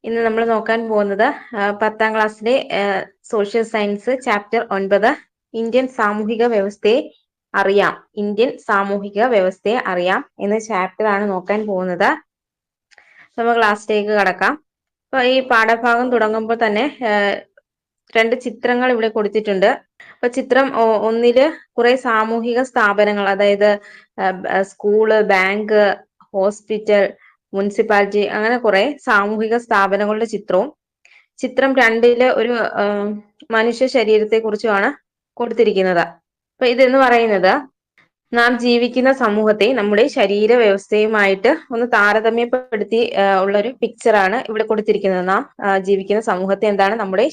ഇന്ന് നമ്മൾ നോക്കാൻ പോകുന്നത് 10ാം ക്ലാസ്സിലെ സോഷ്യൽ സയൻസ് ചാപ്റ്റർ 9 ഇന്ത്യൻ സാമൂഹിക വ്യവസ്ഥയെ അറിയാം. ഇന്ത്യൻ സാമൂഹിക വ്യവസ്ഥയെ അറിയാം എന്ന ചാപ്റ്റർ ആണ് നോക്കാൻ പോകുന്നത്. നമ്മൾ ക്ലാസ്സിലേക്ക് കടക്കാം. അപ്പൊ ഈ പാഠഭാഗം തുടങ്ങുമ്പോൾ തന്നെ രണ്ട് ചിത്രങ്ങൾ ഇവിടെ കൊടുത്തിട്ടുണ്ട്. അപ്പൊ ചിത്രം ഒന്നില് കുറെ സാമൂഹിക സ്ഥാപനങ്ങൾ, അതായത് സ്കൂള്, ബാങ്ക്, ഹോസ്പിറ്റൽ, മുനിസിപ്പാലിറ്റി, അങ്ങനെ കുറെ സാമൂഹിക സ്ഥാപനങ്ങളുടെ ചിത്രവും, ചിത്രം 2 ഒരു മനുഷ്യ ശരീരത്തെ കുറിച്ചുമാണ് കൊടുത്തിരിക്കുന്നത്. അപ്പൊ ഇതെന്ന് പറയുന്നത് നാം ജീവിക്കുന്ന സമൂഹത്തെ നമ്മുടെ ശരീര വ്യവസ്ഥയുമായിട്ട് ഒന്ന് താരതമ്യപ്പെടുത്തി ഉള്ളൊരു പിക്ചറാണ് ഇവിടെ കൊടുത്തിരിക്കുന്നത്. നാം ജീവിക്കുന്ന സമൂഹത്തെ എന്താണ് നമ്മുടെ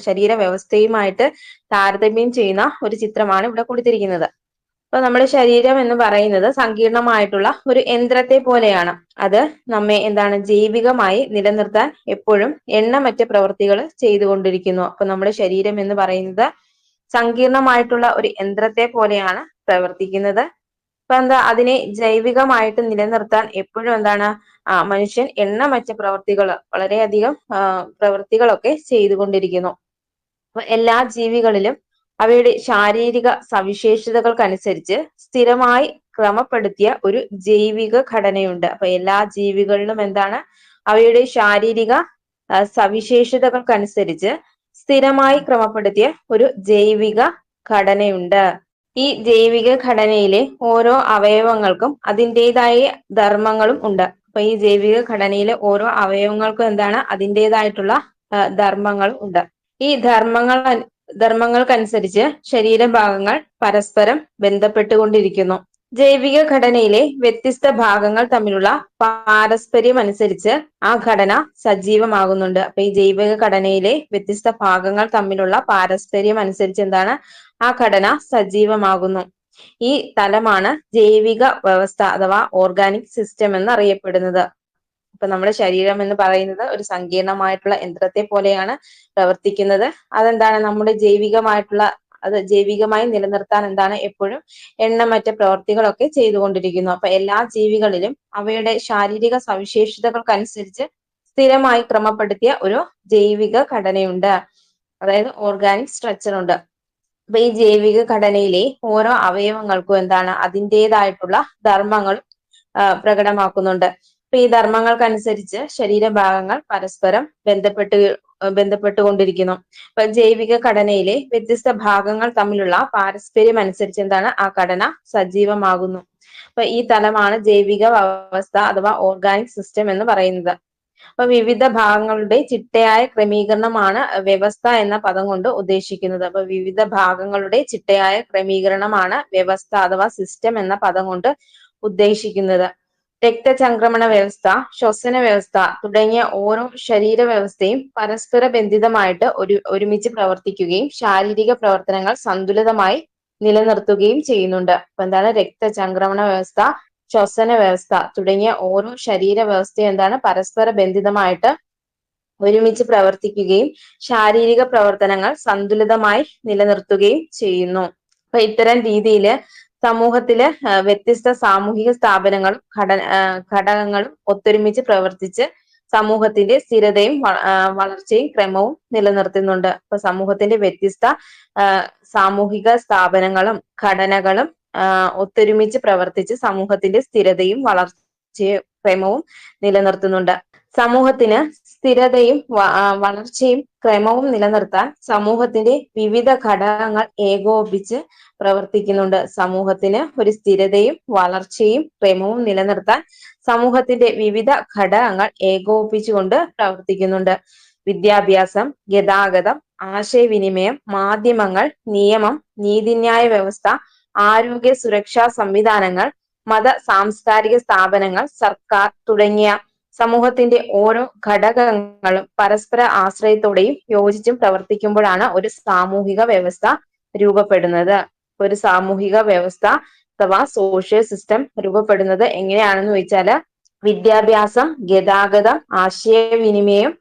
ശരീര വ്യവസ്ഥയുമായിട്ട് താരതമ്യം ചെയ്യുന്ന ഒരു ചിത്രമാണ് ഇവിടെ കൊടുത്തിരിക്കുന്നത്. അപ്പൊ നമ്മുടെ ശരീരം എന്ന് പറയുന്നത് സങ്കീർണമായിട്ടുള്ള ഒരു യന്ത്രത്തെ പോലെയാണ്. അത് നമ്മെ എന്താണ് ജൈവികമായി നിലനിർത്താൻ എപ്പോഴും എണ്ണമറ്റ പ്രവൃത്തികൾ ചെയ്തുകൊണ്ടിരിക്കുന്നു. അപ്പൊ നമ്മുടെ ശരീരം എന്ന് പറയുന്നത് സങ്കീർണമായിട്ടുള്ള ഒരു യന്ത്രത്തെ പോലെയാണ് പ്രവർത്തിക്കുന്നത്. അപ്പൊ എന്താ, അതിനെ ജൈവികമായിട്ട് നിലനിർത്താൻ എപ്പോഴും എന്താണ് മനുഷ്യൻ എണ്ണമറ്റ പ്രവൃത്തികൾ, വളരെയധികം പ്രവൃത്തികളൊക്കെ ചെയ്തുകൊണ്ടിരിക്കുന്നു. അപ്പൊ എല്ലാ ജീവികളിലും അവയുടെ ശാരീരിക സവിശേഷതകൾക്കനുസരിച്ച് സ്ഥിരമായി ക്രമപ്പെടുത്തിയ ഒരു ജൈവിക ഘടനയുണ്ട്. അപ്പൊ എല്ലാ ജീവികളിലും എന്താണ്, അവയുടെ ശാരീരിക സവിശേഷതകൾക്കനുസരിച്ച് സ്ഥിരമായി ക്രമപ്പെടുത്തിയ ഒരു ജൈവിക ഘടനയുണ്ട്. ഈ ജൈവിക ഘടനയിലെ ഓരോ അവയവങ്ങൾക്കും അതിൻ്റെതായ ധർമ്മങ്ങളും ഉണ്ട്. അപ്പൊ ഈ ജൈവിക ഘടനയിലെ ഓരോ അവയവങ്ങൾക്കും എന്താണ്, അതിൻ്റെതായിട്ടുള്ള ധർമ്മങ്ങളും ഉണ്ട്. ഈ ധർമ്മങ്ങൾക്കനുസരിച്ച് ശരീരഭാഗങ്ങൾ പരസ്പരം ബന്ധപ്പെട്ടുകൊണ്ടിരിക്കുന്നു. ജൈവിക ഘടനയിലെ വ്യത്യസ്ത ഭാഗങ്ങൾ തമ്മിലുള്ള പാരസ്പര്യം അനുസരിച്ച് ആ ഘടന സജീവമാകുന്നുണ്ട്. അപ്പൊ ഈ ജൈവിക ഘടനയിലെ വ്യത്യസ്ത ഭാഗങ്ങൾ തമ്മിലുള്ള പാരസ്പര്യം അനുസരിച്ച് എന്താണ്, ആ ഘടന സജീവമാകുന്നു. ഈ തലമാണ് ജൈവിക വ്യവസ്ഥ അഥവാ ഓർഗാനിക് സിസ്റ്റം എന്നറിയപ്പെടുന്നത്. അപ്പൊ നമ്മുടെ ശരീരം എന്ന് പറയുന്നത് ഒരു സങ്കീർണമായിട്ടുള്ള യന്ത്രത്തെ പോലെയാണ് പ്രവർത്തിക്കുന്നത്. അതെന്താണ്, നമ്മുടെ അത് ജൈവികമായി നിലനിർത്താൻ എന്താണ് എപ്പോഴും എണ്ണമറ്റ പ്രവർത്തികളൊക്കെ ചെയ്തുകൊണ്ടിരിക്കുന്നു. അപ്പൊ എല്ലാ ജീവികളിലും അവയുടെ ശാരീരിക സവിശേഷതകൾക്കനുസരിച്ച് സ്ഥിരമായി ക്രമപ്പെടുത്തിയ ഒരു ജൈവിക ഘടനയുണ്ട്, അതായത് ഓർഗാനിക് സ്ട്രക്ചർ ഉണ്ട്. അപ്പൊ ഈ ജൈവിക ഘടനയിലെ ഓരോ അവയവങ്ങൾക്കും എന്താണ്, അതിൻ്റെതായിട്ടുള്ള ധർമ്മങ്ങൾ പ്രകടമാക്കുന്നുണ്ട്. അപ്പൊ ഈ ധർമ്മങ്ങൾക്കനുസരിച്ച് ശരീരഭാഗങ്ങൾ പരസ്പരം ബന്ധപ്പെട്ടുകൊണ്ടിരിക്കുന്നു. അപ്പൊ ജൈവിക ഘടനയിലെ വ്യത്യസ്ത ഭാഗങ്ങൾ തമ്മിലുള്ള പാരസ്പര്യം അനുസരിച്ച് എന്താണ്, ആ ഘടന സജീവമാകുന്നു. അപ്പൊ ഈ തലമാണ് ജൈവിക വ്യവസ്ഥ അഥവാ ഓർഗാനിക് സിസ്റ്റം എന്ന് പറയുന്നത്. അപ്പൊ വിവിധ ഭാഗങ്ങളുടെ ചിട്ടയായ ക്രമീകരണമാണ് വ്യവസ്ഥ എന്ന പദം കൊണ്ട് ഉദ്ദേശിക്കുന്നത്. അപ്പൊ വിവിധ ഭാഗങ്ങളുടെ ചിട്ടയായ ക്രമീകരണമാണ് വ്യവസ്ഥ അഥവാ സിസ്റ്റം എന്ന പദം കൊണ്ട് ഉദ്ദേശിക്കുന്നത്. രക്തചംക്രമണ വ്യവസ്ഥ, ശ്വസന വ്യവസ്ഥ തുടങ്ങിയ ഓരോ ശരീര വ്യവസ്ഥയും പരസ്പര ബന്ധിതമായിട്ട് ഒരുമിച്ച് പ്രവർത്തിക്കുകയും ശാരീരിക പ്രവർത്തനങ്ങൾ സന്തുലിതമായി നിലനിർത്തുകയും ചെയ്യുന്നുണ്ട്. അപ്പൊ എന്താണ്, രക്തചംക്രമണ വ്യവസ്ഥ, ശ്വസന വ്യവസ്ഥ തുടങ്ങിയ ഓരോ ശരീര വ്യവസ്ഥയും എന്താണ്, പരസ്പര ബന്ധിതമായിട്ട് ഒരുമിച്ച് പ്രവർത്തിക്കുകയും ശാരീരിക പ്രവർത്തനങ്ങൾ സന്തുലിതമായി നിലനിർത്തുകയും ചെയ്യുന്നു. അപ്പൊ ഇത്തരം രീതിയിൽ സമൂഹത്തില് വ്യത്യസ്ത സാമൂഹിക സ്ഥാപനങ്ങളും ഘടകങ്ങളും ഒത്തൊരുമിച്ച് പ്രവർത്തിച്ച് സമൂഹത്തിന്റെ സ്ഥിരതയും വളർച്ചയും ക്രമവും നിലനിർത്തുന്നുണ്ട്. അപ്പൊ സമൂഹത്തിന്റെ വ്യത്യസ്ത സാമൂഹിക സ്ഥാപനങ്ങളും ഘടനകളും ഒത്തൊരുമിച്ച് പ്രവർത്തിച്ച് സമൂഹത്തിന്റെ സ്ഥിരതയും വളർച്ചയും ക്രമവും നിലനിർത്തുന്നുണ്ട്. സമൂഹത്തിന് സ്ഥിരതയും വളർച്ചയും ക്രമവും നിലനിർത്താൻ സമൂഹത്തിന്റെ വിവിധ ഘടകങ്ങൾ ഏകോപിച്ച് പ്രവർത്തിക്കുന്നുണ്ട്. സമൂഹത്തിന് ഒരു സ്ഥിരതയും വളർച്ചയും ക്രമവും നിലനിർത്താൻ സമൂഹത്തിന്റെ വിവിധ ഘടകങ്ങൾ ഏകോപിപ്പിച്ചുകൊണ്ട് പ്രവർത്തിക്കുന്നുണ്ട്. വിദ്യാഭ്യാസം, ഗതാഗതം, ആശയവിനിമയം, മാധ്യമങ്ങൾ, നിയമം, നീതിന്യായ വ്യവസ്ഥ, ആരോഗ്യ സുരക്ഷാ സംവിധാനങ്ങൾ, മത സാംസ്കാരിക സ്ഥാപനങ്ങൾ, സർക്കാർ തുടങ്ങിയ സമൂഹത്തിന്റെ ഓരോ ഘടകങ്ങളും പരസ്പര ആശ്രയത്തോടെയും യോജിച്ചും പ്രവർത്തിക്കുമ്പോഴാണ് ഒരു സാമൂഹിക വ്യവസ്ഥ രൂപപ്പെടുന്നത്. ഒരു സാമൂഹിക വ്യവസ്ഥ അഥവാ സോഷ്യൽ സിസ്റ്റം രൂപപ്പെടുന്നത് എങ്ങനെയാണെന്ന് ചോദിച്ചാല് വിദ്യാഭ്യാസം, ഗതാഗതം, ആശയവിനിമയം,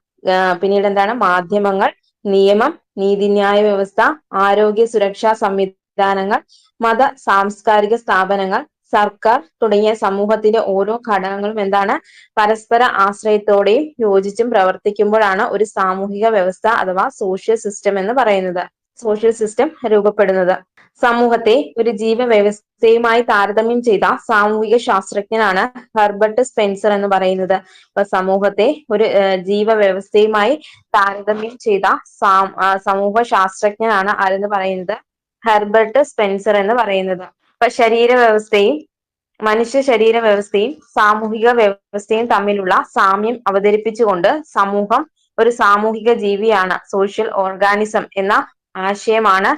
പിന്നീട് എന്താണ്, മാധ്യമങ്ങൾ, നിയമം, നീതിന്യായ വ്യവസ്ഥ, ആരോഗ്യ സുരക്ഷാ സംവിധാനങ്ങൾ, മത സാംസ്കാരിക സ്ഥാപനങ്ങൾ, സർക്കാർ തുടങ്ങിയ സമൂഹത്തിന്റെ ഓരോ ഘടകങ്ങളും എന്താണ് പരസ്പര ആശ്രയത്തോടെയും യോജിച്ചും പ്രവർത്തിക്കുമ്പോഴാണ് ഒരു സാമൂഹിക വ്യവസ്ഥ അഥവാ സോഷ്യൽ സിസ്റ്റം എന്ന് പറയുന്നത്. സോഷ്യൽ സിസ്റ്റം രൂപപ്പെടുന്നത്. സമൂഹത്തെ ഒരു ജീവവ്യവസ്ഥയുമായി താരതമ്യം ചെയ്ത സാമൂഹിക ശാസ്ത്രജ്ഞനാണ് ഹെർബർട്ട് സ്പെൻസർ എന്ന് പറയുന്നത്. അപ്പൊ സമൂഹത്തെ ഒരു ജീവവ്യവസ്ഥയുമായി താരതമ്യം ചെയ്ത സമൂഹ ശാസ്ത്രജ്ഞനാണ് ആരെന്ന് പറയുന്നത് ഹെർബർട്ട് സ്പെൻസർ എന്ന് പറയുന്നത്. അപ്പൊ മനുഷ്യ ശരീര വ്യവസ്ഥയും സാമൂഹിക വ്യവസ്ഥയും തമ്മിലുള്ള സാമ്യം അവതരിപ്പിച്ചുകൊണ്ട് സമൂഹം ഒരു സാമൂഹിക ജീവിയാണ്, സോഷ്യൽ ഓർഗാനിസം എന്ന ആശയമാണ്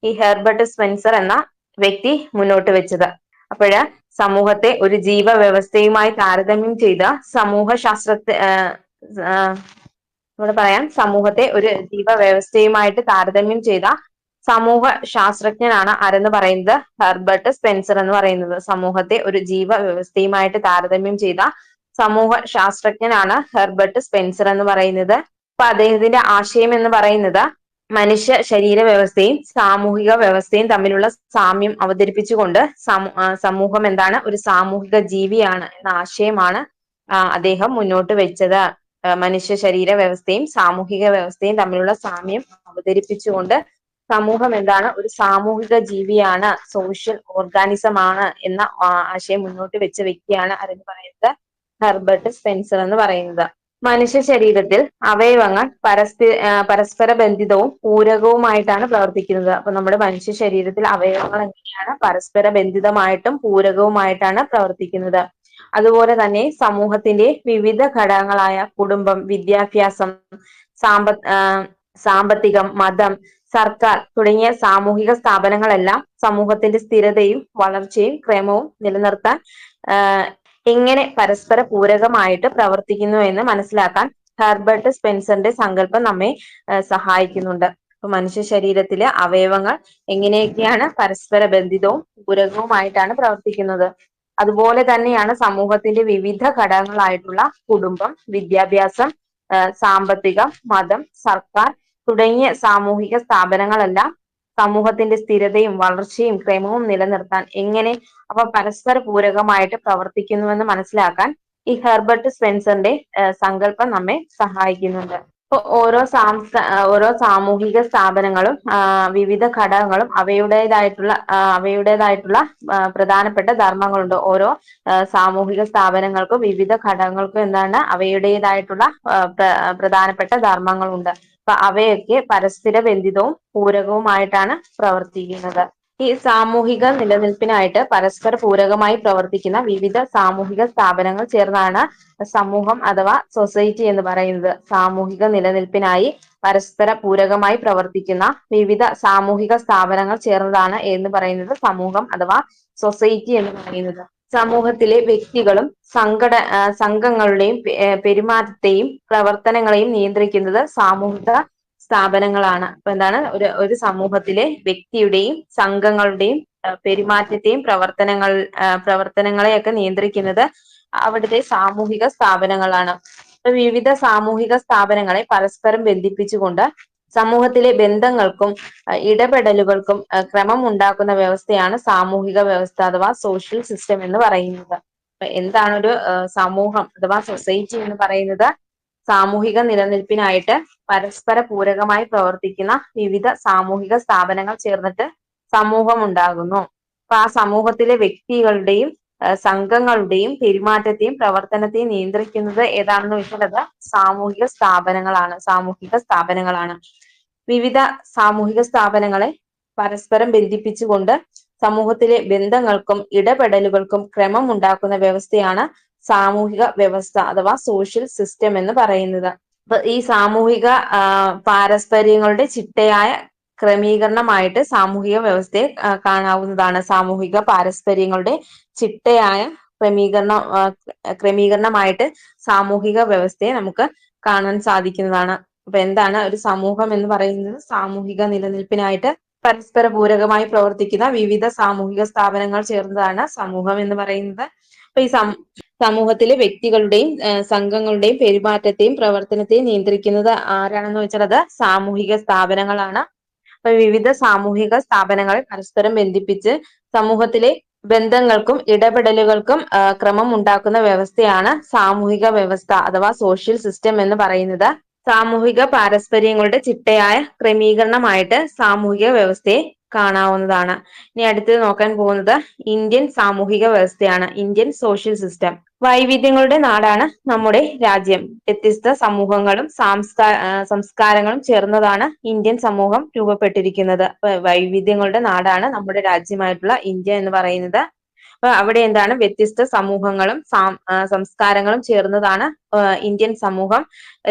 ഈ ഹെർബർട്ട് സ്പെൻസർ എന്ന വ്യക്തി മുന്നോട്ട് വെച്ചത്. അപ്പോഴ് സമൂഹത്തെ ഒരു ജീവ വ്യവസ്ഥയുമായി താരതമ്യം ചെയ്ത സമൂഹത്തെ ഒരു ജീവ വ്യവസ്ഥയുമായിട്ട് താരതമ്യം ചെയ്ത സമൂഹ ശാസ്ത്രജ്ഞനാണ് ആരെന്ന് പറയുന്നത് ഹെർബർട്ട് സ്പെൻസർ എന്ന് പറയുന്നത്. സമൂഹത്തെ ഒരു ജീവ വ്യവസ്ഥയുമായിട്ട് താരതമ്യം ചെയ്ത സമൂഹ ശാസ്ത്രജ്ഞനാണ് ഹെർബർട്ട് സ്പെൻസർ എന്ന് പറയുന്നത്. അപ്പൊ അദ്ദേഹത്തിന്റെ ആശയം എന്ന് പറയുന്നത് മനുഷ്യ ശരീര വ്യവസ്ഥയും സാമൂഹിക വ്യവസ്ഥയും തമ്മിലുള്ള സാമ്യം അവതരിപ്പിച്ചുകൊണ്ട് സമൂഹം എന്താണ് ഒരു സാമൂഹിക ജീവിയാണ് എന്ന ആശയമാണ് അദ്ദേഹം മുന്നോട്ട് വെച്ചത്. മനുഷ്യ ശരീര വ്യവസ്ഥയും സാമൂഹിക വ്യവസ്ഥയും തമ്മിലുള്ള സാമ്യം അവതരിപ്പിച്ചുകൊണ്ട് സമൂഹം എന്താണ് ഒരു സാമൂഹിക ജീവിയാണ്, സോഷ്യൽ ഓർഗാനിസം ആണ് എന്ന ആശയം മുന്നോട്ട് വെച്ച വ്യക്തിയാണ് ആരെന്ന് പറയുന്നത് ഹെർബർട്ട് സ്പെൻസർ എന്ന് പറയുന്നത്. മനുഷ്യ ശരീരത്തിൽ അവയവങ്ങൾ പരസ്പര ബന്ധിതവും പൂരകവുമായിട്ടാണ് പ്രവർത്തിക്കുന്നത്. അപ്പൊ നമ്മുടെ മനുഷ്യ ശരീരത്തിൽ അവയവങ്ങൾ എങ്ങനെയാണ് പരസ്പര ബന്ധിതമായിട്ടും പൂരകവുമായിട്ടാണ് പ്രവർത്തിക്കുന്നത്. അതുപോലെ തന്നെ സമൂഹത്തിന്റെ വിവിധ ഘടകങ്ങളായ കുടുംബം, വിദ്യാഭ്യാസം, സാമ്പത്തികം, മതം, സർക്കാർ തുടങ്ങിയ സാമൂഹിക സ്ഥാപനങ്ങളെല്ലാം സമൂഹത്തിന്റെ സ്ഥിരതയും വളർച്ചയും ക്രമവും നിലനിർത്താൻ എങ്ങനെ പരസ്പര പൂരകമായിട്ട് പ്രവർത്തിക്കുന്നു എന്ന് മനസ്സിലാക്കാൻ ഹെർബർട്ട് സ്പെൻസറിന്റെ സങ്കല്പം നമ്മെ സഹായിക്കുന്നുണ്ട്. അപ്പൊ മനുഷ്യ ശരീരത്തിലെ അവയവങ്ങൾ എങ്ങനെയൊക്കെയാണ് പരസ്പര ബന്ധിതവും പൂരകവുമായിട്ടാണ് പ്രവർത്തിക്കുന്നത്. അതുപോലെ തന്നെയാണ് സമൂഹത്തിന്റെ വിവിധ ഘടകങ്ങളായിട്ടുള്ള കുടുംബം, വിദ്യാഭ്യാസം, സാമ്പത്തികം, മതം, സർക്കാർ തുടങ്ങിയ സാമൂഹിക സ്ഥാപനങ്ങളെല്ലാം സമൂഹത്തിന്റെ സ്ഥിരതയും വളർച്ചയും ക്രമവും നിലനിർത്താൻ എങ്ങനെ പരസ്പര പൂരകമായിട്ട് പ്രവർത്തിക്കുന്നുവെന്ന് മനസ്സിലാക്കാൻ ഈ ഹെർബർട്ട് സ്പെൻസറിന്റെ സങ്കല്പം നമ്മെ സഹായിക്കുന്നുണ്ട്. ഇപ്പൊ ഓരോ സാമൂഹിക സ്ഥാപനങ്ങളും വിവിധ ഘടകങ്ങളും അവയുടേതായിട്ടുള്ള പ്രധാനപ്പെട്ട ധർമ്മങ്ങളുണ്ട്. ഓരോ സാമൂഹിക സ്ഥാപനങ്ങൾക്കും വിവിധ ഘടകങ്ങൾക്കും എന്താണ് അവയുടേതായിട്ടുള്ള പ്രധാനപ്പെട്ട ധർമ്മങ്ങളുണ്ട്. അപ്പൊ അവയൊക്കെ പരസ്പര ബന്ധിതവും പൂരകവുമായിട്ടാണ് പ്രവർത്തിക്കുന്നത്. ഈ സാമൂഹിക നിലനിൽപ്പിനായിട്ട് പരസ്പര പൂരകമായി പ്രവർത്തിക്കുന്ന വിവിധ സാമൂഹിക സ്ഥാപനങ്ങൾ ചേർന്നാണ് സമൂഹം അഥവാ സൊസൈറ്റി എന്ന് പറയുന്നത്. സാമൂഹിക നിലനിൽപ്പിനായി പരസ്പര പൂരകമായി പ്രവർത്തിക്കുന്ന വിവിധ സാമൂഹിക സ്ഥാപനങ്ങൾ ചേർന്നതാണ് എന്ന് പറയുന്നത് സമൂഹം അഥവാ സൊസൈറ്റി എന്ന് പറയുന്നത്. സമൂഹത്തിലെ വ്യക്തികളും സംഘങ്ങളുടെയും പെരുമാറ്റത്തെയും പ്രവർത്തനങ്ങളെയും നിയന്ത്രിക്കുന്നത് സാമൂഹിക സ്ഥാപനങ്ങളാണ്. അപ്പൊ എന്താണ് ഒരു സമൂഹത്തിലെ വ്യക്തിയുടെയും സംഘങ്ങളുടെയും പെരുമാറ്റത്തെയും പ്രവർത്തനങ്ങളെയൊക്കെ നിയന്ത്രിക്കുന്നത് അവിടുത്തെ സാമൂഹിക സ്ഥാപനങ്ങളാണ്. വിവിധ സാമൂഹിക സ്ഥാപനങ്ങളെ പരസ്പരം ബന്ധിപ്പിച്ചുകൊണ്ട് സമൂഹത്തിലെ ബന്ധങ്ങൾക്കും ഇടപെടലുകൾക്കും ക്രമം ഉണ്ടാക്കുന്ന വ്യവസ്ഥയാണ് സാമൂഹിക വ്യവസ്ഥ അഥവാ സോഷ്യൽ സിസ്റ്റം എന്ന് പറയുന്നത്. എന്താണ് ഒരു സമൂഹം അഥവാ സൊസൈറ്റി എന്ന് പറയുന്നത്? സാമൂഹിക നിലനിൽപ്പിനായിട്ട് പരസ്പര പൂരകമായി പ്രവർത്തിക്കുന്ന വിവിധ സാമൂഹിക സ്ഥാപനങ്ങൾ ചേർന്നിട്ട് സമൂഹം ഉണ്ടാകുന്നു. അപ്പൊ ആ സമൂഹത്തിലെ വ്യക്തികളുടെയും സംഘങ്ങളുടെയും പെരുമാറ്റത്തെയും പ്രവർത്തനത്തെയും നിയന്ത്രിക്കുന്നത് ഏതാണെന്ന് വെച്ചാൽ സാമൂഹിക സ്ഥാപനങ്ങളാണ്. വിവിധ സാമൂഹിക സ്ഥാപനങ്ങളെ പരസ്പരം ബന്ധിപ്പിച്ചുകൊണ്ട് സമൂഹത്തിലെ ബന്ധങ്ങൾക്കും ഇടപെടലുകൾക്കും ക്രമം ഉണ്ടാക്കുന്ന വ്യവസ്ഥയാണ് സാമൂഹിക വ്യവസ്ഥ അഥവാ സോഷ്യൽ സിസ്റ്റം എന്ന് പറയുന്നത്. അപ്പൊ ഈ സാമൂഹിക പാരസ്പര്യങ്ങളുടെ ചിട്ടയായ ക്രമീകരണമായിട്ട് സാമൂഹിക വ്യവസ്ഥയെ കാണാവുന്നതാണ്. സാമൂഹിക പാരസ്പര്യങ്ങളുടെ ചിട്ടയായ ക്രമീകരണമായിട്ട് സാമൂഹിക വ്യവസ്ഥയെ നമുക്ക് കാണാൻ സാധിക്കുന്നതാണ്. അപ്പൊ എന്താണ് ഒരു സമൂഹം എന്ന് പറയുന്നത്? സാമൂഹിക നിലനിൽപ്പിനായിട്ട് പരസ്പര പൂരകമായി പ്രവർത്തിക്കുന്ന വിവിധ സാമൂഹിക സ്ഥാപനങ്ങൾ ചേർന്നതാണ് സമൂഹം എന്ന് പറയുന്നത്. അപ്പൊ ഈ സമൂഹത്തിലെ വ്യക്തികളുടെയും സംഘങ്ങളുടെയും പെരുമാറ്റത്തെയും പ്രവർത്തനത്തെയും നിയന്ത്രിക്കുന്നത് ആരാണെന്ന് വെച്ചാൽ അത് സാമൂഹിക സ്ഥാപനങ്ങളാണ്. അപ്പൊ വിവിധ സാമൂഹിക സ്ഥാപനങ്ങളെ പരസ്പരം ബന്ധിപ്പിച്ച് സമൂഹത്തിലെ ബന്ധങ്ങൾക്കും ഇടപെടലുകൾക്കും ക്രമം ഉണ്ടാക്കുന്ന വ്യവസ്ഥയാണ് സാമൂഹിക വ്യവസ്ഥ അഥവാ സോഷ്യൽ സിസ്റ്റം എന്ന് പറയുന്നത്. സാമൂഹിക പാരസ്പര്യങ്ങളുടെ ചിട്ടയായ ക്രമീകരണമായിട്ട് സാമൂഹിക വ്യവസ്ഥയെ കാണാവുന്നതാണ്. ഇനി അടുത്തത് നോക്കാൻ പോകുന്നത് ഇന്ത്യൻ സാമൂഹിക വ്യവസ്ഥയാണ്, ഇന്ത്യൻ സോഷ്യൽ സിസ്റ്റം. വൈവിധ്യങ്ങളുടെ നാടാണ് നമ്മുടെ രാജ്യം. വ്യത്യസ്ത സമൂഹങ്ങളും സംസ്കാരങ്ങളും ചേർന്നതാണ് ഇന്ത്യൻ സമൂഹം രൂപപ്പെട്ടിരിക്കുന്നത്. വൈവിധ്യങ്ങളുടെ നാടാണ് നമ്മുടെ രാജ്യമായിട്ടുള്ള ഇന്ത്യ എന്ന് പറയുന്നത്. അപ്പൊ അവിടെ എന്താണ്, വ്യത്യസ്ത സമൂഹങ്ങളും സംസ്കാരങ്ങളും ചേർന്നതാണ് ഇന്ത്യൻ സമൂഹം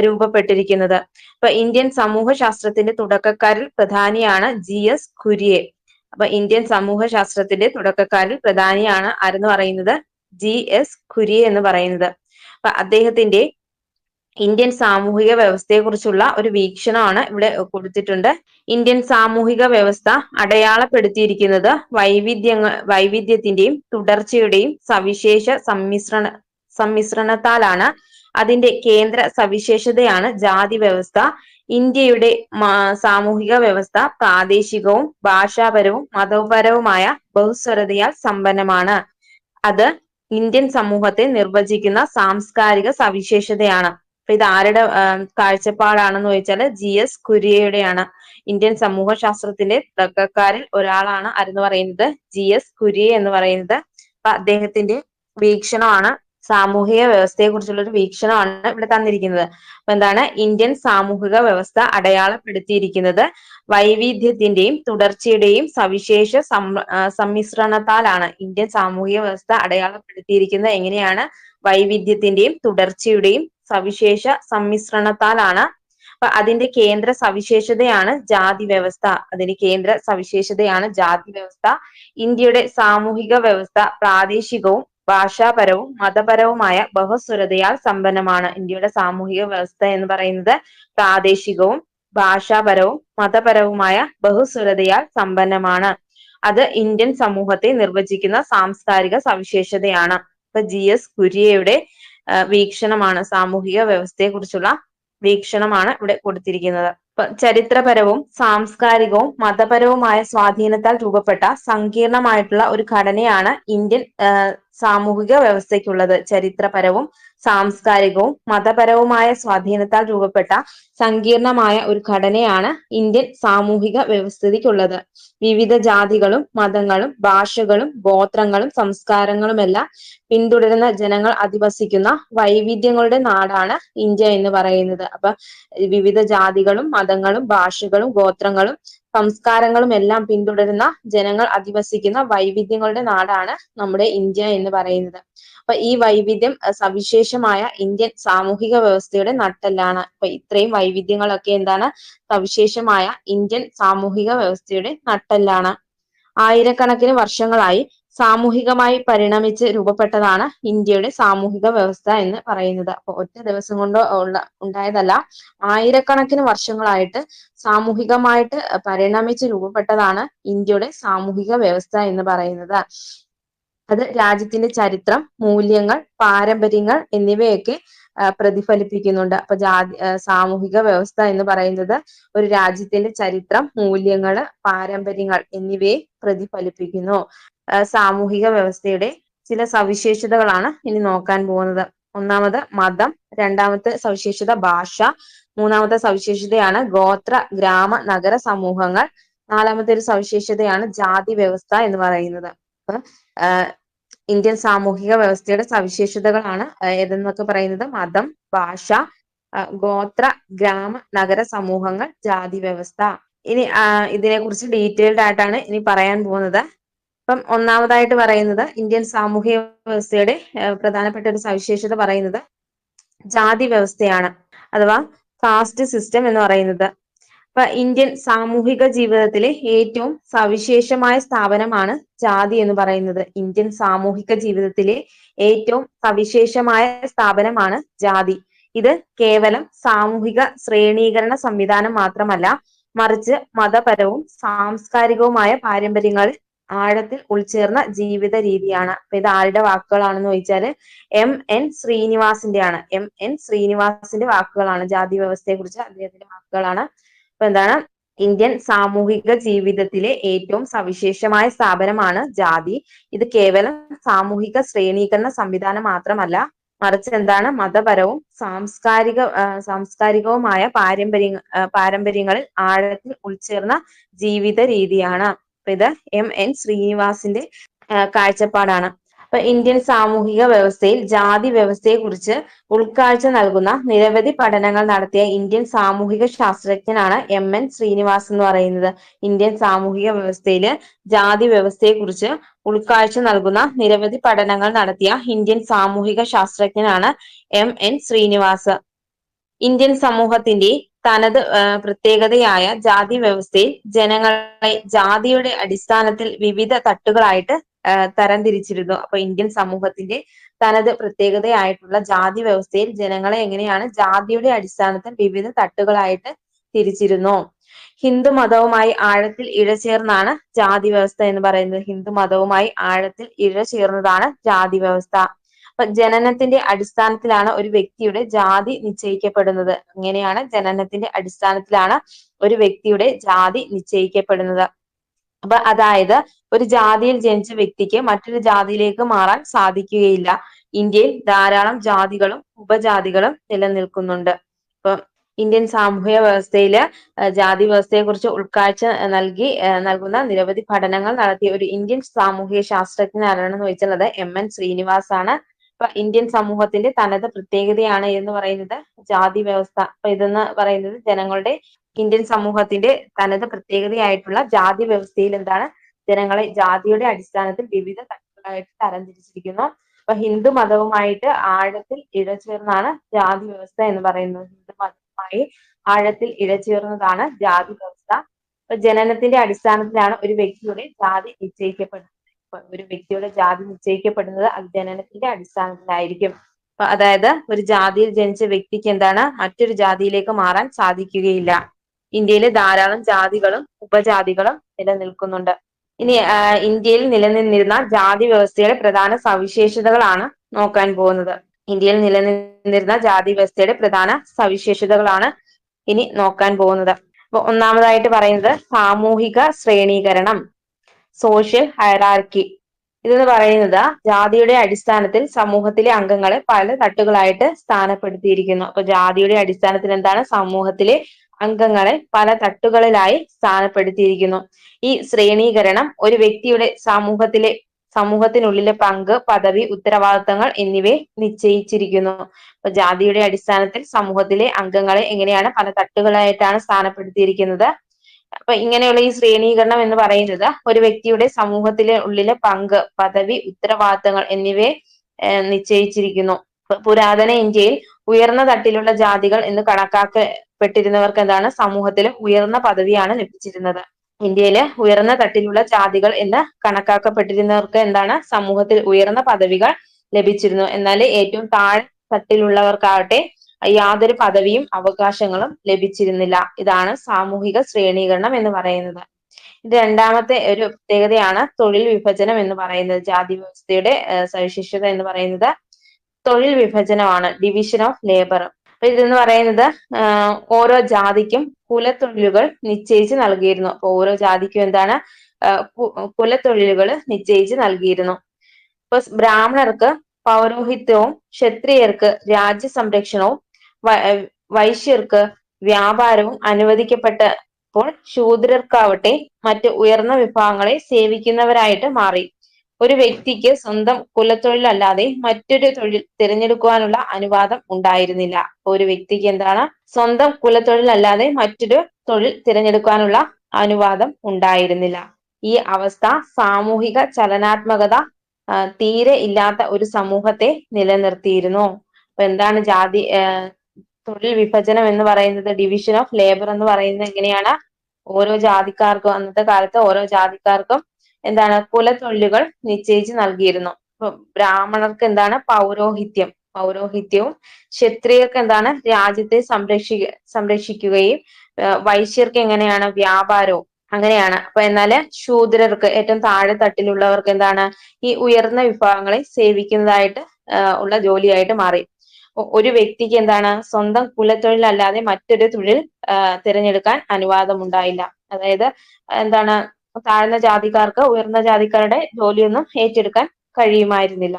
രൂപപ്പെട്ടിരിക്കുന്നത്. അപ്പൊ ഇന്ത്യൻ സമൂഹ ശാസ്ത്രത്തിന്റെ തുടക്കക്കാരിൽ പ്രധാനിയാണ് GS കുര്യൻ. അപ്പൊ ഇന്ത്യൻ സമൂഹ ശാസ്ത്രത്തിന്റെ തുടക്കക്കാരിൽ പ്രധാനിയാണ് ആരെന്ന് പറയുന്നത് GS കുര്യൻ എന്ന് പറയുന്നത്. അപ്പൊ അദ്ദേഹത്തിന്റെ ഇന്ത്യൻ സാമൂഹിക വ്യവസ്ഥയെ കുറിച്ചുള്ള ഒരു വീക്ഷണമാണ് ഇവിടെ കൊടുത്തിട്ടുണ്ട്. ഇന്ത്യൻ സാമൂഹിക വ്യവസ്ഥ അടയാളപ്പെടുത്തിയിരിക്കുന്നത് വൈവിധ്യത്തിന്റെയും തുടർച്ചയുടെയും സവിശേഷ സമ്മിശ്രണത്താലാണ്. അതിന്റെ കേന്ദ്ര സവിശേഷതയാണ് ജാതി വ്യവസ്ഥ. ഇന്ത്യയുടെ സാമൂഹിക വ്യവസ്ഥ പ്രാദേശികവും ഭാഷാപരവും മതപരവുമായ ബഹുസ്വരതയാൽ സമ്പന്നമാണ്. അത് ഇന്ത്യൻ സമൂഹത്തെ നിർവചിക്കുന്ന സാംസ്കാരിക സവിശേഷതയാണ്. അപ്പൊ ഇത് ആരുടെ കാഴ്ചപ്പാടാണെന്ന് ചോദിച്ചാൽ GS കുര്യയുടെയാണ്. ഇന്ത്യൻ സമൂഹ ശാസ്ത്രത്തിന്റെ തുടക്കക്കാരിൽ ഒരാളാണ് ആരെന്ന് പറയുന്നത് GS കുര്യൻ എന്ന് പറയുന്നത്. അപ്പൊ അദ്ദേഹത്തിന്റെ വീക്ഷണമാണ്, സാമൂഹിക വ്യവസ്ഥയെ കുറിച്ചുള്ള ഒരു വീക്ഷണമാണ് ഇവിടെ തന്നിരിക്കുന്നത്. അപ്പൊ എന്താണ്, ഇന്ത്യൻ സാമൂഹിക വ്യവസ്ഥ അടയാളപ്പെടുത്തിയിരിക്കുന്നത് വൈവിധ്യത്തിന്റെയും തുടർച്ചയുടെയും സവിശേഷ സമ്മിശ്രണത്താലാണ്. ഇന്ത്യൻ സാമൂഹിക വ്യവസ്ഥ അടയാളപ്പെടുത്തിയിരിക്കുന്നത് എങ്ങനെയാണ്, വൈവിധ്യത്തിന്റെയും തുടർച്ചയുടെയും സവിശേഷ സമ്മിശ്രണത്താലാണ്. അപ്പൊ അതിന്റെ കേന്ദ്ര സവിശേഷതയാണ് ജാതി വ്യവസ്ഥ. അതിന്റെ കേന്ദ്ര സവിശേഷതയാണ് ജാതി വ്യവസ്ഥ. ഇന്ത്യയുടെ സാമൂഹിക വ്യവസ്ഥ പ്രാദേശികവും ഭാഷാപരവും മതപരവുമായ ബഹുസ്വരതയാൽ സമ്പന്നമാണ്. ഇന്ത്യയുടെ സാമൂഹിക വ്യവസ്ഥ എന്ന് പറയുന്നത് പ്രാദേശികവും ഭാഷാപരവും മതപരവുമായ ബഹുസ്വരതയാൽ സമ്പന്നമാണ്. അത് ഇന്ത്യൻ സമൂഹത്തെ നിർവചിക്കുന്ന സാംസ്കാരിക സവിശേഷതയാണ്. അപ്പൊ GS കുര്യയുടെ വീക്ഷണമാണ്, സാമൂഹിക വ്യവസ്ഥയെ കുറിച്ചുള്ള വീക്ഷണമാണ് ഇവിടെ കൊടുത്തിരിക്കുന്നത്. ചരിത്രപരവും സാംസ്കാരികവും മതപരവുമായ സ്വാധീനത്താൽ രൂപപ്പെട്ട സങ്കീർണമായിട്ടുള്ള ഒരു ഘടനയാണ് ഇന്ത്യൻ സാമൂഹിക വ്യവസ്ഥയ്ക്കുള്ളത്. ചരിത്രപരവും സാംസ്കാരികവും മതപരവുമായ സ്വാധീനത്താൽ രൂപപ്പെട്ട സങ്കീർണമായ ഒരു ഘടനയാണ് ഇന്ത്യൻ സാമൂഹിക വ്യവസ്ഥയ്ക്കുള്ളത്. വിവിധ ജാതികളും മതങ്ങളും ഭാഷകളും ഗോത്രങ്ങളും സംസ്കാരങ്ങളുമെല്ലാം പിന്തുടരുന്ന ജനങ്ങൾ അധിവസിക്കുന്ന വൈവിധ്യങ്ങളുടെ നാടാണ് ഇന്ത്യ എന്ന് പറയുന്നത്. അപ്പൊ വിവിധ ജാതികളും മതങ്ങളും ഭാഷകളും ഗോത്രങ്ങളും സംസ്കാരങ്ങളും എല്ലാം പിന്തുടരുന്ന ജനങ്ങൾ അധിവസിക്കുന്ന വൈവിധ്യങ്ങളുടെ നാടാണ് നമ്മുടെ ഇന്ത്യ എന്ന് പറയുന്നത്. അപ്പൊ ഈ വൈവിധ്യം സവിശേഷമായ ഇന്ത്യൻ സാമൂഹിക വ്യവസ്ഥയുടെ നട്ടെല്ലാണ്. അപ്പൊ ഇത്രയും വൈവിധ്യങ്ങളൊക്കെ എന്താണ്, സവിശേഷമായ ഇന്ത്യൻ സാമൂഹിക വ്യവസ്ഥയുടെ നട്ടെല്ലാണ്. ആയിരക്കണക്കിന് വർഷങ്ങളായി സാമൂഹികമായി പരിണമിച്ച് രൂപപ്പെട്ടതാണ് ഇന്ത്യയുടെ സാമൂഹിക വ്യവസ്ഥ എന്ന് പറയുന്നത്. അപ്പൊ ഒറ്റ ദിവസം കൊണ്ടോ ഉണ്ടായതല്ല, ആയിരക്കണക്കിന് വർഷങ്ങളായിട്ട് സാമൂഹികമായിട്ട് പരിണമിച്ച് രൂപപ്പെട്ടതാണ് ഇന്ത്യയുടെ സാമൂഹിക വ്യവസ്ഥ എന്ന് പറയുന്നത്. അത് രാജ്യത്തിന്റെ ചരിത്രം, മൂല്യങ്ങൾ, പാരമ്പര്യങ്ങൾ എന്നിവയൊക്കെ പ്രതിഫലിപ്പിക്കുന്നുണ്ട്. അപ്പൊ സാമൂഹിക വ്യവസ്ഥ എന്ന് പറയുന്നത് ഒരു രാജ്യത്തിന്റെ ചരിത്രം, മൂല്യങ്ങള്, പാരമ്പര്യങ്ങൾ എന്നിവയെ പ്രതിഫലിപ്പിക്കുന്നു. സാമൂഹിക വ്യവസ്ഥയുടെ ചില സവിശേഷതകളാണ് ഇനി നോക്കാൻ പോകുന്നത്. ഒന്നാമത് മതം, രണ്ടാമത്തെ സവിശേഷത ഭാഷ, മൂന്നാമത്തെ സവിശേഷതയാണ് ഗോത്ര, ഗ്രാമ, നഗര സമൂഹങ്ങൾ, നാലാമത്തെ ഒരു സവിശേഷതയാണ് ജാതി വ്യവസ്ഥ എന്ന് പറയുന്നത്. അപ്പൊ ഇന്ത്യൻ സാമൂഹിക വ്യവസ്ഥയുടെ സവിശേഷതകളാണ് ഏതെന്നൊക്കെ പറയുന്നത് മതം, ഭാഷ, ഗോത്ര, ഗ്രാമ, നഗര സമൂഹങ്ങൾ, ജാതി വ്യവസ്ഥ. ഇനി ഇതിനെ കുറിച്ച് ഡീറ്റെയിൽഡ് ആയിട്ടാണ് ഇനി പറയാൻ പോകുന്നത്. അപ്പം ഒന്നാമതായിട്ട് പറയുന്നത് ഇന്ത്യൻ സാമൂഹിക വ്യവസ്ഥയുടെ പ്രധാനപ്പെട്ട ഒരു സവിശേഷത പറയുന്നത് ജാതി വ്യവസ്ഥയാണ്, അഥവാ കാസ്റ്റ് സിസ്റ്റം എന്ന് പറയുന്നത്. അപ്പൊ ഇന്ത്യൻ സാമൂഹിക ജീവിതത്തിലെ ഏറ്റവും സവിശേഷമായ സ്ഥാപനമാണ് ജാതി എന്ന് പറയുന്നത്. ഇന്ത്യൻ സാമൂഹിക ജീവിതത്തിലെ ഏറ്റവും സവിശേഷമായ സ്ഥാപനമാണ് ജാതി. ഇത് കേവലം സാമൂഹിക ശ്രേണീകരണ സംവിധാനം മാത്രമല്ല, മറിച്ച് മതപരവും സാംസ്കാരികവുമായ പാരമ്പര്യങ്ങളിൽ ആഴത്തിൽ ഉൾച്ചേർന്ന ജീവിത രീതിയാണ്. അപ്പൊ ഇത് ആരുടെ വാക്കുകളാണെന്ന് ചോദിച്ചാല് MN ശ്രീനിവാസിന്റെയാണ്. MN ശ്രീനിവാസിന്റെ വാക്കുകളാണ്. ജാതി വ്യവസ്ഥയെ കുറിച്ച് അദ്ദേഹത്തിന്റെ വാക്കുകളാണ്. അപ്പൊ എന്താണ്, ഇന്ത്യൻ സാമൂഹിക ജീവിതത്തിലെ ഏറ്റവും സവിശേഷമായ സ്ഥാപനമാണ് ജാതി. ഇത് കേവലം സാമൂഹിക ശ്രേണീകരണ സംവിധാനം മാത്രമല്ല, മറിച്ച് എന്താണ് മതപരവും സാംസ്കാരികവുമായ പാരമ്പര്യങ്ങളിൽ ആഴത്തിൽ ഉൾച്ചേർന്ന ജീവിത രീതിയാണ്. അപ്പൊ ഇത് M.N. ശ്രീനിവാസിന്റെ കാഴ്ചപ്പാടാണ്. അപ്പൊ ഇന്ത്യൻ സാമൂഹിക വ്യവസ്ഥയിൽ ജാതി വ്യവസ്ഥയെ കുറിച്ച് ഉൾക്കാഴ്ച നൽകുന്ന നിരവധി പഠനങ്ങൾ നടത്തിയ ഇന്ത്യൻ സാമൂഹിക ശാസ്ത്രജ്ഞനാണ് M.N. ശ്രീനിവാസ് എന്ന് പറയുന്നത്. ഇന്ത്യൻ സാമൂഹിക വ്യവസ്ഥയില് ജാതി വ്യവസ്ഥയെ കുറിച്ച് ഉൾക്കാഴ്ച നൽകുന്ന നിരവധി പഠനങ്ങൾ നടത്തിയ ഇന്ത്യൻ സാമൂഹിക ശാസ്ത്രജ്ഞനാണ് M.N. ശ്രീനിവാസ്. ഇന്ത്യൻ സമൂഹത്തിന്റെ തനത് പ്രത്യേകതയായ ജാതി വ്യവസ്ഥയിൽ ജനങ്ങളെ ജാതിയുടെ അടിസ്ഥാനത്തിൽ വിവിധ തട്ടുകളായിട്ട് തരംതിരിച്ചിരുന്നു. അപ്പൊ ഇന്ത്യൻ സമൂഹത്തിന്റെ തനത് പ്രത്യേകതയായിട്ടുള്ള ജാതി വ്യവസ്ഥയിൽ ജനങ്ങളെ എങ്ങനെയാണ് ജാതിയുടെ അടിസ്ഥാനത്തിൽ വിവിധ തട്ടുകളായിട്ട് തിരിച്ചിരുന്നു. ഹിന്ദു മതവുമായി ആഴത്തിൽ ഇഴചേർന്നാണ് ജാതി വ്യവസ്ഥ എന്ന് പറയുന്നത്. ഹിന്ദു മതവുമായി ആഴത്തിൽ ഇഴചേർന്നതാണ് ജാതി വ്യവസ്ഥ. അപ്പൊ ജനനത്തിന്റെ അടിസ്ഥാനത്തിലാണ് ഒരു വ്യക്തിയുടെ ജാതി നിശ്ചയിക്കപ്പെടുന്നത്. ഇങ്ങനെയാണ് ജനനത്തിന്റെ അടിസ്ഥാനത്തിലാണ് ഒരു വ്യക്തിയുടെ ജാതി നിശ്ചയിക്കപ്പെടുന്നത്. അപ്പൊ അതായത് ഒരു ജാതിയിൽ ജനിച്ച വ്യക്തിക്ക് മറ്റൊരു ജാതിയിലേക്ക് മാറാൻ സാധിക്കുകയില്ല. ഇന്ത്യയിൽ ധാരാളം ജാതികളും ഉപജാതികളും നിലനിൽക്കുന്നുണ്ട്. ഇപ്പൊ ഇന്ത്യൻ സാമൂഹിക വ്യവസ്ഥയില് ജാതി വ്യവസ്ഥയെ കുറിച്ച് ഉൾക്കാഴ്ച നൽകുന്ന നിരവധി പഠനങ്ങൾ നടത്തിയ ഒരു ഇന്ത്യൻ സാമൂഹിക ശാസ്ത്രജ്ഞൻ ആരാണെന്ന് ചോദിച്ചാൽ അത് M.N. ശ്രീനിവാസ് ആണ്. അപ്പൊ ഇന്ത്യൻ സമൂഹത്തിന്റെ തനത് പ്രത്യേകതയാണ് എന്ന് പറയുന്നത് ജാതി വ്യവസ്ഥ. അപ്പൊ ഇതെന്ന് പറയുന്നത് ജനങ്ങളുടെ ഇന്ത്യൻ സമൂഹത്തിന്റെ തനത് പ്രത്യേകതയായിട്ടുള്ള ജാതി വ്യവസ്ഥയിൽ എന്താണ് ജനങ്ങളെ ജാതിയുടെ അടിസ്ഥാനത്തിൽ വിവിധ തട്ടുകളായിട്ട് തരംതിരിച്ചിരിക്കുന്നു. അപ്പൊ ഹിന്ദു മതവുമായിട്ട് ആഴത്തിൽ ഇഴചേർന്നാണ് ജാതി വ്യവസ്ഥ എന്ന് പറയുന്നത്. ഹിന്ദു മതവുമായി ആഴത്തിൽ ഇഴചേർന്നതാണ് ജാതി വ്യവസ്ഥ. അപ്പൊ ജനനത്തിന്റെ അടിസ്ഥാനത്തിലാണ് ഒരു വ്യക്തിയുടെ ജാതി നിശ്ചയിക്കപ്പെടുന്നത്. ഒരു വ്യക്തിയുടെ ജാതി നിശ്ചയിക്കപ്പെടുന്നത് അത് ജനനത്തിന്റെ അടിസ്ഥാനത്തിലായിരിക്കും. അതായത് ഒരു ജാതിയിൽ ജനിച്ച വ്യക്തിക്ക് എന്താണ് മറ്റൊരു ജാതിയിലേക്ക് മാറാൻ സാധിക്കുകയില്ല. ഇന്ത്യയിൽ ധാരാളം ജാതികളും ഉപജാതികളും നിലനിൽക്കുന്നുണ്ട്. ഇനി ഇന്ത്യയിൽ നിലനിന്നിരുന്ന ജാതി വ്യവസ്ഥയുടെ പ്രധാന സവിശേഷതകളാണ് നോക്കാൻ പോകുന്നത്. ഇന്ത്യയിൽ നിലനിന്നിരുന്ന ജാതി വ്യവസ്ഥയുടെ പ്രധാന സവിശേഷതകളാണ് ഇനി നോക്കാൻ പോകുന്നത്. അപ്പൊ ഒന്നാമതായിട്ട് പറയുന്നത് സാമൂഹിക ശ്രേണീകരണം, സോഷ്യൽ ഹൈറാർക്കി. ഇതെന്ന് പറയുന്നത് ജാതിയുടെ അടിസ്ഥാനത്തിൽ സമൂഹത്തിലെ അംഗങ്ങളെ പല തട്ടുകളായിട്ട് സ്ഥാനപ്പെടുത്തിയിരിക്കുന്നു. അപ്പൊ ജാതിയുടെ അടിസ്ഥാനത്തിൽ എന്താണ് സമൂഹത്തിലെ അംഗങ്ങളെ പല തട്ടുകളിലായി സ്ഥാനപ്പെടുത്തിയിരിക്കുന്നു. ഈ ശ്രേണീകരണം ഒരു വ്യക്തിയുടെ സമൂഹത്തിനുള്ളിലെ പങ്ക്, പദവി, ഉത്തരവാദിത്തങ്ങൾ എന്നിവയെ നിശ്ചയിച്ചിരിക്കുന്നു. അപ്പൊ ജാതിയുടെ അടിസ്ഥാനത്തിൽ സമൂഹത്തിലെ അംഗങ്ങളെ എങ്ങനെയാണ് പല തട്ടുകളായിട്ടാണ് സ്ഥാനപ്പെടുത്തിയിരിക്കുന്നത്. അപ്പൊ ഇങ്ങനെയുള്ള ഈ ശ്രേണീകരണം എന്ന് പറയുന്നത് ഒരു വ്യക്തിയുടെ സമൂഹത്തിലെ ഉള്ളിലെ പങ്ക്, പദവി, ഉത്തരവാദിത്തങ്ങൾ എന്നിവയെ നിശ്ചയിച്ചിരിക്കുന്നു. പുരാതന ഇന്ത്യയിൽ ഉയർന്ന തട്ടിലുള്ള ജാതികൾ എന്ന് കണക്കാക്കപ്പെട്ടിരുന്നവർക്ക് എന്താണ് സമൂഹത്തിൽ ഉയർന്ന പദവിയാണ് ലഭിച്ചിരുന്നത്. ഇന്ത്യയിലെ ഉയർന്ന തട്ടിലുള്ള ജാതികൾ എന്ന് കണക്കാക്കപ്പെട്ടിരുന്നവർക്ക് എന്താണ് സമൂഹത്തിൽ ഉയർന്ന പദവികൾ ലഭിച്ചിരുന്നു. എന്നാൽ ഏറ്റവും താഴെ തട്ടിലുള്ളവർക്കാവട്ടെ യാതൊരു പദവിയും അവകാശങ്ങളും ലഭിച്ചിരുന്നില്ല. ഇതാണ് സാമൂഹിക ശ്രേണീകരണം എന്ന് പറയുന്നത്. രണ്ടാമത്തെ ഒരു പ്രത്യേകതയാണ് തൊഴിൽ വിഭജനം എന്ന് പറയുന്നത്. ജാതി വ്യവസ്ഥയുടെ സവിശേഷത എന്ന് പറയുന്നത് തൊഴിൽ വിഭജനമാണ്, ഡിവിഷൻ ഓഫ് ലേബർ. അപ്പൊ ഇതെന്ന് പറയുന്നത് ഓരോ ജാതിക്കും കുലത്തൊഴിലുകൾ നിശ്ചയിച്ച് നൽകിയിരുന്നു. അപ്പൊ ഓരോ ജാതിക്കും എന്താണ് കുലത്തൊഴിലുകൾ നിശ്ചയിച്ച് നൽകിയിരുന്നു. ഇപ്പൊ ബ്രാഹ്മണർക്ക് പൗരോഹിത്യവും, ക്ഷത്രിയർക്ക് രാജ്യസംരക്ഷണവും, വൈശ്യർക്ക് വ്യാപാരവും അനുവദിക്കപ്പെട്ടപ്പോൾ ശൂദ്രർക്കാവട്ടെ മറ്റ് ഉയർന്ന വിഭാഗങ്ങളെ സേവിക്കുന്നവരായിട്ട് മാറി. ഒരു വ്യക്തിക്ക് സ്വന്തം കുലത്തൊഴിലല്ലാതെ മറ്റൊരു തൊഴിൽ തിരഞ്ഞെടുക്കുവാനുള്ള അനുവാദം ഉണ്ടായിരുന്നില്ല. ഒരു വ്യക്തിക്ക് എന്താണ് സ്വന്തം കുലത്തൊഴിലല്ലാതെ മറ്റൊരു തൊഴിൽ തിരഞ്ഞെടുക്കാനുള്ള അനുവാദം ഉണ്ടായിരുന്നില്ല. ഈ അവസ്ഥ സാമൂഹിക ചലനാത്മകത തീരെ ഇല്ലാത്ത ഒരു സമൂഹത്തെ നിലനിർത്തിയിരുന്നു. അപ്പൊ എന്താണ് ജാതി തൊഴിൽ വിഭജനം എന്ന് പറയുന്നത്, ഡിവിഷൻ ഓഫ് ലേബർ എന്ന് പറയുന്നത് എങ്ങനെയാണ് ഓരോ ജാതിക്കാർക്കും അന്നത്തെ കാലത്ത് ഓരോ ജാതിക്കാർക്കും എന്താണ് കുലത്തൊഴിലുകൾ നിശ്ചയിച്ച് നൽകിയിരുന്നു. ബ്രാഹ്മണർക്ക് എന്താണ് പൗരോഹിത്യവും, ക്ഷത്രിയർക്ക് എന്താണ് രാജ്യത്തെ സംരക്ഷിക്കുകയും, വൈശ്യർക്ക് എങ്ങനെയാണ് വ്യാപാരവും അങ്ങനെയാണ്. അപ്പൊ എന്നാല് ശൂദ്രർക്ക് ഏറ്റവും താഴെ തട്ടിലുള്ളവർക്ക് എന്താണ് ഈ ഉയർന്ന വിഭാഗങ്ങളെ സേവിക്കുന്നതായിട്ട് ഉള്ള ജോലിയായിട്ട് മാറി. ഒരു വ്യക്തിക്ക് എന്താണ് സ്വന്തം കുലത്തൊഴിലല്ലാതെ മറ്റൊരു തൊഴിൽ തിരഞ്ഞെടുക്കാൻ അനുവാദമുണ്ടായില്ല. അതായത് എന്താണ് താഴ്ന്ന ജാതിക്കാർക്ക് ഉയർന്ന ജാതിക്കാരുടെ ജോലിയൊന്നും ഏറ്റെടുക്കാൻ കഴിയുമായിരുന്നില്ല.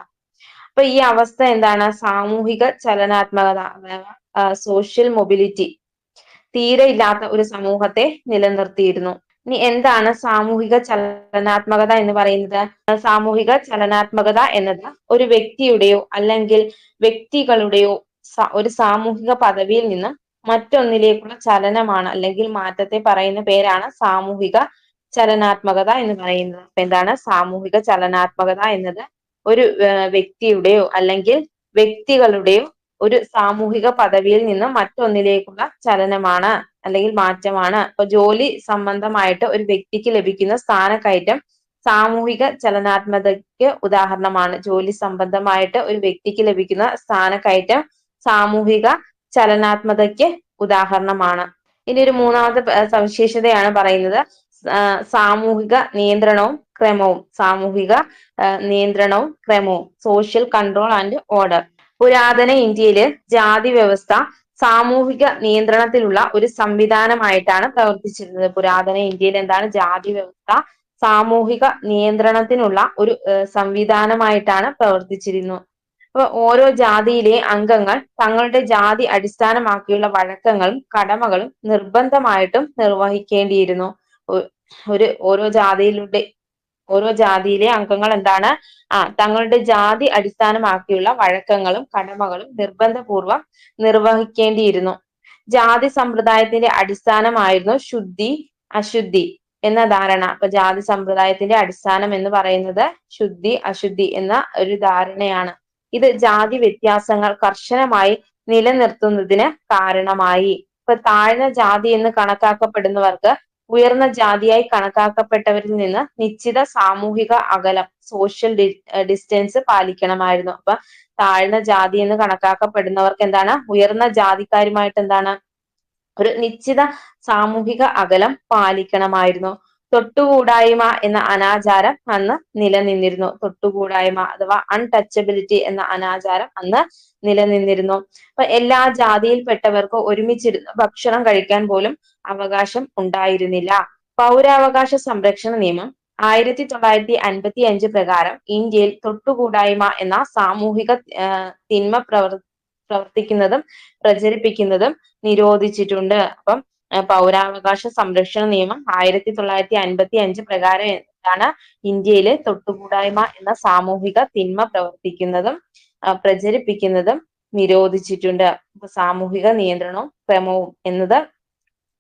അപ്പൊ ഈ അവസ്ഥ എന്താണ് സാമൂഹിക ചലനാത്മകത സോഷ്യൽ മൊബിലിറ്റി തീരെ ഇല്ലാത്ത ഒരു സമൂഹത്തെ നിലനിർത്തിയിരുന്നു. ഇനി എന്താണ് സാമൂഹിക ചലനാത്മകത എന്ന് പറയുന്നത്? സാമൂഹിക ചലനാത്മകത എന്നത് ഒരു വ്യക്തിയുടെയോ അല്ലെങ്കിൽ വ്യക്തികളുടെയോ ഒരു സാമൂഹിക പദവിയിൽ നിന്ന് മറ്റൊന്നിലേക്കുള്ള ചലനമാണ് അല്ലെങ്കിൽ മാറ്റത്തെ പറയുന്ന പേരാണ് സാമൂഹിക ചലനാത്മകത എന്ന് പറയുന്നത്. അപ്പൊ എന്താണ് സാമൂഹിക ചലനാത്മകത എന്നത്? ഒരു വ്യക്തിയുടെയോ അല്ലെങ്കിൽ വ്യക്തികളുടെയോ ഒരു സാമൂഹിക പദവിയിൽ നിന്ന് മറ്റൊന്നിലേക്കുള്ള ചലനമാണ് അല്ലെങ്കിൽ മാറ്റമാണ്. അപ്പൊ ജോലി സംബന്ധമായിട്ട് ഒരു വ്യക്തിക്ക് ലഭിക്കുന്ന സ്ഥാനക്കയറ്റം സാമൂഹിക ചലനാത്മകതയ്ക്ക് ഉദാഹരണമാണ്. ജോലി സംബന്ധമായിട്ട് ഒരു വ്യക്തിക്ക് ലഭിക്കുന്ന സ്ഥാനക്കയറ്റം സാമൂഹിക ചലനാത്മകതയ്ക്ക് ഉദാഹരണമാണ്. ഇനി ഒരു മൂന്നാമത്തെ സവിശേഷതയാണ് പറയുന്നത് സാമൂഹിക നിയന്ത്രണവും ക്രമവും. സാമൂഹിക നിയന്ത്രണവും ക്രമവും, സോഷ്യൽ കൺട്രോൾ ആൻഡ് ഓർഡർ. പുരാതന ഇന്ത്യയില് ജാതി വ്യവസ്ഥ സാമൂഹിക നിയന്ത്രണത്തിലുള്ള ഒരു സംവിധാനമായിട്ടാണ് പ്രവർത്തിച്ചിരുന്നത്. പുരാതന ഇന്ത്യയിൽ എന്താണ് ജാതി വ്യവസ്ഥ സാമൂഹിക നിയന്ത്രണത്തിനുള്ള ഒരു സംവിധാനമായിട്ടാണ് പ്രവർത്തിച്ചിരുന്നത്. അപ്പൊ ഓരോ ജാതിയിലെ അംഗങ്ങൾ തങ്ങളുടെ ജാതി അടിസ്ഥാനമാക്കിയുള്ള വഴക്കങ്ങളും കടമകളും നിർബന്ധമായിട്ടും നിർവഹിക്കേണ്ടിയിരുന്നു. ഓരോ ജാതിയിലെ അംഗങ്ങൾ എന്താണ് തങ്ങളുടെ ജാതി അടിസ്ഥാനമാക്കിയുള്ള വഴക്കങ്ങളും കടമകളും നിർബന്ധപൂർവം നിർവഹിക്കേണ്ടിയിരുന്നു. ജാതി സമ്പ്രദായത്തിന്റെ അടിസ്ഥാനമായിരുന്നു ശുദ്ധി അശുദ്ധി എന്ന ധാരണ. അപ്പൊ ജാതി സമ്പ്രദായത്തിന്റെ അടിസ്ഥാനം എന്ന് പറയുന്നത് ശുദ്ധി അശുദ്ധി എന്ന ഒരു ധാരണയാണ്. ഇത് ജാതി വ്യത്യാസങ്ങൾ കർശനമായി നിലനിർത്തുന്നതിന് കാരണമായി. ഇപ്പൊ താഴ്ന്ന ജാതി എന്ന് കണക്കാക്കപ്പെടുന്നവർക്ക് ഉയർന്ന ജാതിയായി കണക്കാക്കപ്പെട്ടവരിൽ നിന്ന് നിശ്ചിത സാമൂഹിക അകലം സോഷ്യൽ ഡിസ്റ്റൻസ് പാലിക്കണമായിരുന്നു. അപ്പൊ താഴ്ന്ന ജാതി എന്ന് കണക്കാക്കപ്പെടുന്നവർക്ക് എന്താണ് ഉയർന്ന ജാതിക്കാരുമായിട്ട് എന്താണ് ഒരു നിശ്ചിത സാമൂഹിക അകലം പാലിക്കണമായിരുന്നു. തൊട്ടുകൂടായ്മ എന്ന അനാചാരം അന്ന് നിലനിന്നിരുന്നു. തൊട്ടുകൂടായ്മ അഥവാ അൺടച്ചബിലിറ്റി എന്ന അനാചാരം അന്ന് നിലനിന്നിരുന്നു. അപ്പൊ എല്ലാ ജാതിയിൽപ്പെട്ടവർക്ക് ഒരുമിച്ചിരുന്ന് ഭക്ഷണം കഴിക്കാൻ പോലും അവകാശം ഉണ്ടായിരുന്നില്ല. പൗരാവകാശ സംരക്ഷണ നിയമം 1955 പ്രകാരം ഇന്ത്യയിൽ തൊട്ടുകൂടായ്മ എന്ന സാമൂഹിക തിന്മ പ്രവർത്തിക്കുന്നതും പ്രചരിപ്പിക്കുന്നതും നിരോധിച്ചിട്ടുണ്ട്. അപ്പം പൗരാവകാശ സംരക്ഷണ നിയമം 1955 പ്രകാരം എന്താണ് ഇന്ത്യയില് തൊട്ടുകൂടായ്മ എന്ന സാമൂഹിക തിന്മ പ്രവർത്തിക്കുന്നതും പ്രചരിപ്പിക്കുന്നതും നിരോധിച്ചിട്ടുണ്ട്. അപ്പൊ സാമൂഹിക നിയന്ത്രണവും ക്രമവും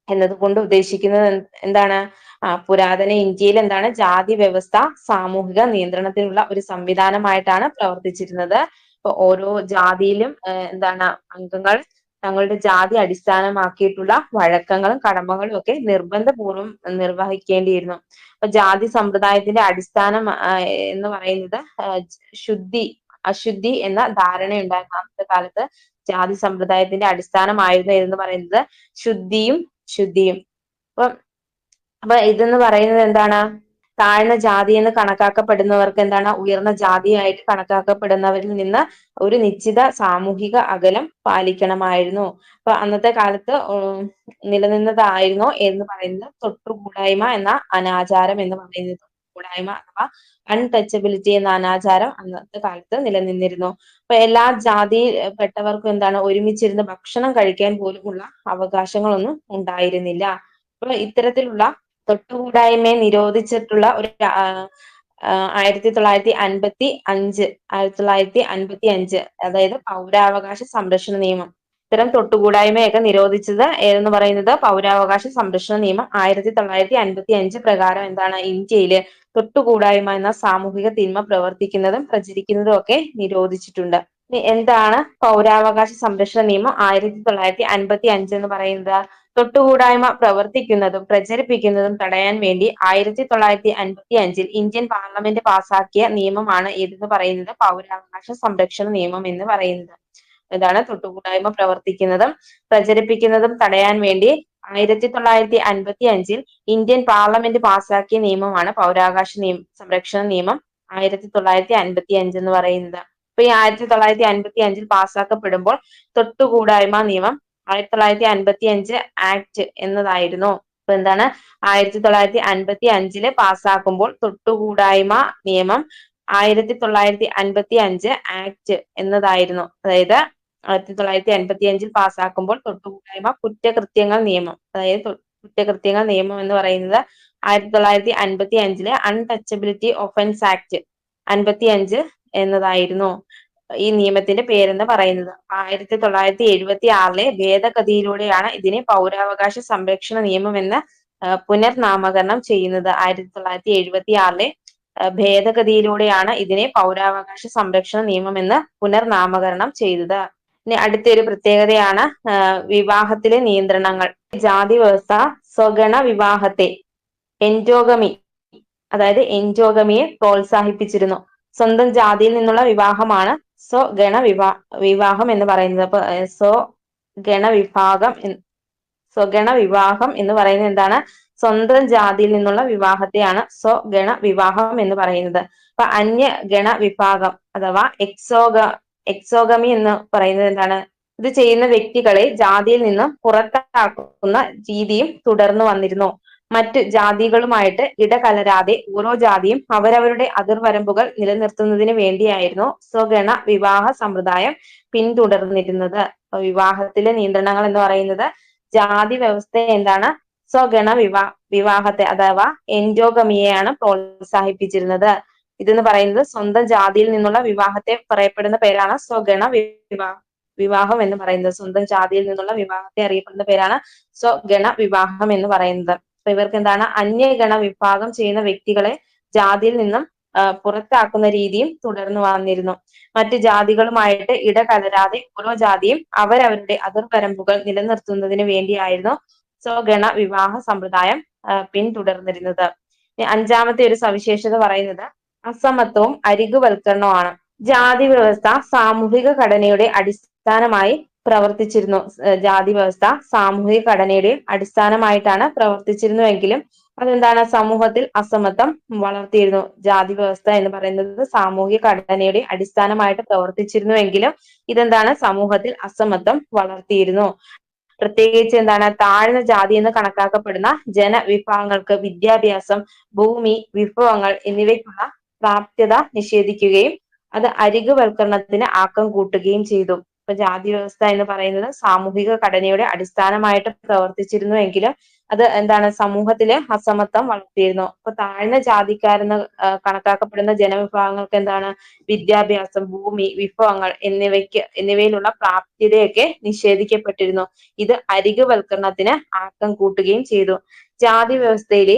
എന്നതുകൊണ്ട് ഉദ്ദേശിക്കുന്നത് എന്താണ് പുരാതന ഇന്ത്യയിൽ എന്താണ് ജാതി വ്യവസ്ഥ സാമൂഹിക നിയന്ത്രണത്തിനുള്ള ഒരു സംവിധാനമായിട്ടാണ് പ്രവർത്തിച്ചിരുന്നത്. ഇപ്പൊ ഓരോ ജാതിയിലും എന്താണ് അംഗങ്ങൾ തങ്ങളുടെ ജാതി അടിസ്ഥാനമാക്കിയിട്ടുള്ള വഴക്കങ്ങളും കടമകളും ഒക്കെ നിർബന്ധപൂർവം നിർവഹിക്കേണ്ടിയിരുന്നു. അപ്പൊ ജാതി സമ്പ്രദായത്തിന്റെ അടിസ്ഥാനം എന്ന് പറയുന്നത് ശുദ്ധി അശുദ്ധി എന്ന ധാരണയുണ്ടായിരുന്നു. അന്നത്തെ കാലത്ത് ജാതി സമ്പ്രദായത്തിന്റെ അടിസ്ഥാനമായിരുന്നു എന്ന് പറയുന്നത് ശുദ്ധിയും ശുദ്ധിയും. അപ്പൊ ഇതെന്ന് പറയുന്നത് എന്താണ് താഴ്ന്ന ജാതി എന്ന് കണക്കാക്കപ്പെടുന്നവർക്ക് എന്താണ് ഉയർന്ന ജാതിയായിട്ട് കണക്കാക്കപ്പെടുന്നവരിൽ നിന്ന് ഒരു നിശ്ചിത സാമൂഹിക അകലം പാലിക്കണമായിരുന്നു. അപ്പൊ അന്നത്തെ കാലത്ത് നിലനിന്നതായിരുന്നു എന്ന് പറയുന്നത് തൊട്ടുകൂടായ്മ എന്ന അനാചാരം എന്ന് പറയുന്നത്. തൊട്ടുകൂടായ്മ അഥവാ അൺടച്ചബിലിറ്റി എന്ന അനാചാരം അന്നത്തെ കാലത്ത് നിലനിന്നിരുന്നു. അപ്പൊ എല്ലാ ജാതിയിൽപ്പെട്ടവർക്കും എന്താണ് ഒരുമിച്ചിരുന്ന് ഭക്ഷണം കഴിക്കാൻ പോലുമുള്ള അവകാശങ്ങളൊന്നും ഉണ്ടായിരുന്നില്ല. അപ്പൊ ഇത്തരത്തിലുള്ള തൊട്ടുകൂടായ്മയെ നിരോധിച്ചിട്ടുള്ള ഒരു 1955 അതായത് പൗരാവകാശ സംരക്ഷണ നിയമം. ഇത്തരം തൊട്ടുകൂടായ്മയൊക്കെ നിരോധിച്ചത് ഏതെന്ന് പറയുന്നത് പൗരാവകാശ സംരക്ഷണ നിയമം 1955 പ്രകാരം എന്താണ് ഇന്ത്യയില് തൊട്ടുകൂടായ്മ എന്ന സാമൂഹിക തിന്മ പ്രവർത്തിക്കുന്നതും പ്രചരിക്കുന്നതും ഒക്കെ നിരോധിച്ചിട്ടുണ്ട്. എന്താണ് പൗരാവകാശ സംരക്ഷണ നിയമം 1955 എന്ന് പറയുന്നത്? തൊട്ടുകൂടായ്മ പ്രവർത്തിക്കുന്നതും പ്രചരിപ്പിക്കുന്നതും തടയാൻ വേണ്ടി 1955 ഇന്ത്യൻ പാർലമെന്റ് പാസാക്കിയ നിയമമാണ് ഏതെന്ന് പറയുന്നത് പൗരാവകാശ സംരക്ഷണ നിയമം എന്ന് പറയുന്നത്. ഇതാണ് തൊട്ടുകൂടായ്മ പ്രവർത്തിക്കുന്നതും പ്രചരിപ്പിക്കുന്നതും തടയാൻ വേണ്ടി 1955 ഇന്ത്യൻ പാർലമെന്റ് പാസാക്കിയ നിയമമാണ് പൗരാവകാശ സംരക്ഷണ നിയമം 1955 എന്ന് പറയുന്നത്. ഇപ്പൊ ഈ 1955 പാസ്സാക്കപ്പെടുമ്പോൾ തൊട്ടുകൂടായ്മ നിയമം 1955 ആക്ട് എന്നതായിരുന്നു. അപ്പൊ എന്താണ് 1955 പാസ്സാക്കുമ്പോൾ തൊട്ടുകൂടായ്മ നിയമം 1955 ആക്ട് എന്നതായിരുന്നു. അതായത് 1955 പാസ്സാക്കുമ്പോൾ തൊട്ടുകൂടായ്മ കുറ്റകൃത്യങ്ങൾ നിയമം, അതായത് കുറ്റകൃത്യങ്ങൾ നിയമം എന്ന് പറയുന്നത് 1955 അൺടച്ചബിലിറ്റി ഒഫൻസ് ആക്ട് 55 എന്നതായിരുന്നു ഈ നിയമത്തിന്റെ പേരെന്ന് പറയുന്നത്. 1976 ഭേദഗതിയിലൂടെയാണ് ഇതിനെ പൗരാവകാശ സംരക്ഷണ നിയമം എന്ന് പുനർനാമകരണം ചെയ്യുന്നത്. 1976 ഭേദഗതിയിലൂടെയാണ് ഇതിനെ പൗരാവകാശ സംരക്ഷണ നിയമം എന്ന് പുനർനാമകരണം ചെയ്തത്. ഇനി അടുത്തൊരു പ്രത്യേകതയാണ് വിവാഹത്തിലെ നിയന്ത്രണങ്ങൾ. ജാതി വ്യവസ്ഥ സ്വഗണ വിവാഹത്തെ എൻഡോഗമി, അതായത് എൻഡോഗമിയെ പ്രോത്സാഹിപ്പിച്ചിരുന്നു. സ്വന്തം ജാതിയിൽ നിന്നുള്ള വിവാഹമാണ് സ്വഗണ വിവാഹം എന്ന് പറയുന്നത്. അപ്പൊ സ്വഗണ വിവാഹം എന്ന് പറയുന്നത് എന്താണ്? സ്വന്തം ജാതിയിൽ നിന്നുള്ള വിവാഹത്തെയാണ് സ്വഗണ വിവാഹം എന്ന് പറയുന്നത്. അപ്പൊ അന്യഗണ വിഭാഗം അഥവാ എക്സോഗമി എന്ന് പറയുന്നത് എന്താണ്? ഇത് ചെയ്യുന്ന വ്യക്തികളെ ജാതിയിൽ നിന്നും പുറത്താക്കുന്ന രീതിയും തുടർന്നു വന്നിരുന്നു. മറ്റു ജാതികളുമായിട്ട് ഇടകലരാതെ ഓരോ ജാതിയും അവരവരുടെ അതിർവരമ്പുകൾ നിലനിർത്തുന്നതിന് വേണ്ടിയായിരുന്നു സ്വഗണ വിവാഹ സമ്പ്രദായം പിന്തുടർന്നിരുന്നത്. വിവാഹത്തിലെ നിയന്ത്രണങ്ങൾ എന്ന് പറയുന്നത് ജാതി വ്യവസ്ഥ എന്താണ്? സ്വഗണ വിവാഹത്തെ അഥവാ എൻഡോഗമിയെയാണ് പ്രോത്സാഹിപ്പിച്ചിരുന്നത്. ഇതെന്ന് പറയുന്നത് സ്വന്തം ജാതിയിൽ നിന്നുള്ള വിവാഹത്തെ പറയപ്പെടുന്ന പേരാണ് സ്വഗണ വിവാഹം എന്ന് പറയുന്നത്. സ്വന്തം ജാതിയിൽ നിന്നുള്ള വിവാഹത്തെ അറിയപ്പെടുന്ന പേരാണ് സ്വഗണ വിവാഹം എന്ന് പറയുന്നത്. അപ്പൊ ഇവർക്ക് എന്താണ്? അന്യഗണ വിഭാഗം ചെയ്യുന്ന വ്യക്തികളെ ജാതിയിൽ നിന്നും പുറത്താക്കുന്ന രീതിയും തുടർന്നു വന്നിരുന്നു. മറ്റു ജാതികളുമായിട്ട് ഇടകലരാതെ ഓരോ ജാതിയും അവരവരുടെ അതിർവരമ്പുകൾ നിലനിർത്തുന്നതിന് വേണ്ടിയായിരുന്നു സ്വഗണ വിവാഹ സമ്പ്രദായം പിന്തുടർന്നിരുന്നത്. അഞ്ചാമത്തെ ഒരു സവിശേഷത പറയുന്നത് അസമത്വവും അരികുവൽക്കരണവുമാണ്. ജാതി വ്യവസ്ഥ സാമൂഹിക ഘടനയുടെ അടിസ്ഥാനമായി പ്രവർത്തിച്ചിരുന്നു. ജാതി വ്യവസ്ഥ സാമൂഹിക ഘടനയുടെ അടിസ്ഥാനമായിട്ടാണ് പ്രവർത്തിച്ചിരുന്നുവെങ്കിലും അതെന്താണ്? സമൂഹത്തിൽ അസമത്വം വളർത്തിയിരുന്നു. ജാതി വ്യവസ്ഥ എന്ന് പറയുന്നത് സാമൂഹിക ഘടനയുടെ അടിസ്ഥാനമായിട്ട് പ്രവർത്തിച്ചിരുന്നുവെങ്കിലും ഇതെന്താണ്? സമൂഹത്തിൽ അസമത്വം വളർത്തിയിരുന്നു. പ്രത്യേകിച്ച് എന്താണ്? താഴ്ന്ന ജാതി എന്ന് കണക്കാക്കപ്പെടുന്ന ജനവിഭാഗങ്ങൾക്ക് വിദ്യാഭ്യാസം, ഭൂമി, വിഭവങ്ങൾ എന്നിവയ്ക്കുള്ള പ്രാപ്യത നിഷേധിക്കുകയും അത് അരികുവൽക്കരണത്തിന് ആക്കം കൂട്ടുകയും ചെയ്തു. ഇപ്പൊ ജാതി വ്യവസ്ഥ എന്ന് പറയുന്നത് സാമൂഹിക ഘടനയുടെ അടിസ്ഥാനമായിട്ട് പ്രവർത്തിച്ചിരുന്നുവെങ്കിലും അത് എന്താണ്? സമൂഹത്തിലെ അസമത്വം വളർത്തിയിരുന്നു. അപ്പൊ താഴ്ന്ന ജാതിക്കാരെന്ന് കണക്കാക്കപ്പെടുന്ന ജനവിഭാഗങ്ങൾക്ക് എന്താണ്? വിദ്യാഭ്യാസം, ഭൂമി, വിഭവങ്ങൾ എന്നിവയിലുള്ള പ്രാപ്യതയൊക്കെ നിഷേധിക്കപ്പെട്ടിരുന്നു. ഇത് അരികുവൽക്കരണത്തിന് ആക്കം കൂട്ടുകയും ചെയ്തു. ജാതി വ്യവസ്ഥയിലെ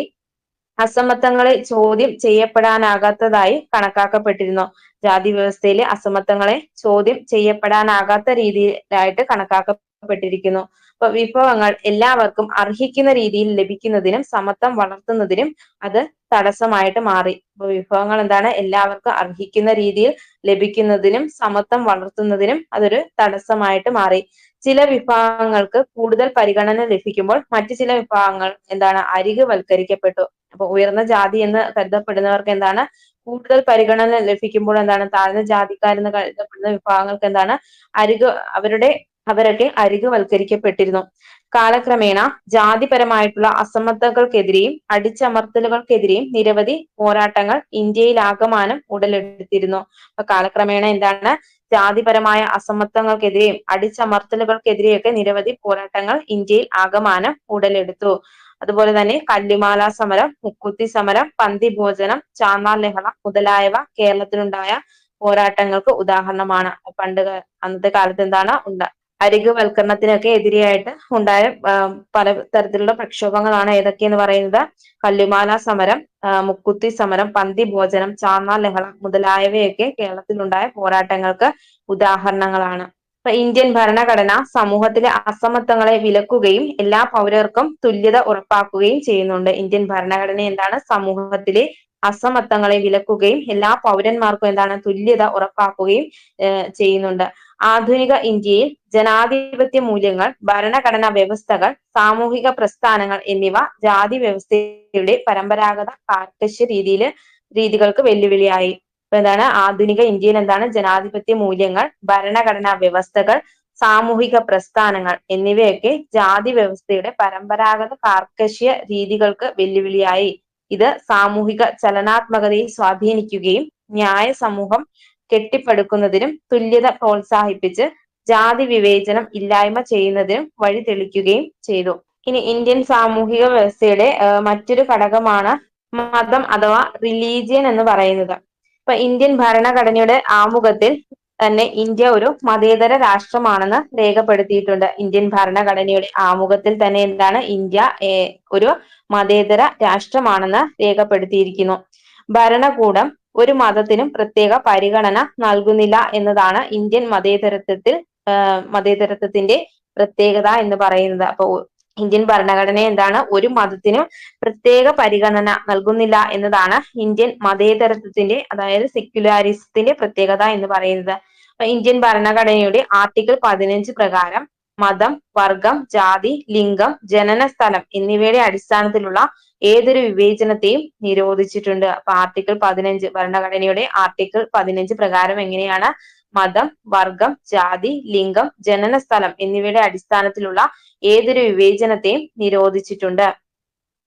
അസമത്വങ്ങളെ ചോദ്യം ചെയ്യപ്പെടാനാകാത്തതായി കണക്കാക്കപ്പെട്ടിരുന്നു. ജാതി വ്യവസ്ഥയിലെ അസമത്വങ്ങളെ ചോദ്യം ചെയ്യപ്പെടാനാകാത്ത രീതിയിലായിട്ട് കണക്കാക്കപ്പെട്ടിരിക്കുന്നു. അപ്പൊ വിഭവങ്ങൾ എല്ലാവർക്കും അർഹിക്കുന്ന രീതിയിൽ ലഭിക്കുന്നതിനും സമത്വം വളർത്തുന്നതിനും അത് തടസ്സമായിട്ട് മാറി. അപ്പൊ വിഭവങ്ങൾ എന്താണ്? എല്ലാവർക്കും അർഹിക്കുന്ന രീതിയിൽ ലഭിക്കുന്നതിനും സമത്വം വളർത്തുന്നതിനും അതൊരു തടസ്സമായിട്ട് മാറി. ചില വിഭാഗങ്ങൾക്ക് കൂടുതൽ പരിഗണന ലഭിക്കുമ്പോൾ മറ്റു ചില വിഭാഗങ്ങൾ എന്താണ്? അരികുവൽക്കരിക്കപ്പെട്ടു. അപ്പൊ ഉയർന്ന ജാതി എന്ന് കരുതപ്പെടുന്നവർക്ക് എന്താണ്? കൂടുതൽ പരിഗണന ലഭിക്കുമ്പോൾ എന്താണ്? താഴ്ന്ന ജാതിക്കാരെന്ന് കരുതപ്പെടുന്ന വിഭാഗങ്ങൾക്ക് എന്താണ്? അവരൊക്കെ അരികുവൽക്കരിക്കപ്പെട്ടിരുന്നു. കാലക്രമേണ ജാതിപരമായിട്ടുള്ള അസമത്വങ്ങൾക്കെതിരെയും അടിച്ചമർത്തലുകൾക്കെതിരെയും നിരവധി പോരാട്ടങ്ങൾ ഇന്ത്യയിലാകമാനം ഉടലെടുത്തിരുന്നു. അപ്പൊ കാലക്രമേണ എന്താണ്? ജാതിപരമായ അസമത്വങ്ങൾക്കെതിരെയും അടിച്ചമർത്തലുകൾക്കെതിരെയൊക്കെ നിരവധി പോരാട്ടങ്ങൾ ഇന്ത്യയിൽ ആകമാനം ഉടലെടുത്തു. അതുപോലെ തന്നെ കല്ലുമാല സമരം, മുക്കുത്തി സമരം, പന്തിഭോജനം, ചാന്നാർ ലഹള മുതലായവ കേരളത്തിലുണ്ടായ പോരാട്ടങ്ങൾക്ക് ഉദാഹരണമാണ്. അന്നത്തെ കാലത്ത് എന്താണ് അരികുവൽക്കരണത്തിനൊക്കെ എതിരെയായിട്ട് ഉണ്ടായ പല തരത്തിലുള്ള പ്രക്ഷോഭങ്ങളാണ് ഏതൊക്കെയെന്ന് പറയുന്നത് കല്ലുമാല സമരം, മുക്കുത്തി സമരം, പന്തിഭോജനം, ചാന്നാർ ലഹള മുതലായവയൊക്കെ കേരളത്തിലുണ്ടായ പോരാട്ടങ്ങൾക്ക് ഉദാഹരണങ്ങളാണ്. ഇപ്പൊ ഇന്ത്യൻ ഭരണഘടന സമൂഹത്തിലെ അസമത്വങ്ങളെ വിലക്കുകയും എല്ലാ പൗരർക്കും തുല്യത ഉറപ്പാക്കുകയും ചെയ്യുന്നുണ്ട്. ഇന്ത്യൻ ഭരണഘടന എന്താണ്? സമൂഹത്തിലെ അസമത്വങ്ങളെ വിലക്കുകയും എല്ലാ പൗരന്മാർക്കും എന്താണ്? തുല്യത ഉറപ്പാക്കുകയും ചെയ്യുന്നുണ്ട്. ആധുനിക ഇന്ത്യയിൽ ജനാധിപത്യ മൂല്യങ്ങൾ, ഭരണഘടനാ വ്യവസ്ഥകൾ, സാമൂഹിക പ്രസ്ഥാനങ്ങൾ എന്നിവ ജാതി വ്യവസ്ഥയുടെ പരമ്പരാഗത കാർക്കശ്യ രീതികൾക്ക് വെല്ലുവിളിയായി. അപ്പൊ എന്താണ് ആധുനിക ഇന്ത്യയിൽ എന്താണ് ജനാധിപത്യ മൂല്യങ്ങൾ, ഭരണഘടനാ വ്യവസ്ഥകൾ, സാമൂഹിക പ്രസ്ഥാനങ്ങൾ എന്നിവയൊക്കെ ജാതി വ്യവസ്ഥയുടെ പരമ്പരാഗത കാർക്കശ്യ രീതികൾക്ക് വെല്ലുവിളിയായി. ഇത് സാമൂഹിക ചലനാത്മകതയെ സ്വാധീനിക്കുകയും ന്യായ സമൂഹം കെട്ടിപ്പടുക്കുന്നതിനും തുല്യത പ്രോത്സാഹിപ്പിച്ച് ജാതി വിവേചനം ഇല്ലായ്മ ചെയ്യുന്നതിനും വഴി തെളിക്കുകയും ചെയ്തു. ഇനി ഇന്ത്യൻ സാമൂഹിക വ്യവസ്ഥയുടെ മറ്റൊരു ഘടകമാണ് മതം അഥവാ റിലീജിയൻ എന്ന് പറയുന്നത്. ഇപ്പൊ ഇന്ത്യൻ ഭരണഘടനയുടെ ആമുഖത്തിൽ തന്നെ ഇന്ത്യ ഒരു മതേതര രാഷ്ട്രമാണെന്ന് രേഖപ്പെടുത്തിയിട്ടുണ്ട്. ഇന്ത്യൻ ഭരണഘടനയുടെ ആമുഖത്തിൽ തന്നെ എന്താണ് ഇന്ത്യ ഒരു മതേതര രാഷ്ട്രമാണെന്ന് രേഖപ്പെടുത്തിയിരിക്കുന്നു. ഭരണകൂടം ഒരു മതത്തിനും പ്രത്യേക പരിഗണന നൽകുന്നില്ല എന്നതാണ് ഇന്ത്യൻ മതേതരത്വത്തിന്റെ പ്രത്യേകത എന്ന് പറയുന്നത്. അപ്പൊ ഇന്ത്യൻ ഭരണഘടന എന്താണ് ഒരു മതത്തിനും പ്രത്യേക പരിഗണന നൽകുന്നില്ല എന്നതാണ് ഇന്ത്യൻ മതേതരത്വത്തിന്റെ അതായത് സെക്യുലാരിസത്തിന്റെ പ്രത്യേകത എന്ന് പറയുന്നത്. അപ്പൊ ഇന്ത്യൻ ഭരണഘടനയുടെ ആർട്ടിക്കിൾ 15 പ്രകാരം മതം, വർഗം, ജാതി, ലിംഗം, ജനന സ്ഥലം എന്നിവയുടെ അടിസ്ഥാനത്തിലുള്ള ഏതൊരു വിവേചനത്തെയും നിരോധിച്ചിട്ടുണ്ട്. അപ്പൊ ആർട്ടിക്കിൾ 15 ഭരണഘടനയുടെ ആർട്ടിക്കിൾ 15 പ്രകാരം എങ്ങനെയാണ് മതം, വർഗം, ജാതി, ലിംഗം, ജനന സ്ഥലം എന്നിവയുടെ അടിസ്ഥാനത്തിലുള്ള ഏതൊരു വിവേചനത്തെയും നിരോധിച്ചിട്ടുണ്ട്.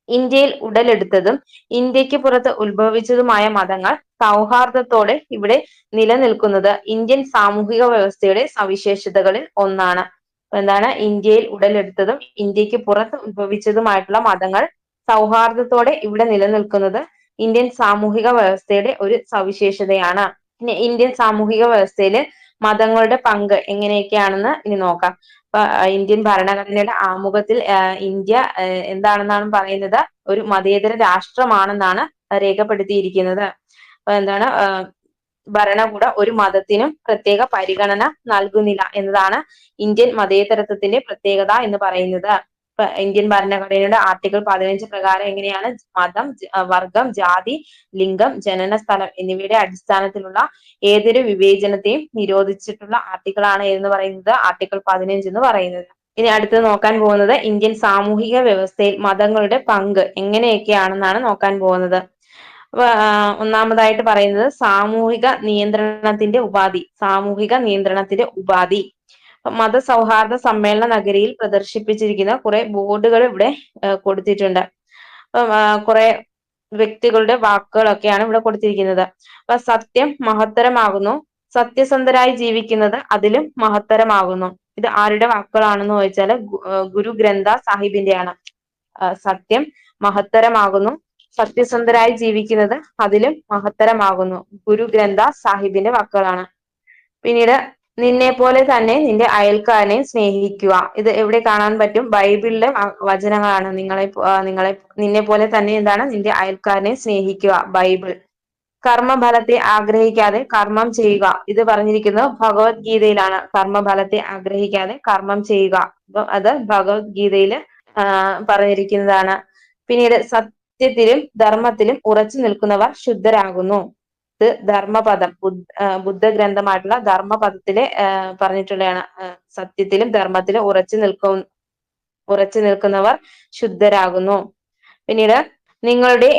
ഇന്ത്യയിൽ ഉടലെടുത്തതും ഇന്ത്യക്ക് പുറത്ത് ഉത്ഭവിച്ചതുമായ മതങ്ങൾ സൗഹാർദ്ദത്തോടെ ഇവിടെ നിലനിൽക്കുന്നത് ഇന്ത്യൻ സാമൂഹിക വ്യവസ്ഥയുടെ സവിശേഷതകളിൽ ഒന്നാണ്. എന്താണ് ഇന്ത്യയിൽ ഉടലെടുത്തതും ഇന്ത്യക്ക് പുറത്ത് ഉത്ഭവിച്ചതുമായിട്ടുള്ള മതങ്ങൾ സൗഹാർദ്ദത്തോടെ ഇവിടെ നിലനിൽക്കുന്നത് ഇന്ത്യൻ സാമൂഹിക വ്യവസ്ഥയുടെ ഒരു സവിശേഷതയാണ്. പിന്നെ ഇന്ത്യൻ സാമൂഹിക വ്യവസ്ഥയിൽ മതങ്ങളുടെ പങ്ക് എങ്ങനെയൊക്കെയാണെന്ന് ഇനി നോക്കാം. ഇപ്പൊ ഇന്ത്യൻ ഭരണഘടനയുടെ ആമുഖത്തിൽ ഇന്ത്യ എന്താണെന്നാണ് പറയുന്നത്, ഒരു മതേതര രാഷ്ട്രമാണെന്നാണ് രേഖപ്പെടുത്തിയിരിക്കുന്നത്. അപ്പൊ എന്താണ് ഭരണകൂടം ഒരു മതത്തിനും പ്രത്യേക പരിഗണന നൽകുന്നില്ല എന്നതാണ് ഇന്ത്യൻ മതേതരത്വത്തിന്റെ പ്രത്യേകത എന്ന് പറയുന്നത്. ഇപ്പൊ ഇന്ത്യൻ ഭരണഘടനയുടെ ആർട്ടിക്കിൾ 15 പ്രകാരം എങ്ങനെയാണ് മതം, വർഗം, ജാതി, ലിംഗം, ജനന സ്ഥലം എന്നിവയുടെ അടിസ്ഥാനത്തിലുള്ള ഏതൊരു വിവേചനത്തെയും നിരോധിച്ചിട്ടുള്ള ആർട്ടിക്കിൾ ആണ് എന്ന് പറയുന്നത് ആർട്ടിക്കിൾ 15 എന്ന് പറയുന്നത്. ഇനി അടുത്ത് നോക്കാൻ പോകുന്നത് ഇന്ത്യൻ സാമൂഹിക വ്യവസ്ഥയിൽ മതങ്ങളുടെ പങ്ക് എങ്ങനെയൊക്കെയാണെന്നാണ് നോക്കാൻ പോകുന്നത്. ഒന്നാമതായിട്ട് പറയുന്നത് സാമൂഹിക നിയന്ത്രണത്തിന്റെ ഉപാധി. സാമൂഹിക നിയന്ത്രണത്തിന്റെ ഉപാധി മതസൗഹാർദ്ദ സമ്മേളന നഗരിയിൽ പ്രദർശിപ്പിച്ചിരിക്കുന്ന കുറെ ബോർഡുകൾ ഇവിടെ കൊടുത്തിട്ടുണ്ട്. കുറെ വ്യക്തികളുടെ വാക്കുകളൊക്കെയാണ് ഇവിടെ കൊടുത്തിരിക്കുന്നത്. അപ്പൊ സത്യം മഹത്തരമാകുന്നു, സത്യസന്ധരായി ജീവിക്കുന്നത് അതിലും മഹത്തരമാകുന്നു. ഇത് ആരുടെ വാക്കുകളാണെന്ന് ചോദിച്ചാൽ ഗുരു ഗ്രന്ഥ സാഹിബിന്റെയാണ്. സത്യം മഹത്തരമാകുന്നു, സത്യസന്ധരായി ജീവിക്കുന്നത് അതിലും മഹത്തരമാകുന്നു. ഗുരു ഗ്രന്ഥ സാഹിബിന്റെ വാക്കുകളാണ്. പിന്നീട് നിന്നെ പോലെ തന്നെ നിന്റെ അയൽക്കാരനെ സ്നേഹിക്കുക. ഇത് എവിടെ കാണാൻ പറ്റും? ബൈബിളിലെ വചനങ്ങളാണ്. നിന്നെ പോലെ തന്നെ എന്താണ് നിന്റെ അയൽക്കാരനെ സ്നേഹിക്കുക, ബൈബിൾ. കർമ്മഫലത്തെ ആഗ്രഹിക്കാതെ കർമ്മം ചെയ്യുക. ഇത് പറഞ്ഞിരിക്കുന്നത് ഭഗവത്ഗീതയിലാണ്. കർമ്മഫലത്തെ ആഗ്രഹിക്കാതെ കർമ്മം ചെയ്യുക. അത് ഭഗവത്ഗീതയില് പറഞ്ഞിരിക്കുന്നതാണ്. പിന്നീട് സത്യത്തിലും ധർമ്മത്തിലും ഉറച്ചു നിൽക്കുന്നവർ ശുദ്ധരാകുന്നു. ഇത് ധർമ്മപദം, ബുദ്ധഗ്രന്ഥമായിട്ടുള്ള ധർമ്മപദത്തില് പറഞ്ഞിട്ടുള്ളതാണ്. സത്യത്തിലും ധർമ്മത്തിലും ഉറച്ചു നിൽക്കുന്നവർ ശുദ്ധരാകുന്നു. പിന്നീട് നിങ്ങളുടെ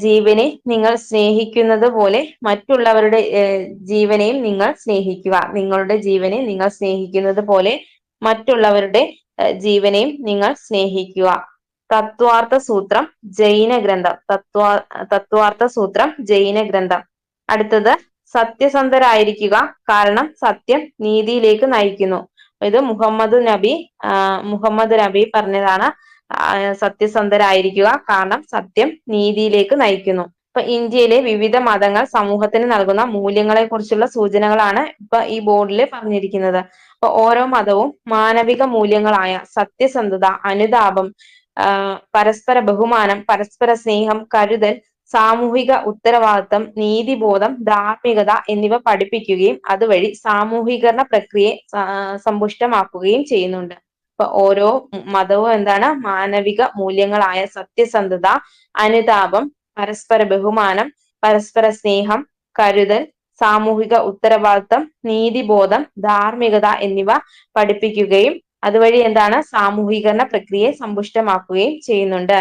ജീവനെ നിങ്ങൾ സ്നേഹിക്കുന്നത് പോലെ മറ്റുള്ളവരുടെ ജീവനെയും നിങ്ങൾ സ്നേഹിക്കുക. നിങ്ങളുടെ ജീവനെ നിങ്ങൾ സ്നേഹിക്കുന്നത് പോലെ മറ്റുള്ളവരുടെ ജീവനെയും നിങ്ങൾ സ്നേഹിക്കുക. തത്വാർത്ഥ സൂത്രം ജൈന ഗ്രന്ഥം. തത്വാർത്ഥ സൂത്രം ജൈന ഗ്രന്ഥം. അടുത്തത് സത്യസന്ധരായിരിക്കുക, കാരണം സത്യം നീതിയിലേക്ക് നയിക്കുന്നു. ഇത് മുഹമ്മദ് നബി പറഞ്ഞതാണ്. സത്യസന്ധരായിരിക്കുക, കാരണം സത്യം നീതിയിലേക്ക് നയിക്കുന്നു. ഇപ്പൊ ഇന്ത്യയിലെ വിവിധ മതങ്ങൾ സമൂഹത്തിന് നൽകുന്ന മൂല്യങ്ങളെ കുറിച്ചുള്ള സൂചനകളാണ് ഇപ്പൊ ഈ ബോർഡിൽ പറഞ്ഞിരിക്കുന്നത്. അപ്പൊ ഓരോ മതവും മാനവിക മൂല്യങ്ങളായ സത്യസന്ധത, അനുതാപം, പരസ്പര ബഹുമാനം, പരസ്പര സ്നേഹം, കരുതൽ, സാമൂഹിക ഉത്തരവാദിത്തം, നീതിബോധം, ധാർമ്മികത എന്നിവ പഠിപ്പിക്കുകയും അതുവഴി സാമൂഹീകരണ പ്രക്രിയയെ സമ്പുഷ്ടമാക്കുകയും ചെയ്യുന്നുണ്ട്. അപ്പൊ ഓരോ മതവും എന്താണ് മാനവിക മൂല്യങ്ങളായ സത്യസന്ധത, അനുതാപം, പരസ്പര ബഹുമാനം, പരസ്പര സ്നേഹം, കരുതൽ, സാമൂഹിക ഉത്തരവാദിത്തം, നീതിബോധം, ധാർമ്മികത എന്നിവ പഠിപ്പിക്കുകയും അതുവഴി എന്താണ് സാമൂഹീകരണ പ്രക്രിയയെ സമ്പുഷ്ടമാക്കുകയും ചെയ്യുന്നുണ്ട്.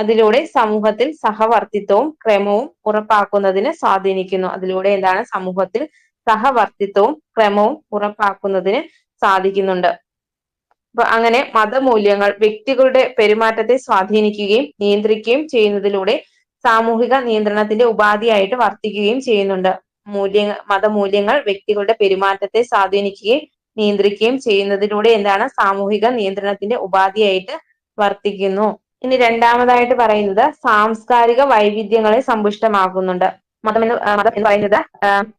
അതിലൂടെ സമൂഹത്തിൽ സഹവർത്തിത്വവും ക്രമവും ഉറപ്പാക്കുന്നതിന് സ്വാധീനിക്കുന്നു. അതിലൂടെ എന്താണ് സമൂഹത്തിൽ സഹവർത്തിത്വവും ക്രമവും ഉറപ്പാക്കുന്നതിന് സാധിക്കുന്നുണ്ട്. അപ്പൊ അങ്ങനെ മതമൂല്യങ്ങൾ വ്യക്തികളുടെ പെരുമാറ്റത്തെ സ്വാധീനിക്കുകയും നിയന്ത്രിക്കുകയും ചെയ്യുന്നതിലൂടെ സാമൂഹിക നിയന്ത്രണത്തിന്റെ ഉപാധിയായിട്ട് വർത്തിക്കുകയും ചെയ്യുന്നുണ്ട്. മതമൂല്യങ്ങൾ വ്യക്തികളുടെ പെരുമാറ്റത്തെ സ്വാധീനിക്കുകയും നിയന്ത്രിക്കുകയും ചെയ്യുന്നതിലൂടെ എന്താണ് സാമൂഹിക നിയന്ത്രണത്തിന്റെ ഉപാധിയായിട്ട് വർത്തിക്കുന്നു. ഇനി രണ്ടാമതായിട്ട് പറയുന്നത് സാംസ്കാരിക വൈവിധ്യങ്ങളെ സമ്പുഷ്ടമാക്കുന്നുണ്ട്. മതം എന്ന് പറയുന്നത്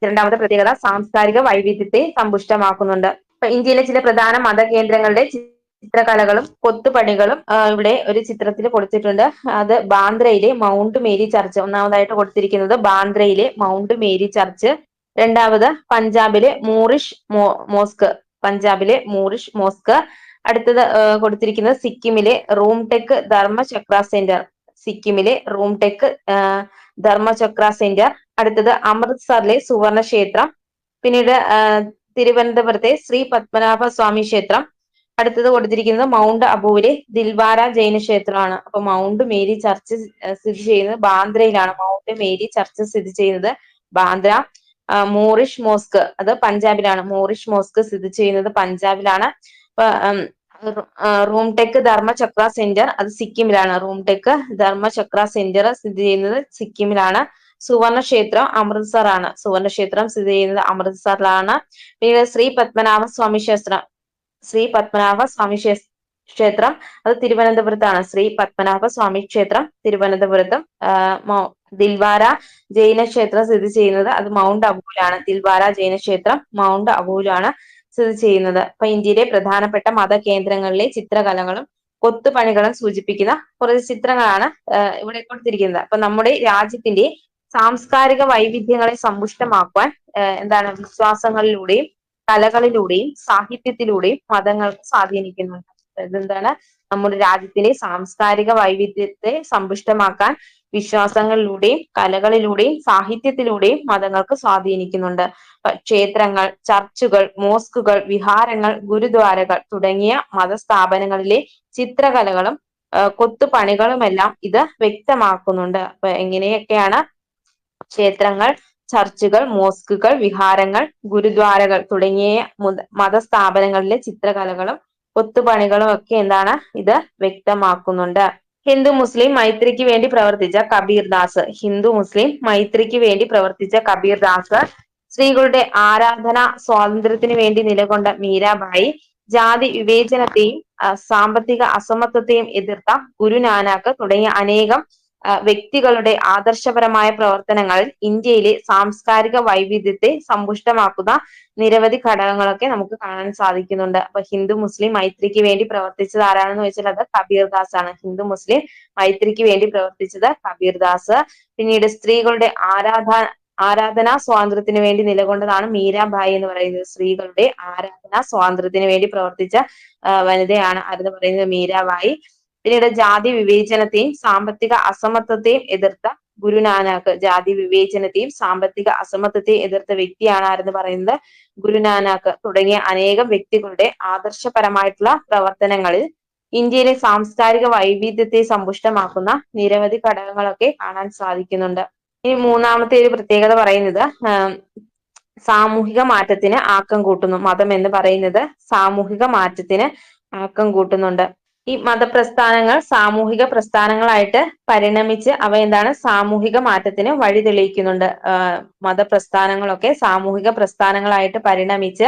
രണ്ടാമത്തെ പ്രത്യേകത സാംസ്കാരിക വൈവിധ്യത്തെ സമ്പുഷ്ടമാക്കുന്നുണ്ട്. ഇപ്പൊ ഇന്ത്യയിലെ ചില പ്രധാന മതകേന്ദ്രങ്ങളുടെ ചിത്രകലകളും കൊത്തുപണികളും ഇവിടെ ഒരു ചിത്രത്തിൽ കൊടുത്തിട്ടുണ്ട്. അത് ബാന്ദ്രയിലെ മൗണ്ട് മേരി ചർച്ച്, ഒന്നാമതായിട്ട് കൊടുത്തിരിക്കുന്നത് ബാന്ദ്രയിലെ മൗണ്ട് മേരി ചർച്ച്. രണ്ടാമത് പഞ്ചാബിലെ മോസ്ക്, പഞ്ചാബിലെ മൂറിഷ് മോസ്ക്. അടുത്തത് കൊടുത്തിരിക്കുന്നത് സിക്കിമിലെ റൂംടെക് ധർമ്മചക്ര സെന്റർ, സിക്കിമിലെ റൂംടെക് ധർമ്മചക്ര സെന്റർ. അടുത്തത് അമൃത്സറിലെ സുവർണ ക്ഷേത്രം. പിന്നീട് തിരുവനന്തപുരത്തെ ശ്രീ പത്മനാഭ സ്വാമി ക്ഷേത്രം. അടുത്തത് കൊടുത്തിരിക്കുന്നത് മൗണ്ട് അബുവിലെ ദിൽവാര ജൈന ക്ഷേത്രമാണ്. അപ്പൊ മൗണ്ട് മേരി ചർച്ച് സ്ഥിതി ചെയ്യുന്നത് ബാന്ദ്രയിലാണ്. മൗണ്ട് മേരി ചർച്ച് സ്ഥിതി ചെയ്യുന്നത് ബാന്ദ്ര. മൂറിഷ് മോസ്ക് അത് പഞ്ചാബിലാണ്. മൂറിഷ് മോസ്ക് സ്ഥിതി ചെയ്യുന്നത് പഞ്ചാബിലാണ്. റൂംടെക് ധർമ്മചക്ര സെന്റർ അത് സിക്കിമിലാണ്. റൂംടെക് ധർമ്മചക്ര സെന്റർ സ്ഥിതി ചെയ്യുന്നത് സിക്കിമിലാണ്. സുവർണ ക്ഷേത്രം അമൃത്സർ ആണ്. സുവർണ ക്ഷേത്രം സ്ഥിതി ചെയ്യുന്നത് അമൃത്സറിലാണ്. പിന്നീട് ശ്രീ പത്മനാഭ സ്വാമി ക്ഷേത്രം, ശ്രീ പത്മനാഭ സ്വാമി ക്ഷേത്രം അത് തിരുവനന്തപുരത്താണ്. ശ്രീ പത്മനാഭ സ്വാമി ക്ഷേത്രം തിരുവനന്തപുരത്തും. ദിൽവാര ജൈന ക്ഷേത്രം സ്ഥിതി ചെയ്യുന്നത് അത് മൗണ്ട് അബുവിലാണ്. ദിൽവാര ജൈന ക്ഷേത്രം മൗണ്ട് അബുവിലാണ് സ്ഥിതി ചെയ്യുന്നത്. അപ്പൊ ഇന്ത്യയിലെ പ്രധാനപ്പെട്ട മതകേന്ദ്രങ്ങളിലെ ചിത്രകലകളും കൊത്തുപണികളും സൂചിപ്പിക്കുന്ന കുറച്ച് ചിത്രങ്ങളാണ് ഇവിടെ കൊടുത്തിരിക്കുന്നത്. അപ്പൊ നമ്മുടെ രാജ്യത്തിന്റെ സാംസ്കാരിക വൈവിധ്യങ്ങളെ സമ്പുഷ്ടമാക്കുവാൻ എന്താണ് വിശ്വാസങ്ങളിലൂടെയും കലകളിലൂടെയും സാഹിത്യത്തിലൂടെയും മതങ്ങൾക്ക് സ്വാധീനിക്കുന്നുണ്ട്. എന്താണ് നമ്മുടെ രാജ്യത്തിലെ സാംസ്കാരിക വൈവിധ്യത്തെ സമ്പുഷ്ടമാക്കാൻ വിശ്വാസങ്ങളിലൂടെയും കലകളിലൂടെയും സാഹിത്യത്തിലൂടെയും മതങ്ങൾക്ക് സ്വാധീനിക്കുന്നുണ്ട്. ക്ഷേത്രങ്ങൾ, ചർച്ചുകൾ, മോസ്കുകൾ, വിഹാരങ്ങൾ, ഗുരുദ്വാരകൾ തുടങ്ങിയ മതസ്ഥാപനങ്ങളിലെ ചിത്രകലകളും കൊത്തുപണികളുമെല്ലാം ഇത് വ്യക്തമാക്കുന്നുണ്ട്. അപ്പൊ എങ്ങനെയൊക്കെയാണ് ക്ഷേത്രങ്ങൾ, ചർച്ചുകൾ, മോസ്കുകൾ, വിഹാരങ്ങൾ, ഗുരുദ്വാരകൾ തുടങ്ങിയ മതസ്ഥാപനങ്ങളിലെ ചിത്രകലകളും കൊത്തുപണികളും ഒക്കെ എന്താണ് ഇത് വ്യക്തമാക്കുന്നുണ്ട്. ഹിന്ദു മുസ്ലിം മൈത്രിക്ക് വേണ്ടി പ്രവർത്തിച്ച കബീർദാസ്, ഹിന്ദു മുസ്ലിം മൈത്രിക്ക് വേണ്ടി പ്രവർത്തിച്ച കബീർദാസ്, സ്ത്രീകളുടെ ആരാധന സ്വാതന്ത്ര്യത്തിന് വേണ്ടി നിലകൊണ്ട മീരാബായി, ജാതി വിവേചനത്തെയും സാമ്പത്തിക അസമത്വത്തെയും എതിർത്ത ഗുരുനാനാക്ക് തുടങ്ങിയ അനേകം വ്യക്തികളുടെ ആദർശപരമായ പ്രവർത്തനങ്ങളിൽ ഇന്ത്യയിലെ സാംസ്കാരിക വൈവിധ്യത്തെ സമ്പുഷ്ടമാക്കുന്ന നിരവധി ഘടകങ്ങളൊക്കെ നമുക്ക് കാണാൻ സാധിക്കുന്നുണ്ട്. അപ്പൊ ഹിന്ദു മുസ്ലിം മൈത്രിക്ക് വേണ്ടി പ്രവർത്തിച്ചത് ആരാണെന്ന് വെച്ചാൽ അത് കബീർദാസ് ആണ്. ഹിന്ദു മുസ്ലിം മൈത്രിക്ക് വേണ്ടി പ്രവർത്തിച്ചത് കബീർദാസ്. പിന്നീട് സ്ത്രീകളുടെ ആരാധനാ സ്വാതന്ത്ര്യത്തിന് വേണ്ടി നിലകൊണ്ടതാണ് മീരാബായി എന്ന് പറയുന്നത്. സ്ത്രീകളുടെ ആരാധനാ സ്വാതന്ത്ര്യത്തിന് വേണ്ടി പ്രവർത്തിച്ച വനിതയാണ് ആരെന്ന് പറയുന്നത് മീരാബായി. പിന്നീട് ജാതി വിവേചനത്തെയും സാമ്പത്തിക അസമത്വത്തെയും എതിർത്ത ഗുരുനാനാക്ക്, ജാതി വിവേചനത്തെയും സാമ്പത്തിക അസമത്വത്തെയും എതിർത്ത വ്യക്തിയാണ് ആരെന്ന് പറയുന്നത് ഗുരുനാനാക്ക് തുടങ്ങിയ അനേകം വ്യക്തികളുടെ ആദർശപരമായിട്ടുള്ള പ്രവർത്തനങ്ങളിൽ ഇന്ത്യയിലെ സാംസ്കാരിക വൈവിധ്യത്തെ സമ്പുഷ്ടമാക്കുന്ന നിരവധി ഘടകങ്ങളൊക്കെ കാണാൻ സാധിക്കുന്നുണ്ട്. ഇനി മൂന്നാമത്തെ ഒരു പ്രത്യേകത പറയുന്നത് സാമൂഹിക മാറ്റത്തിന് ആക്കം കൂട്ടുന്നു. മതം എന്ന് പറയുന്നത് സാമൂഹിക മാറ്റത്തിന് ആക്കം കൂട്ടുന്നുണ്ട്. ഈ മതപ്രസ്ഥാനങ്ങൾ സാമൂഹിക പ്രസ്ഥാനങ്ങളായിട്ട് പരിണമിച്ച് അവ എന്താണ് സാമൂഹിക മാറ്റത്തിന് വഴി തെളിയിക്കുന്നുണ്ട്. മതപ്രസ്ഥാനങ്ങളൊക്കെ സാമൂഹിക പ്രസ്ഥാനങ്ങളായിട്ട് പരിണമിച്ച്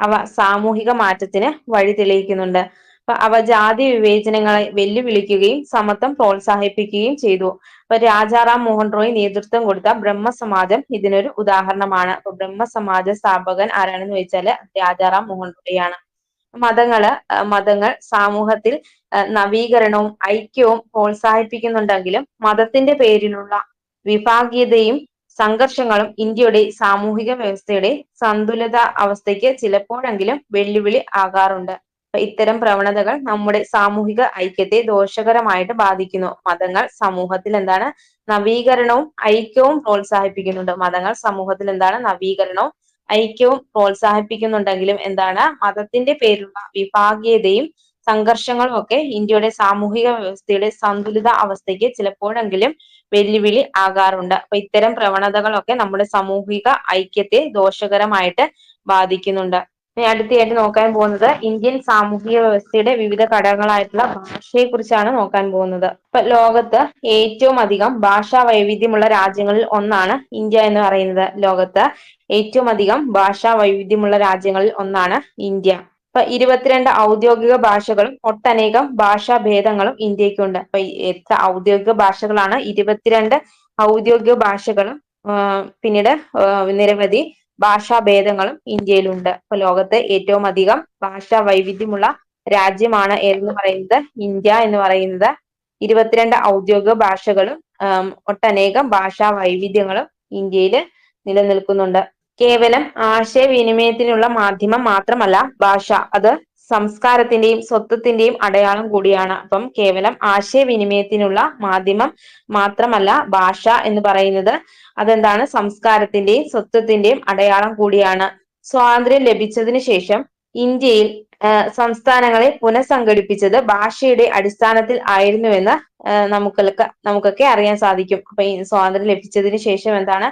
അവ സാമൂഹിക മാറ്റത്തിന് വഴി തെളിയിക്കുന്നുണ്ട്. അപ്പൊ അവ ജാതി വിവേചനങ്ങളെ വെല്ലുവിളിക്കുകയും സമത്വം പ്രോത്സാഹിപ്പിക്കുകയും ചെയ്തു. അപ്പൊ രാജാറാം മോഹൻ റോയ് നേതൃത്വം കൊടുത്ത ബ്രഹ്മസമാജം ഇതിനൊരു ഉദാഹരണമാണ്. അപ്പൊ ബ്രഹ്മസമാജ സ്ഥാപകൻ ആരാണെന്ന് വെച്ചാല് രാജാറാം മോഹൻ റോയ് ആണ്. മതങ്ങൾ സമൂഹത്തിൽ നവീകരണവും ഐക്യവും പ്രോത്സാഹിപ്പിക്കുന്നുണ്ടെങ്കിലും മതത്തിന്റെ പേരിലുള്ള വിഭാഗീയതയും സംഘർഷങ്ങളും ഇന്ത്യയുടെ സാമൂഹിക വ്യവസ്ഥയുടെ സന്തുലിത അവസ്ഥയ്ക്ക് ചിലപ്പോഴെങ്കിലും വെല്ലുവിളി ആകാറുണ്ട്. ഇത്തരം പ്രവണതകൾ നമ്മുടെ സാമൂഹിക ഐക്യത്തെ ദോഷകരമായിട്ട് ബാധിക്കുന്നു. മതങ്ങൾ സമൂഹത്തിൽ എന്താണ് നവീകരണവും ഐക്യവും പ്രോത്സാഹിപ്പിക്കുന്നുണ്ട്. മതങ്ങൾ സമൂഹത്തിൽ എന്താണ് നവീകരണവും ഐക്യവും പ്രോത്സാഹിപ്പിക്കുന്നുണ്ടെങ്കിലും എന്താണ് മതത്തിന്റെ പേരിലുള്ള വിഭാഗീയതയും സംഘർഷങ്ങളും ഒക്കെ ഇന്ത്യയുടെ സാമൂഹിക വ്യവസ്ഥയുടെ സന്തുലിത അവസ്ഥയ്ക്ക് ചിലപ്പോഴെങ്കിലും വെല്ലുവിളി ആകാറുണ്ട്. അപ്പൊ ഇത്തരം പ്രവണതകളൊക്കെ നമ്മുടെ സാമൂഹിക ഐക്യത്തെ ദോഷകരമായിട്ട് ബാധിക്കുന്നുണ്ട്. ഇനി അടുത്തയായിട്ട് നോക്കാൻ പോകുന്നത് ഇന്ത്യൻ സാമൂഹിക വ്യവസ്ഥയുടെ വിവിധ ഘടകങ്ങളായിട്ടുള്ള ഭാഷയെ കുറിച്ചാണ് നോക്കാൻ പോകുന്നത്. ഇപ്പൊ ലോകത്ത് ഏറ്റവും അധികം ഭാഷാ വൈവിധ്യമുള്ള രാജ്യങ്ങളിൽ ഒന്നാണ് ഇന്ത്യ എന്ന് പറയുന്നത്. ലോകത്ത് ഏറ്റവും അധികം ഭാഷാ വൈവിധ്യമുള്ള രാജ്യങ്ങളിൽ ഒന്നാണ് ഇന്ത്യ. ഇപ്പൊ 22 ഔദ്യോഗിക ഭാഷകളും ഒട്ടനേകം ഭാഷാ ഭേദങ്ങളും ഇന്ത്യക്കുണ്ട്. അപ്പൊ എത്ര ഔദ്യോഗിക ഭാഷകളാണ്? 22 ഔദ്യോഗിക ഭാഷകളും പിന്നീട് നിരവധി ഭാഷാ ഭേദങ്ങളും ഇന്ത്യയിലുണ്ട്. അപ്പൊ ലോകത്തെ ഏറ്റവും അധികം ഭാഷാ വൈവിധ്യമുള്ള രാജ്യമാണ് എന്ന് പറയുന്നത് ഇന്ത്യ എന്ന് പറയുന്നത്. 22 ഔദ്യോഗിക ഭാഷകളും ഒട്ടനേകം ഭാഷാ വൈവിധ്യങ്ങളും ഇന്ത്യയിൽ നിലനിൽക്കുന്നുണ്ട്. കേവലം ആശയവിനിമയത്തിനുള്ള മാധ്യമം മാത്രമല്ല ഭാഷ, അത് സംസ്കാരത്തിന്റെയും സ്വത്വത്തിന്റെയും അടയാളം കൂടിയാണ്. അപ്പം കേവലം ആശയവിനിമയത്തിനുള്ള മാധ്യമം മാത്രമല്ല ഭാഷ എന്ന് പറയുന്നത്, അതെന്താണ്? സംസ്കാരത്തിന്റെയും സ്വത്വത്തിന്റെയും അടയാളം കൂടിയാണ്. സ്വാതന്ത്ര്യം ലഭിച്ചതിന് ശേഷം ഇന്ത്യയിൽ സംസ്ഥാനങ്ങളെ പുനഃസംഘടിപ്പിച്ചത് ഭാഷയുടെ അടിസ്ഥാനത്തിൽ ആയിരുന്നുവെന്ന് നമുക്കൊക്കെ അറിയാൻ സാധിക്കും. അപ്പൊ ഈ സ്വാതന്ത്ര്യം ലഭിച്ചതിന് ശേഷം എന്താണ്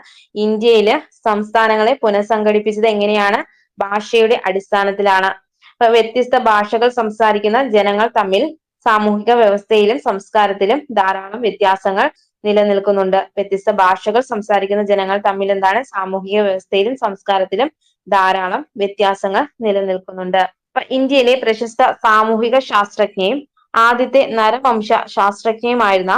ഇന്ത്യയില് സംസ്ഥാനങ്ങളെ പുനഃസംഘടിപ്പിച്ചത് എങ്ങനെയാണ്? ഭാഷയുടെ അടിസ്ഥാനത്തിലാണ്. അപ്പൊ വ്യത്യസ്ത ഭാഷകൾ സംസാരിക്കുന്ന ജനങ്ങൾ തമ്മിൽ സാമൂഹിക വ്യവസ്ഥയിലും സംസ്കാരത്തിലും ധാരാളം വ്യത്യാസങ്ങൾ നിലനിൽക്കുന്നുണ്ട്. വ്യത്യസ്ത ഭാഷകൾ സംസാരിക്കുന്ന ജനങ്ങൾ തമ്മിൽ എന്താണ്? സാമൂഹിക വ്യവസ്ഥയിലും സംസ്കാരത്തിലും ധാരാളം വ്യത്യാസങ്ങൾ നിലനിൽക്കുന്നുണ്ട്. അപ്പൊ ഇന്ത്യയിലെ പ്രശസ്ത സാമൂഹിക ശാസ്ത്രജ്ഞയും ആദ്യത്തെ നരവംശ ശാസ്ത്രജ്ഞയുമായിരുന്ന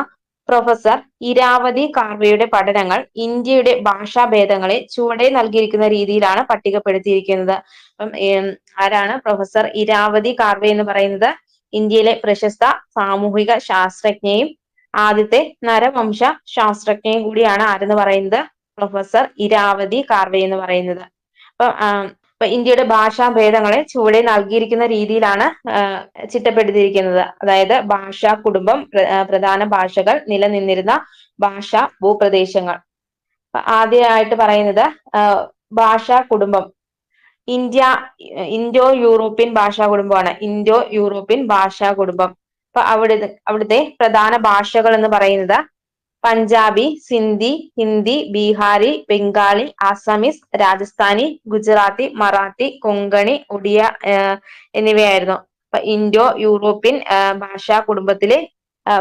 പ്രൊഫസർ ഇരാവതി കാർവെയുടെ പഠനങ്ങൾ ഇന്ത്യയുടെ ഭാഷാഭേദങ്ങളെ ചുവടെ നൽകിയിരിക്കുന്ന രീതിയിലാണ് പട്ടികപ്പെടുത്തിയിരിക്കുന്നത്. അപ്പം ആരാണ് പ്രൊഫസർ ഇരാവതി കാർവെ എന്ന് പറയുന്നത്? ഇന്ത്യയിലെ പ്രശസ്ത സാമൂഹിക ശാസ്ത്രജ്ഞയും ആദ്യത്തെ നരവംശ ശാസ്ത്രജ്ഞയും കൂടിയാണ് ആരെന്ന് പറയുന്നത്? പ്രൊഫസർ ഇരാവതി കാർവെ എന്ന് പറയുന്നത്. അപ്പൊ ഇന്ത്യയുടെ ഭാഷാഭേദങ്ങളെ ചുവടെ നൽകിയിരിക്കുന്ന രീതിയിലാണ് ചിട്ടപ്പെടുത്തിയിരിക്കുന്നത്. അതായത് ഭാഷാ കുടുംബം, പ്രധാന ഭാഷകൾ, നിലനിന്നിരുന്ന ഭാഷാ ഭൂപ്രദേശങ്ങൾ. ആദ്യമായിട്ട് പറയുന്നത് ഭാഷാ കുടുംബം. ഇൻഡോ യൂറോപ്യൻ ഭാഷാ കുടുംബമാണ്. ഇൻഡോ യൂറോപ്യൻ ഭാഷാ കുടുംബം. അപ്പൊ അവിടുത്തെ പ്രധാന ഭാഷകൾ എന്ന് പറയുന്നത് പഞ്ചാബി, സിന്ധി, ഹിന്ദി, ബീഹാരി, ബംഗാളി, ആസാമീസ്, രാജസ്ഥാനി, ഗുജറാത്തി, മറാത്തി, കൊങ്കണി, ഒഡിയ എന്നിവയായിരുന്നു. അപ്പൊ ഇൻഡോ യൂറോപ്യൻ ഭാഷാ കുടുംബത്തിലെ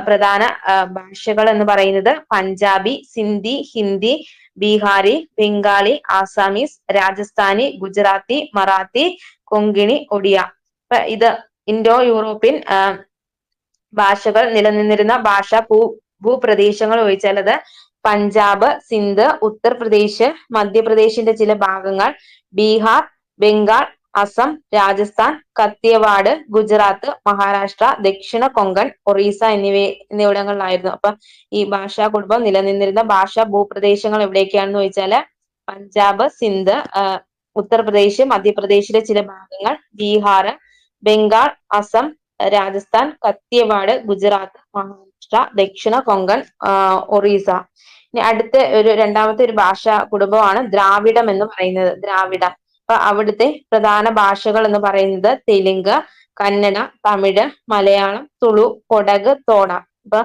പ്രധാന ഭാഷകൾ എന്ന് പറയുന്നത് പഞ്ചാബി, സിന്ധി, ഹിന്ദി, ബീഹാരി, ബംഗാളി, ആസാമീസ്, രാജസ്ഥാനി, ഗുജറാത്തി, മറാത്തി, കൊങ്കിണി, ഒഡിയ. അപ്പൊ ഇത് ഇൻഡോ യൂറോപ്യൻ ഭാഷകൾ നിലനിന്നിരുന്ന ഭാഷാ ഭൂപ്രദേശങ്ങൾ ചോദിച്ചാൽ അത് പഞ്ചാബ്, സിന്ധ്, ഉത്തർപ്രദേശ്, മധ്യപ്രദേശിന്റെ ചില ഭാഗങ്ങൾ, ബീഹാർ, ബംഗാൾ, അസം, രാജസ്ഥാൻ, കത്തിയവാട്, ഗുജറാത്ത്, മഹാരാഷ്ട്ര, ദക്ഷിണ കൊങ്കൺ, ഒറീസ എന്നിവിടങ്ങളിലായിരുന്നു. അപ്പൊ ഈ ഭാഷാ കുടുംബം നിലനിന്നിരുന്ന ഭാഷാ ഭൂപ്രദേശങ്ങൾ എവിടെയൊക്കെയാണെന്ന് ചോദിച്ചാല് പഞ്ചാബ്, സിന്ധ്, ഉത്തർപ്രദേശ്, മധ്യപ്രദേശിലെ ചില ഭാഗങ്ങൾ, ബീഹാർ, ബംഗാൾ, അസം, രാജസ്ഥാൻ, കത്തിയവാട്, ഗുജറാത്ത്, മഹാരാഷ്ട്ര, ദക്ഷിണ കൊങ്കൺ, ഒറീസ. ഇനി അടുത്ത രണ്ടാമത്തെ ഒരു ഭാഷാ കുടുംബമാണ് ദ്രാവിഡം എന്ന് പറയുന്നത്. ദ്രാവിഡം. അപ്പൊ അവിടുത്തെ പ്രധാന ഭാഷകൾ എന്ന് പറയുന്നത് തെലുങ്ക്, കന്നഡ, തമിഴ്, മലയാളം, തുളു, കൊടക്, തോട. അപ്പൊ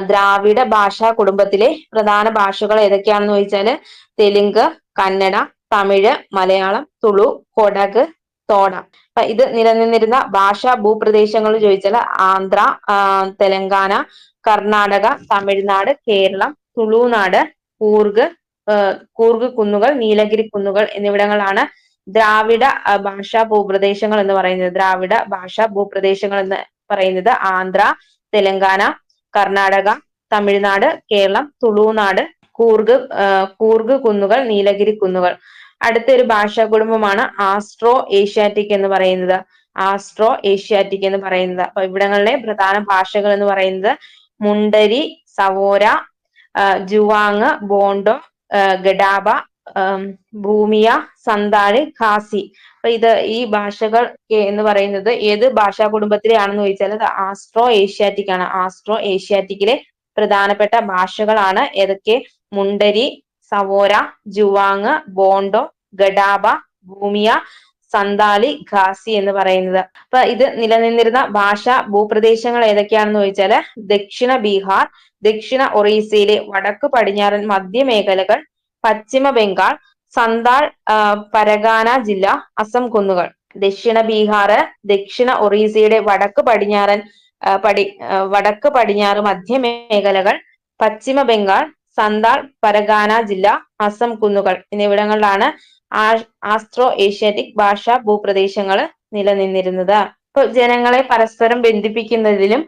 ദ്രാവിഡ ഭാഷാ കുടുംബത്തിലെ പ്രധാന ഭാഷകൾ ഏതൊക്കെയാണെന്ന് ചോദിച്ചാല് തെലുങ്ക്, കന്നഡ, തമിഴ്, മലയാളം, തുളു, കൊടക്, തോട. അപ്പൊ ഇത് നിലനിന്നിരുന്ന ഭാഷാ ഭൂപ്രദേശങ്ങൾ ചോദിച്ചാൽ ആന്ധ്ര, തെലങ്കാന, കർണാടക, തമിഴ്നാട്, കേരളം, തുളുനാട്, കൂർഗ് കുന്നുകൾ, നീലഗിരി കുന്നുകൾ എന്നിവിടങ്ങളാണ് ദ്രാവിഡ ഭാഷാ ഭൂപ്രദേശങ്ങൾ എന്ന് പറയുന്നത്. ദ്രാവിഡ ഭാഷാ ഭൂപ്രദേശങ്ങൾ എന്ന് പറയുന്നത് ആന്ധ്ര, തെലങ്കാന, കർണാടക, തമിഴ്നാട്, കേരളം, തുളുനാട്, കൂർഗ് കുന്നുകൾ, നീലഗിരി കുന്നുകൾ. അടുത്ത ഒരു ഭാഷാ കുടുംബമാണ് ആസ്ട്രോ ഏഷ്യാറ്റിക് എന്ന് പറയുന്നത്. ആസ്ട്രോ ഏഷ്യാറ്റിക് എന്ന് പറയുന്നത്. അപ്പൊ ഇവിടങ്ങളിലെ പ്രധാന ഭാഷകൾ എന്ന് പറയുന്നത് മുണ്ടരി, സവോര, ജുവാങ്, ബോണ്ടോ, ഗഡാബ, ഭൂമിയ, സന്താളി, ഖാസി. അപ്പൊ ഈ ഭാഷകൾ എന്ന് പറയുന്നത് ഏത് ഭാഷാ കുടുംബത്തിലെയാണെന്ന് ചോദിച്ചാൽ അത് ആസ്ട്രോ ഏഷ്യാറ്റിക് ആണ്. ആസ്ട്രോ ഏഷ്യാറ്റിക്കിലെ പ്രധാനപ്പെട്ട ഭാഷകളാണ് ഏതൊക്കെ? മുണ്ടരി, സവോര, ജുവാങ്, ബോണ്ടോ, ഗഡാബ, ഭൂമിയ, സന്താലി, ഖാസി എന്ന് പറയുന്നത്. അപ്പൊ ഇത് നിലനിന്നിരുന്ന ഭാഷാ ഭൂപ്രദേശങ്ങൾ ഏതൊക്കെയാണെന്ന് ചോദിച്ചാല് ദക്ഷിണ ബീഹാർ, ദക്ഷിണ ഒറീസയിലെ വടക്ക് പടിഞ്ഞാറൻ മധ്യമേഖലകൾ, പശ്ചിമ ബംഗാൾ, സന്താൾ, പരഗാന ജില്ല, അസം കുന്നുകൾ. ദക്ഷിണ ബീഹാർ, ദക്ഷിണ ഒറീസയുടെ വടക്ക് പടിഞ്ഞാറ് മധ്യമേഖലകൾ, പശ്ചിമ ബംഗാൾ, സന്താൾ, പരഗാന ജില്ല, അസം കുന്നുകൾ എന്നിവിടങ്ങളിലാണ് ആസ്ട്രോ ഏഷ്യാറ്റിക് ഭാഷാ ഭൂപ്രദേശങ്ങൾ നിലനിന്നിരുന്നത്. ഇപ്പൊ ജനങ്ങളെ പരസ്പരം ബന്ധിപ്പിക്കുന്നതിലും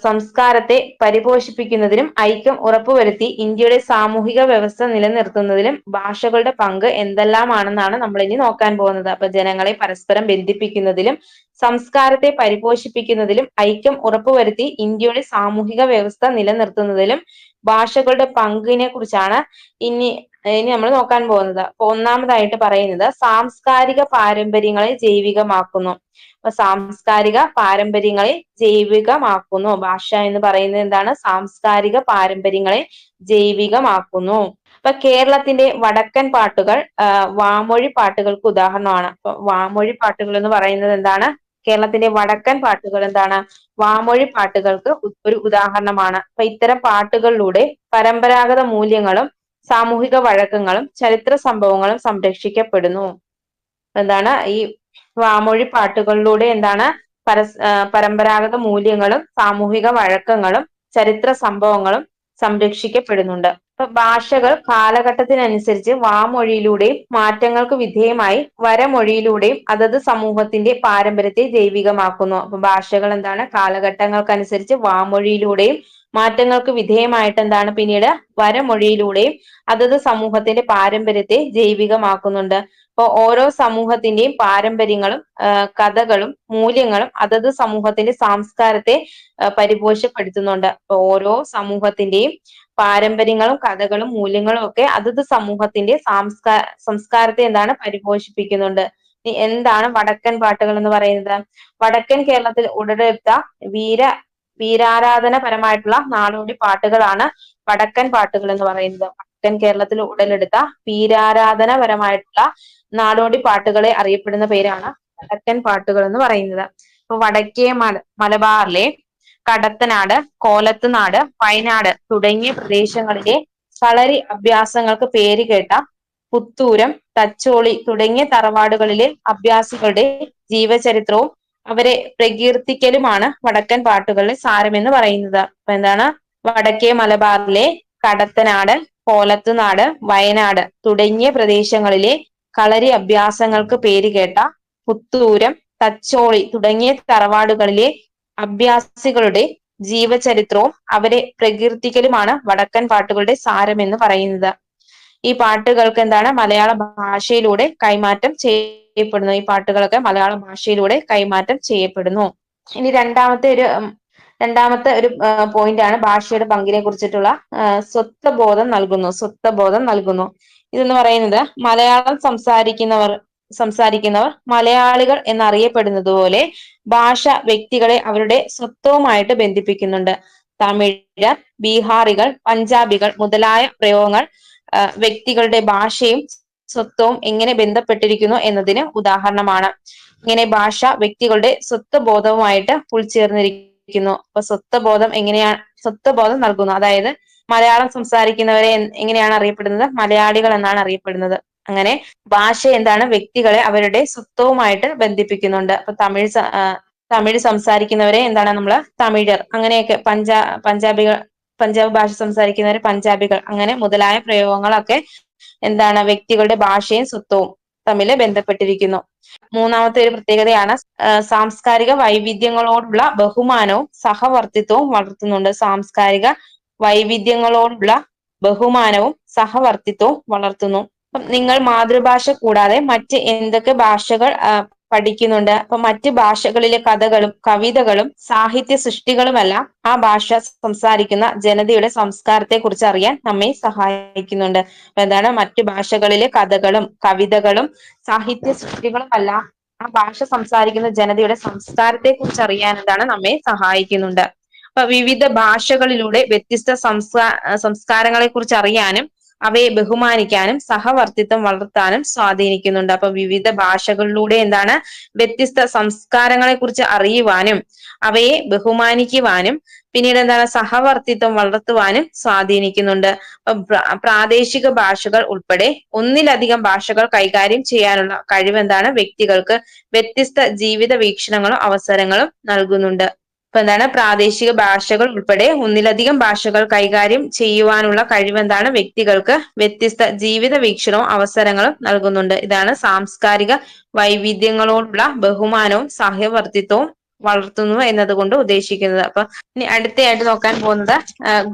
സംസ്കാരത്തെ പരിപോഷിപ്പിക്കുന്നതിനും ഐക്യം ഉറപ്പുവരുത്തി ഇന്ത്യയുടെ സാമൂഹിക വ്യവസ്ഥ നിലനിർത്തുന്നതിലും ഭാഷകളുടെ പങ്ക് എന്തെല്ലാമാണെന്നാണ് നമ്മൾ ഇനി നോക്കാൻ പോകുന്നത്. അപ്പൊ ജനങ്ങളെ പരസ്പരം ബന്ധിപ്പിക്കുന്നതിലും സംസ്കാരത്തെ പരിപോഷിപ്പിക്കുന്നതിലും ഐക്യം ഉറപ്പുവരുത്തി ഇന്ത്യയുടെ സാമൂഹിക വ്യവസ്ഥ നിലനിർത്തുന്നതിലും ഭാഷകളുടെ പങ്കിനെ കുറിച്ചാണ് ഇനി നമ്മൾ നോക്കാൻ പോകുന്നത്. അപ്പൊ ഒന്നാമതായിട്ട് പറയുന്നത് സാംസ്കാരിക പാരമ്പര്യങ്ങളെ ജൈവികമാക്കുന്നു. അപ്പൊ സാംസ്കാരിക പാരമ്പര്യങ്ങളെ ജൈവികമാക്കുന്നു. ഭാഷ എന്ന് പറയുന്നത് എന്താണ്? സാംസ്കാരിക പാരമ്പര്യങ്ങളെ ജൈവികമാക്കുന്നു. ഇപ്പൊ കേരളത്തിന്റെ വടക്കൻ പാട്ടുകൾ വാമൊഴി പാട്ടുകൾക്ക് ഉദാഹരണമാണ്. അപ്പൊ വാമൊഴി പാട്ടുകൾ എന്ന് പറയുന്നത് എന്താണ്? കേരളത്തിന്റെ വടക്കൻ പാട്ടുകൾ എന്താണ്? വാമൊഴി പാട്ടുകൾക്ക് ഒരു ഉദാഹരണമാണ്. അപ്പൊ ഇത്തരം പാട്ടുകളിലൂടെ പരമ്പരാഗത മൂല്യങ്ങളും സാമൂഹിക വഴക്കങ്ങളും ചരിത്ര സംഭവങ്ങളും സംരക്ഷിക്കപ്പെടുന്നു. എന്താണ് ഈ വാമൊഴി പാട്ടുകളിലൂടെ എന്താണ് പരമ്പരാഗത മൂല്യങ്ങളും സാമൂഹിക വഴക്കങ്ങളും ചരിത്ര സംഭവങ്ങളും സംരക്ഷിക്കപ്പെടുന്നുണ്ട്. ഇപ്പൊ ഭാഷകൾ കാലഘട്ടത്തിനനുസരിച്ച് വാമൊഴിയിലൂടെയും മാറ്റങ്ങൾക്ക് വിധേയമായി വരമൊഴിയിലൂടെയും അതത് സമൂഹത്തിന്റെ പാരമ്പര്യത്തെ ജൈവികമാക്കുന്നു. അപ്പൊ ഭാഷകൾ എന്താണ് കാലഘട്ടങ്ങൾക്കനുസരിച്ച് വാമൊഴിയിലൂടെയും മാറ്റങ്ങൾക്ക് വിധേയമായിട്ട് എന്താണ് പിന്നീട് വരമൊഴിയിലൂടെയും അതത് സമൂഹത്തിന്റെ പാരമ്പര്യത്തെ ജൈവികമാക്കുന്നുണ്ട്. ഇപ്പൊ ഓരോ സമൂഹത്തിന്റെയും പാരമ്പര്യങ്ങളും കഥകളും മൂല്യങ്ങളും അതത് സമൂഹത്തിന്റെ സംസ്കാരത്തെ പരിപോഷപ്പെടുത്തുന്നുണ്ട്. അപ്പൊ ഓരോ സമൂഹത്തിന്റെയും പാരമ്പര്യങ്ങളും കഥകളും മൂല്യങ്ങളും ഒക്കെ അതത് സമൂഹത്തിന്റെ സംസ്കാരത്തെ എന്താണ് പരിപോഷിപ്പിക്കുന്നുണ്ട്. എന്താണ് വടക്കൻ പാട്ടുകൾ എന്ന് പറയുന്നത്? വടക്കൻ കേരളത്തിൽ ഉടലെടുത്ത വീരാരാധനപരമായിട്ടുള്ള നാടോടി പാട്ടുകളാണ് വടക്കൻ പാട്ടുകൾ എന്ന് പറയുന്നത്. വടക്കൻ കേരളത്തിൽ ഉടലെടുത്ത വീരാരാധനപരമായിട്ടുള്ള നാടോടി പാട്ടുകളെ അറിയപ്പെടുന്ന പേരാണ് വടക്കൻ പാട്ടുകൾ എന്ന് പറയുന്നത്. ഇപ്പൊ വടക്കേ മലബാറിലെ കടത്തനാട്, കോലത്തുനാട്, വയനാട് തുടങ്ങിയ പ്രദേശങ്ങളിലെ കളരി അഭ്യാസങ്ങൾക്ക് പേരുകേട്ട പുത്തൂരം, തച്ചോളി തുടങ്ങിയ തറവാടുകളിലെ അഭ്യാസികളുടെ ജീവചരിത്രവും അവരെ പ്രകീർത്തിക്കലുമാണ് വടക്കൻ പാട്ടുകളുടെ സാരമെന്ന് പറയുന്നത്. അപ്പൊ എന്താണ്? വടക്കേ മലബാറിലെ കടത്തനാട്, കോലത്തുനാട്, വയനാട് തുടങ്ങിയ പ്രദേശങ്ങളിലെ കളരി അഭ്യാസങ്ങൾക്ക് പേരുകേട്ട പുത്തൂരം, തച്ചോളി തുടങ്ങിയ തറവാടുകളിലെ അഭ്യാസികളുടെ ജീവചരിത്രവും അവരെ പ്രകീർത്തിക്കലുമാണ് വടക്കൻ പാട്ടുകളുടെ സാരമെന്ന് പറയുന്നത്. ഈ പാട്ടുകൾക്ക് എന്താണ്? മലയാള ഭാഷയിലൂടെ കൈമാറ്റം ചെയ്യപ്പെടുന്നു. ഈ പാട്ടുകളൊക്കെ മലയാള ഭാഷയിലൂടെ കൈമാറ്റം ചെയ്യപ്പെടുന്നു. ഇനി രണ്ടാമത്തെ ഒരു പോയിന്റ് ആണ് ഭാഷയുടെ പങ്കിനെ കുറിച്ചിട്ടുള്ള സ്വത്വബോധം നൽകുന്നു. ഇതെന്ന് പറയുന്നത് മലയാളം സംസാരിക്കുന്നവർ മലയാളികൾ എന്നറിയപ്പെടുന്നത് പോലെ ഭാഷ വ്യക്തികളെ അവരുടെ സ്വത്വവുമായിട്ട് ബന്ധിപ്പിക്കുന്നുണ്ട്. തമിഴർ, ബീഹാറികൾ, പഞ്ചാബികൾ മുതലായ പ്രയോഗങ്ങൾ വ്യക്തികളുടെ ഭാഷയും സ്വത്വവും എങ്ങനെ ബന്ധപ്പെട്ടിരിക്കുന്നു എന്നതിന് ഉദാഹരണമാണ്. ഇങ്ങനെ ഭാഷ വ്യക്തികളുടെ സ്വത്വബോധവുമായിട്ട് ഉൾച്ചേർന്നിരിക്കുന്നു. അപ്പൊ സ്വത്വബോധം നൽകുന്നു. അതായത് മലയാളം സംസാരിക്കുന്നവരെ എങ്ങനെയാണ് അറിയപ്പെടുന്നത്? മലയാളികൾ എന്നാണ് അറിയപ്പെടുന്നത്. അങ്ങനെ ഭാഷ എന്താണ്? വ്യക്തികളെ അവരുടെ സ്വത്വവുമായിട്ട് ബന്ധിപ്പിക്കുന്നുണ്ട്. അപ്പൊ തമിഴ് സംസാരിക്കുന്നവരെ എന്താണ് നമ്മള് തമിഴർ, അങ്ങനെയൊക്കെ പഞ്ചാബ് ഭാഷ സംസാരിക്കുന്നവരെ പഞ്ചാബികൾ, അങ്ങനെ മുതലായ പ്രയോഗങ്ങളൊക്കെ എന്താണ്? വ്യക്തികളുടെ ഭാഷയും സ്വത്വവും തമ്മിൽ ബന്ധപ്പെട്ടിരിക്കുന്നു. മൂന്നാമത്തെ ഒരു പ്രത്യേകതയാണ് സാംസ്കാരിക വൈവിധ്യങ്ങളോടുള്ള ബഹുമാനവും സഹവർത്തിത്വവും വളർത്തുന്നുണ്ട്. സാംസ്കാരിക വൈവിധ്യങ്ങളോടുള്ള ബഹുമാനവും സഹവർത്തിത്വവും വളർത്തുന്നു. നിങ്ങൾ മാതൃഭാഷ കൂടാതെ മറ്റ് എന്തൊക്കെ ഭാഷകൾ പഠിക്കുന്നുണ്ട്? അപ്പൊ മറ്റ് ഭാഷകളിലെ കഥകളും കവിതകളും സാഹിത്യ സൃഷ്ടികളുമെല്ലാം ആ ഭാഷ സംസാരിക്കുന്ന ജനതയുടെ സംസ്കാരത്തെ കുറിച്ച് അറിയാൻ നമ്മെ സഹായിക്കുന്നുണ്ട്. അപ്പൊ എന്താണ്? മറ്റു ഭാഷകളിലെ കഥകളും കവിതകളും സാഹിത്യ സൃഷ്ടികളും എല്ലാം ആ ഭാഷ സംസാരിക്കുന്ന ജനതയുടെ സംസ്കാരത്തെ കുറിച്ച് അറിയാൻ എന്താണ് നമ്മെ സഹായിക്കുന്നുണ്ട്. അപ്പൊ വിവിധ ഭാഷകളിലൂടെ വ്യത്യസ്ത സംസ്കാരങ്ങളെ കുറിച്ച് അറിയാനും അവയെ ബഹുമാനിക്കാനും സഹവർത്തിത്വം വളർത്താനും സ്വാധീനിക്കുന്നുണ്ട്. അപ്പൊ വിവിധ ഭാഷകളിലൂടെ എന്താണ് വ്യത്യസ്ത സംസ്കാരങ്ങളെ കുറിച്ച് അറിയുവാനും അവയെ ബഹുമാനിക്കുവാനും പിന്നീട് എന്താണ് സഹവർത്തിത്വം വളർത്തുവാനും സ്വാധീനിക്കുന്നുണ്ട്. പ്രാദേശിക ഭാഷകൾ ഉൾപ്പെടെ ഒന്നിലധികം ഭാഷകൾ കൈകാര്യം ചെയ്യാനുള്ള കഴിവ് എന്താണ് വ്യക്തികൾക്ക് വ്യത്യസ്ത ജീവിത വീക്ഷണങ്ങളും അവസരങ്ങളും നൽകുന്നുണ്ട്. ഇപ്പൊ എന്താണ് പ്രാദേശിക ഭാഷകൾ ഉൾപ്പെടെ ഒന്നിലധികം ഭാഷകൾ കൈകാര്യം ചെയ്യുവാനുള്ള കഴിവ് എന്താണ് വ്യക്തികൾക്ക് വ്യത്യസ്ത ജീവിത വീക്ഷണവും അവസരങ്ങളും നൽകുന്നുണ്ട്. ഇതാണ് സാംസ്കാരിക വൈവിധ്യങ്ങളോടുള്ള ബഹുമാനവും സഹവർത്തിത്വവും വളർത്തുന്നു എന്നതുകൊണ്ട് ഉദ്ദേശിക്കുന്നത്. അപ്പൊ ഇനി അടുത്തയായിട്ട് നോക്കാൻ പോകുന്നത്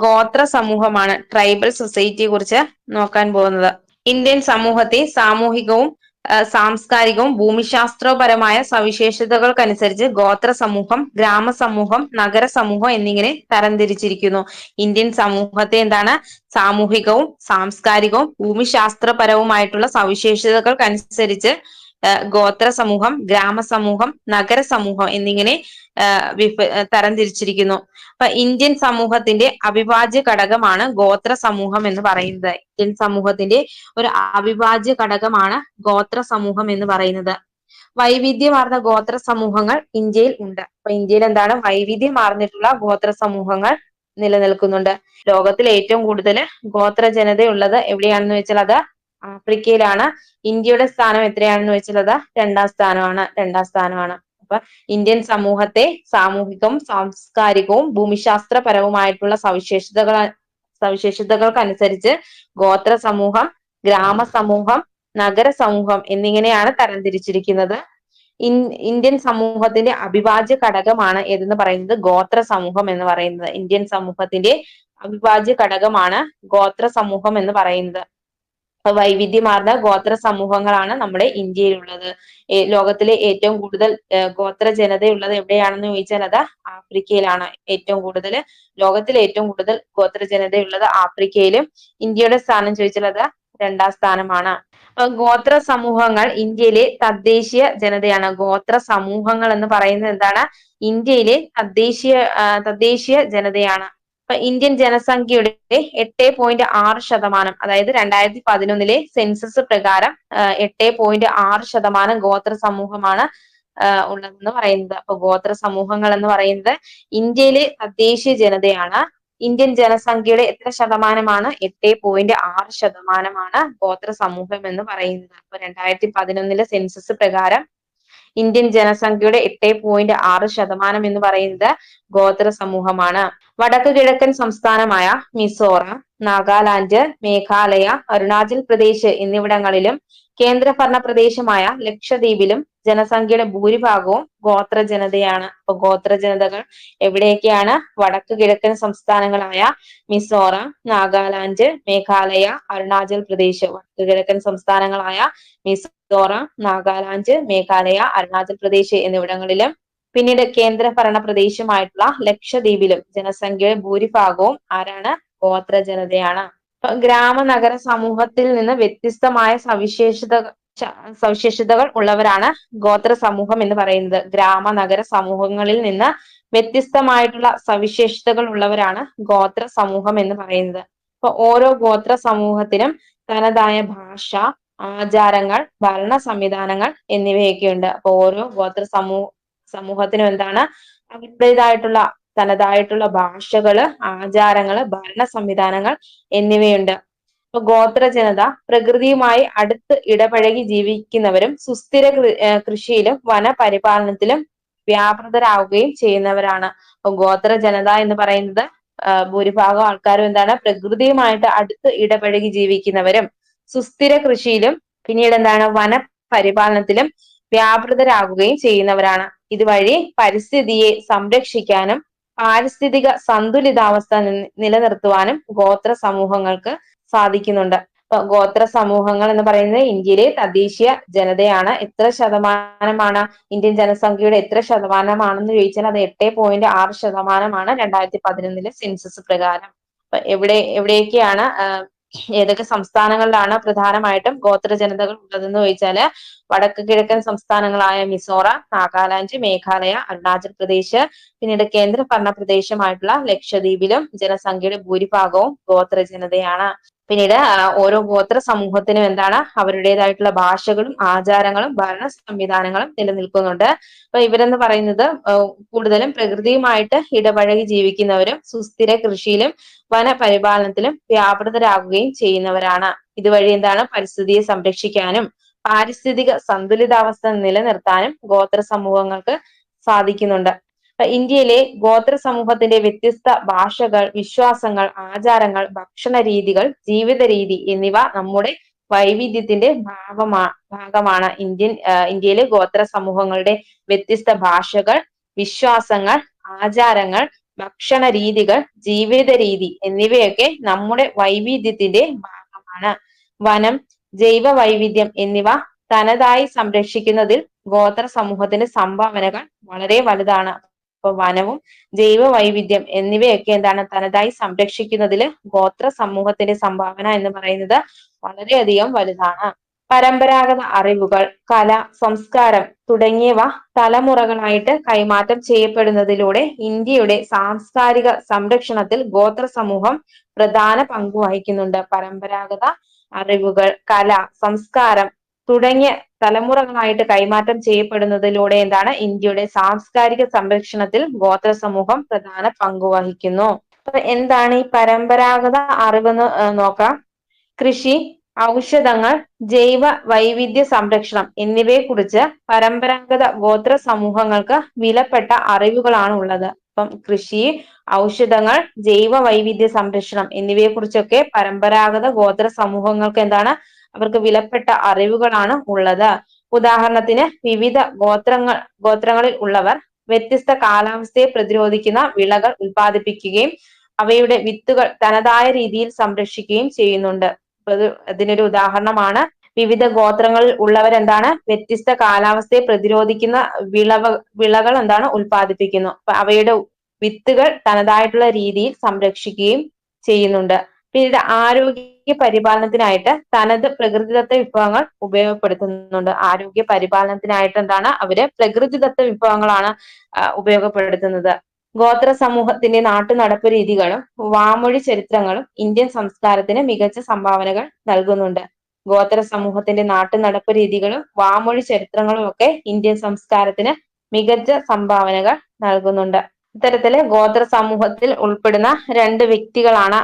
ഗോത്ര സമൂഹമാണ്, ട്രൈബൽ സൊസൈറ്റിയെ കുറിച്ച് നോക്കാൻ പോകുന്നത്. ഇന്ത്യൻ സമൂഹത്തെ സാമൂഹികവും സാംസ്കാരികവും ഭൂമിശാസ്ത്രപരമായ സവിശേഷതകൾക്കനുസരിച്ച് ഗോത്ര സമൂഹം, ഗ്രാമസമൂഹം, നഗര സമൂഹം എന്നിങ്ങനെ തരംതിരിച്ചിരിക്കുന്നു. ഇന്ത്യൻ സമൂഹത്തെ എന്താണ് സാമൂഹികവും സാംസ്കാരികവും ഭൂമിശാസ്ത്രപരവുമായിട്ടുള്ള സവിശേഷതകൾക്കനുസരിച്ച് ഗോത്ര സമൂഹം, ഗ്രാമസമൂഹം, നഗര സമൂഹം എന്നിങ്ങനെ തരംതിരിച്ചിരിക്കുന്നു. അപ്പൊ ഇന്ത്യൻ സമൂഹത്തിന്റെ അവിഭാജ്യ ഘടകമാണ് ഗോത്ര സമൂഹം എന്ന് പറയുന്നത്. ഇന്ത്യൻ സമൂഹത്തിന്റെ ഒരു അവിഭാജ്യ ഘടകമാണ് ഗോത്ര സമൂഹം എന്ന് പറയുന്നത്. വൈവിധ്യമാർന്ന ഗോത്ര സമൂഹങ്ങൾ ഇന്ത്യയിൽ ഉണ്ട്. അപ്പൊ ഇന്ത്യയിൽ എന്താണ് വൈവിധ്യമാർന്നിട്ടുള്ള ഗോത്ര സമൂഹങ്ങൾ നിലനിൽക്കുന്നുണ്ട്. ലോകത്തിൽ ഏറ്റവും കൂടുതൽ ഗോത്ര ജനതയുള്ളത് എവിടെയാണെന്ന് വെച്ചാൽ അത് ആഫ്രിക്കയിലാണ്. ഇന്ത്യയുടെ സ്ഥാനം എത്രയാണെന്ന് വെച്ചാൽ അത് രണ്ടാം സ്ഥാനമാണ്. അപ്പൊ ഇന്ത്യൻ സമൂഹത്തെ സാമൂഹികവും സാംസ്കാരികവും ഭൂമിശാസ്ത്രപരവുമായിട്ടുള്ള സവിശേഷതകൾക്കനുസരിച്ച് ഗോത്ര സമൂഹം, ഗ്രാമസമൂഹം, നഗര സമൂഹം എന്നിങ്ങനെയാണ് തരംതിരിച്ചിരിക്കുന്നത്. ഇന്ത്യൻ സമൂഹത്തിന്റെ അവിഭാജ്യ ഘടകമാണ് ഏതെന്ന് പറയുന്നത് ഗോത്ര സമൂഹം എന്ന് പറയുന്നത്. ഇന്ത്യൻ സമൂഹത്തിന്റെ അവിഭാജ്യ ഘടകമാണ് ഗോത്ര സമൂഹം എന്ന് പറയുന്നത്. വൈവിധ്യമാർന്ന ഗോത്ര സമൂഹങ്ങളാണ് നമ്മുടെ ഇന്ത്യയിലുള്ളത്. ലോകത്തിലെ ഏറ്റവും കൂടുതൽ ഗോത്ര ജനതയുള്ളത് എവിടെയാണെന്ന് ചോദിച്ചാൽ അത് ആഫ്രിക്കയിലാണ്. ലോകത്തിലെ ഏറ്റവും കൂടുതൽ ഗോത്ര ജനതയുള്ളത് ആഫ്രിക്കയിലും. ഇന്ത്യയുടെ സ്ഥാനം ചോദിച്ചാൽ അത് രണ്ടാം സ്ഥാനമാണ്. ഗോത്ര സമൂഹങ്ങൾ ഇന്ത്യയിലെ തദ്ദേശീയ ജനതയാണ്. ഗോത്ര സമൂഹങ്ങൾ എന്ന് പറയുന്നത് എന്താണ്? ഇന്ത്യയിലെ തദ്ദേശീയ ജനതയാണ്. അപ്പൊ ഇന്ത്യൻ ജനസംഖ്യയുടെ 8.6%, അതായത് 2011 സെൻസസ് പ്രകാരം 8.6% ഗോത്ര സമൂഹമാണ് ഉള്ളതെന്ന് പറയുന്നത്. അപ്പൊ ഗോത്ര സമൂഹങ്ങൾ എന്ന് പറയുന്നത് ഇന്ത്യയിലെ തദ്ദേശീയ ജനതയാണ്. ഇന്ത്യൻ ജനസംഖ്യയുടെ എത്ര ശതമാനമാണ്? 8.6% ഗോത്ര സമൂഹം എന്ന് പറയുന്നത്. അപ്പൊ 2011 സെൻസസ് പ്രകാരം ഇന്ത്യൻ ജനസംഖ്യയുടെ 8.6% എന്ന് പറയുന്നത് ഗോത്ര സമൂഹമാണ്. വടക്ക് കിഴക്കൻ സംസ്ഥാനമായ മിസോറാം, നാഗാലാൻഡ്, മേഘാലയ, അരുണാചൽ പ്രദേശ് എന്നിവിടങ്ങളിലും കേന്ദ്രഭരണ പ്രദേശമായ ലക്ഷദ്വീപിലും ജനസംഖ്യയുടെ ഭൂരിഭാഗവും ഗോത്ര ജനതയാണ്. അപ്പൊ ഗോത്ര ജനതകൾ എവിടെയൊക്കെയാണ്? വടക്ക് കിഴക്കൻ സംസ്ഥാനങ്ങളായ മിസോറാം, നാഗാലാൻഡ്, മേഘാലയ, അരുണാചൽ പ്രദേശ്. വടക്ക് കിഴക്കൻ സംസ്ഥാനങ്ങളായ മിസോറാം, നാഗാലാൻഡ്, മേഘാലയ, അരുണാചൽ പ്രദേശ് എന്നിവിടങ്ങളിലും പിന്നീട് കേന്ദ്രഭരണ പ്രദേശമായിട്ടുള്ള ലക്ഷദ്വീപിലും ജനസംഖ്യയുടെ ഭൂരിഭാഗവും ആരാണ്? ഗോത്ര ജനതയാണ്. ഗ്രാമ-നഗര സമൂഹത്തിൽ നിന്ന് വ്യത്യസ്തമായ സവിശേഷതകൾ ഉള്ളവരാണ് ഗോത്ര സമൂഹം എന്ന് പറയുന്നത്. ഗ്രാമ-നഗര സമൂഹങ്ങളിൽ നിന്ന് വ്യത്യസ്തമായിട്ടുള്ള സവിശേഷതകൾ ഉള്ളവരാണ് ഗോത്ര സമൂഹം എന്ന് പറയുന്നത്. അപ്പൊ ഓരോ ഗോത്ര സമൂഹത്തിനും തനതായ ഭാഷ, ആചാരങ്ങൾ, ഭരണ സംവിധാനങ്ങൾ എന്നിവയൊക്കെയുണ്ട്. അപ്പൊ ഓരോ ഗോത്ര സമൂഹത്തിനും എന്താണ്? അവരുടേതായിട്ടുള്ള തനതായിട്ടുള്ള ഭാഷകള്, ആചാരങ്ങള്, ഭരണ സംവിധാനങ്ങൾ എന്നിവയുണ്ട്. ഇപ്പൊ ഗോത്ര ജനത പ്രകൃതിയുമായി അടുത്ത് ഇടപഴകി ജീവിക്കുന്നവരും സുസ്ഥിര കൃഷിയിലും വനപരിപാലനത്തിലും വ്യാപൃതരാകുകയും ചെയ്യുന്നവരാണ്. അപ്പൊ ഗോത്ര ജനത എന്ന് പറയുന്നത് ഭൂരിഭാഗം ആൾക്കാരും എന്താണ്? പ്രകൃതിയുമായിട്ട് അടുത്ത് ഇടപഴകി ജീവിക്കുന്നവരും സുസ്ഥിര കൃഷിയിലും പിന്നീട് എന്താണ്? വനപരിപാലനത്തിലും വ്യാപൃതരാകുകയും ചെയ്യുന്നവരാണ്. ഇതുവഴി പരിസ്ഥിതിയെ സംരക്ഷിക്കാനും പാരിസ്ഥിതിക സന്തുലിതാവസ്ഥ നിലനിർത്തുവാനും ഗോത്ര സമൂഹങ്ങൾക്ക് സാധിക്കുന്നുണ്ട്. ഗോത്ര സമൂഹങ്ങൾ എന്ന് പറയുന്നത് ഇന്ത്യയിലെ തദ്ദേശീയ ജനതയാണ്. എത്ര ശതമാനമാണ്? ഇന്ത്യൻ ജനസംഖ്യയുടെ എത്ര ശതമാനമാണെന്ന് ചോദിച്ചാൽ അത് 8.6% 2011 സെൻസസ് പ്രകാരം. എവിടെയൊക്കെയാണ് ഏതൊക്കെ സംസ്ഥാനങ്ങളിലാണ് പ്രധാനമായിട്ടും ഗോത്ര ജനതകൾ ഉള്ളതെന്ന് ചോദിച്ചാല് വടക്ക് കിഴക്കൻ സംസ്ഥാനങ്ങളായ മിസോറാം, നാഗാലാൻഡ്, മേഘാലയ, അരുണാചൽ പ്രദേശ്, പിന്നീട് കേന്ദ്രഭരണ പ്രദേശമായിട്ടുള്ള ലക്ഷദ്വീപിലും ജനസംഖ്യയുടെ ഭൂരിഭാഗവും ഗോത്ര ജനതയാണ്. പിന്നീട് ഓരോ ഗോത്ര സമൂഹത്തിനും എന്താണ് അവരുടേതായിട്ടുള്ള ഭാഷകളും ആചാരങ്ങളും ഭരണ സംവിധാനങ്ങളും നിലനിൽക്കുന്നുണ്ട്. അപ്പൊ ഇവരെന്ന് പറയുന്നത് കൂടുതലും പ്രകൃതിയുമായിട്ട് ഇടപഴകി ജീവിക്കുന്നവരും സുസ്ഥിര കൃഷിയിലും വനപരിപാലനത്തിലും വ്യാപൃതരാകുകയും ചെയ്യുന്നവരാണ്. ഇതുവഴി എന്താണ് പരിസ്ഥിതിയെ സംരക്ഷിക്കാനും പാരിസ്ഥിതിക സന്തുലിതാവസ്ഥ നിലനിർത്താനും ഗോത്ര സമൂഹങ്ങൾക്ക് സാധിക്കുന്നുണ്ട്. ഇന്ത്യയിലെ ഗോത്ര സമൂഹത്തിന്റെ വ്യത്യസ്ത ഭാഷകൾ, വിശ്വാസങ്ങൾ, ആചാരങ്ങൾ, ഭക്ഷണ രീതികൾ, ജീവിത രീതി എന്നിവ നമ്മുടെ വൈവിധ്യത്തിന്റെ ഭാഗമാണ്. ഇന്ത്യയിലെ ഗോത്ര സമൂഹങ്ങളുടെ വ്യത്യസ്ത ഭാഷകൾ, വിശ്വാസങ്ങൾ, ആചാരങ്ങൾ, ഭക്ഷണ രീതികൾ, ജീവിത രീതി എന്നിവയൊക്കെ നമ്മുടെ വൈവിധ്യത്തിന്റെ ഭാഗമാണ്. വനം, ജൈവ വൈവിധ്യം എന്നിവ തനതായി സംരക്ഷിക്കുന്നതിൽ ഗോത്ര സമൂഹത്തിന്റെ സംഭാവനകൾ വളരെ വലുതാണ്. അപ്പൊ വനവും ജൈവ വൈവിധ്യം എന്നിവയൊക്കെ എന്താണ് തനതായി സംരക്ഷിക്കുന്നതിൽ ഗോത്ര സമൂഹത്തിന്റെ സംഭാവന എന്ന് പറയുന്നത് വളരെയധികം വലുതാണ്. പരമ്പരാഗത അറിവുകൾ, കല, സംസ്കാരം തുടങ്ങിയവ തലമുറകളായിട്ട് കൈമാറ്റം ചെയ്യപ്പെടുന്നതിലൂടെ ഇന്ത്യയുടെ സാംസ്കാരിക സംരക്ഷണത്തിൽ ഗോത്ര സമൂഹം പ്രധാന പങ്ക് വഹിക്കുന്നുണ്ട്. പരമ്പരാഗത അറിവുകൾ, കല, സംസ്കാരം തുടങ്ങിയ തലമുറകളായിട്ട് കൈമാറ്റം ചെയ്യപ്പെടുന്നതിലൂടെ എന്താണ് ഇന്ത്യയുടെ സാംസ്കാരിക സംരക്ഷണത്തിൽ ഗോത്ര സമൂഹം പ്രധാന പങ്ക് വഹിക്കുന്നു. അപ്പൊ എന്താണ് ഈ പരമ്പരാഗത അറിവെന്ന് നോക്കാം. കൃഷി, ഔഷധങ്ങൾ, ജൈവ വൈവിധ്യ സംരക്ഷണം എന്നിവയെ കുറിച്ച് പരമ്പരാഗത ഗോത്ര സമൂഹങ്ങൾക്ക് വിലപ്പെട്ട അറിവുകളാണ് ഉള്ളത്. അപ്പം കൃഷി, ഔഷധങ്ങൾ, ജൈവ വൈവിധ്യ സംരക്ഷണം എന്നിവയെ കുറിച്ചൊക്കെ പരമ്പരാഗത ഗോത്ര സമൂഹങ്ങൾക്ക് എന്താണ് അവർക്ക് വിലപ്പെട്ട അറിവുകളാണ് ഉള്ളത്. ഉദാഹരണത്തിന് വിവിധ ഗോത്രങ്ങളിൽ ഉള്ളവർ വ്യത്യസ്ത കാലാവസ്ഥയെ പ്രതിരോധിക്കുന്ന വിളകൾ ഉൽപ്പാദിപ്പിക്കുകയും അവയുടെ വിത്തുകൾ തനതായ രീതിയിൽ സംരക്ഷിക്കുകയും ചെയ്യുന്നുണ്ട്. അതിനൊരു ഉദാഹരണമാണ് വിവിധ ഗോത്രങ്ങളിൽ ഉള്ളവരെന്താണ് വ്യത്യസ്ത കാലാവസ്ഥയെ പ്രതിരോധിക്കുന്ന വിളകൾ എന്താണ് ഉൽപ്പാദിപ്പിക്കുന്നു. അപ്പൊ അവയുടെ വിത്തുകൾ തനതായിട്ടുള്ള രീതിയിൽ സംരക്ഷിക്കുകയും ചെയ്യുന്നുണ്ട്. പിന്നീട് ആരോഗ്യ പരിപാലനത്തിനായിട്ട് തനത് പ്രകൃതിദത്ത വിഭവങ്ങൾ ഉപയോഗപ്പെടുത്തുന്നുണ്ട്. ആരോഗ്യ പരിപാലനത്തിനായിട്ട് എന്താണ് അവര് പ്രകൃതിദത്ത വിഭവങ്ങളാണ് ഉപയോഗപ്പെടുത്തുന്നത്. ഗോത്ര സമൂഹത്തിന്റെ നാട്ടു നടപ്പ് രീതികളും വാമൊഴി ചരിത്രങ്ങളും ഇന്ത്യൻ സംസ്കാരത്തിന് മികച്ച സംഭാവനകൾ നൽകുന്നുണ്ട്. ഗോത്ര സമൂഹത്തിന്റെ നാട്ടു നടപ്പ് രീതികളും വാമൊഴി ചരിത്രങ്ങളും ഒക്കെ ഇന്ത്യൻ സംസ്കാരത്തിന് മികച്ച സംഭാവനകൾ നൽകുന്നുണ്ട്. ഇത്തരത്തില് ഗോത്ര സമൂഹത്തിൽ ഉൾപ്പെടുന്ന രണ്ട് വ്യക്തികളാണ്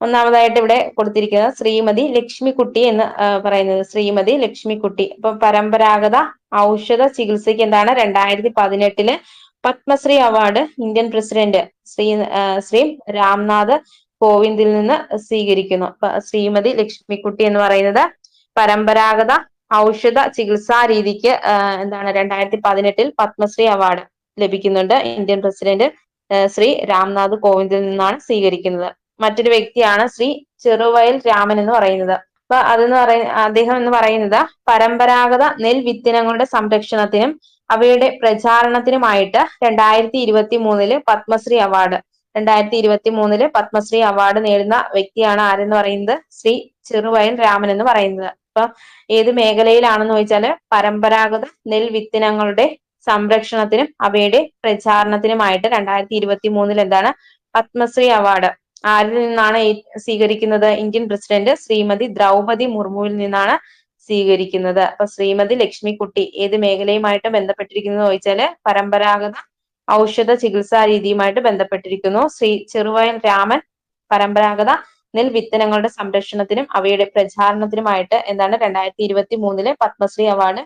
ഒന്നാമതായിട്ട് ഇവിടെ കൊടുത്തിരിക്കുന്നത് ശ്രീമതി ലക്ഷ്മിക്കുട്ടി എന്ന് പറയുന്നത്. ശ്രീമതി ലക്ഷ്മിക്കുട്ടി. ഇപ്പൊ പരമ്പരാഗത ഔഷധ ചികിത്സയ്ക്ക് എന്താണ് 2018 Padma Shri award Indian president Shri Ramnath കോവിന്ദിൽ നിന്ന് സ്വീകരിക്കുന്നു. ശ്രീമതി ലക്ഷ്മിക്കുട്ടി എന്ന് പറയുന്നത് പരമ്പരാഗത ഔഷധ ചികിത്സാ രീതിക്ക് എന്താണ് 2018 പത്മശ്രീ അവാർഡ് ലഭിക്കുന്നുണ്ട്. ഇന്ത്യൻ പ്രസിഡന്റ് ശ്രീ രാംനാഥ് കോവിന്ദിൽ നിന്നാണ് സ്വീകരിക്കുന്നത്. മറ്റൊരു വ്യക്തിയാണ് ശ്രീ ചെറുവയൽ രാമൻ എന്ന് പറയുന്നത്. അപ്പൊ അദ്ദേഹം എന്ന് പറയുന്നത് പരമ്പരാഗത നെൽവിത്തിനങ്ങളുടെ സംരക്ഷണത്തിനും അവയുടെ പ്രചാരണത്തിനുമായിട്ട് 2023 പത്മശ്രീ അവാർഡ് 2023 പത്മശ്രീ അവാർഡ് നേടുന്ന വ്യക്തിയാണ് ആരെന്ന് പറയുന്നത് ശ്രീ ചെറുവയൽ രാമൻ എന്ന് പറയുന്നത്. അപ്പൊ ഏത് മേഖലയിലാണെന്ന് ചോദിച്ചാല് പരമ്പരാഗത നെൽവിത്തിനങ്ങളുടെ സംരക്ഷണത്തിനും അവയുടെ പ്രചാരണത്തിനുമായിട്ട് 2023 എന്താണ് പത്മശ്രീ അവാർഡ് ആരിൽ നിന്നാണ് സ്വീകരിക്കുന്നത്? ഇന്ത്യൻ പ്രസിഡന്റ് ശ്രീമതി ദ്രൗപദി മുർമുവിൽ നിന്നാണ് സ്വീകരിക്കുന്നത്. അപ്പൊ ശ്രീമതി ലക്ഷ്മിക്കുട്ടി ഏത് മേഖലയുമായിട്ട് ബന്ധപ്പെട്ടിരിക്കുന്നു എന്ന് ചോദിച്ചാല് പരമ്പരാഗത ഔഷധ ചികിത്സാ രീതിയുമായിട്ട് ബന്ധപ്പെട്ടിരിക്കുന്നു. ശ്രീ ചെറുവയൽ രാമൻ പരമ്പരാഗത നെൽവിത്തനങ്ങളുടെ സംരക്ഷണത്തിനും അവയുടെ പ്രചാരണത്തിനുമായിട്ട് എന്താണ് 2023 പത്മശ്രീ അവാർഡ്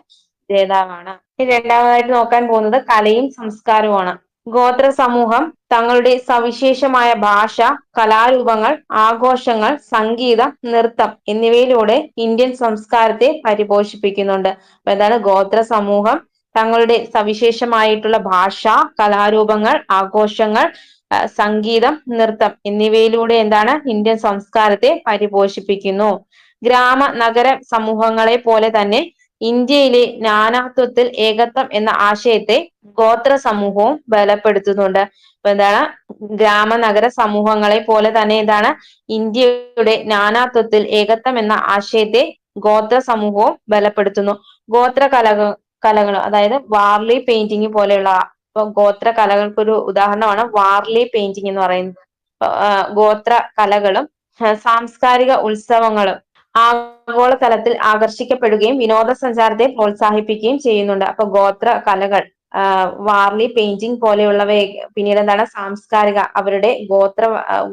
ജേതാവാണ്. രണ്ടാമതായിട്ട് നോക്കാൻ പോകുന്നത് കലയും സംസ്കാരവുമാണ്. ഗോത്ര സമൂഹം തങ്ങളുടെ സവിശേഷമായ ഭാഷ, കലാരൂപങ്ങൾ, ആഘോഷങ്ങൾ, സംഗീതം, നൃത്തം എന്നിവയിലൂടെ ഇന്ത്യൻ സംസ്കാരത്തെ പരിപോഷിപ്പിക്കുന്നുണ്ട്. അപ്പൊ എന്താണ് ഗോത്ര സമൂഹം തങ്ങളുടെ സവിശേഷമായിട്ടുള്ള ഭാഷ, കലാരൂപങ്ങൾ, ആഘോഷങ്ങൾ, സംഗീതം, നൃത്തം എന്നിവയിലൂടെ എന്താണ് ഇന്ത്യൻ സംസ്കാരത്തെ പരിപോഷിപ്പിക്കുന്നു. ഗ്രാമ നഗര സമൂഹങ്ങളെ പോലെ തന്നെ ഇന്ത്യയിലെ നാനാത്വത്തിൽ ഏകത്വം എന്ന ആശയത്തെ ഗോത്ര സമൂഹവും ബലപ്പെടുത്തുന്നുണ്ട്. അപ്പൊ എന്താണ് ഗ്രാമ നഗര സമൂഹങ്ങളെ പോലെ തന്നെ എന്താണ് ഇന്ത്യയുടെ നാനാത്വത്തിൽ ഏകത്വം എന്ന ആശയത്തെ ഗോത്ര സമൂഹവും ബലപ്പെടുത്തുന്നു. ഗോത്ര കലകൾ അതായത് വാർലി പെയിന്റിങ് പോലെയുള്ള ഇപ്പൊ ഗോത്ര കലകൾക്കൊരു ഉദാഹരണമാണ് വാർലി പെയിന്റിങ് എന്ന് പറയുന്നത്. ഗോത്ര കലകളും സാംസ്കാരിക ഉത്സവങ്ങൾ ആഗോളതലത്തിൽ ആകർഷിക്കപ്പെടുകയും വിനോദസഞ്ചാരത്തെ പ്രോത്സാഹിപ്പിക്കുകയും ചെയ്യുന്നുണ്ട്. അപ്പൊ ഗോത്ര കലകൾ, വാർലി പെയിന്റിംഗ് പോലെയുള്ളവയെ പിന്നീട് എന്താണ് സാംസ്കാരിക അവരുടെ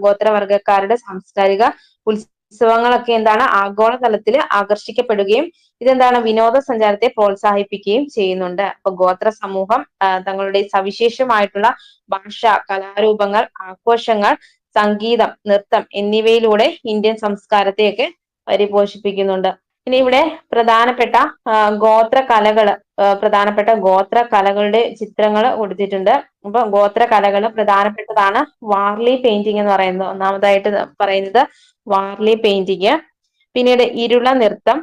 ഗോത്രവർഗക്കാരുടെ സാംസ്കാരിക ഉത്സവങ്ങളൊക്കെ എന്താണ് ആഗോളതലത്തിൽ ആകർഷിക്കപ്പെടുകയും ഇതെന്താണ് വിനോദസഞ്ചാരത്തെ പ്രോത്സാഹിപ്പിക്കുകയും ചെയ്യുന്നുണ്ട്. അപ്പൊ ഗോത്ര സമൂഹം തങ്ങളുടെ സവിശേഷമായിട്ടുള്ള ഭാഷ, കലാരൂപങ്ങൾ, ആഘോഷങ്ങൾ, സംഗീതം, നൃത്തം എന്നിവയിലൂടെ ഇന്ത്യൻ സംസ്കാരത്തെയൊക്കെ പരിപോഷിപ്പിക്കുന്നുണ്ട്. ഇനി ഇവിടെ പ്രധാനപ്പെട്ട ഗോത്ര കലകളുടെ ചിത്രങ്ങൾ കൊടുത്തിട്ടുണ്ട്. അപ്പൊ ഗോത്ര കലകൾ പ്രധാനപ്പെട്ടതാണ് വാർലി പെയിന്റിംഗ് എന്ന് പറയുന്നത്. ഒന്നാമതായിട്ട് പറയുന്നത് വാർലി പെയിന്റിംഗ്, പിന്നീട് ഇരുള നൃത്തം,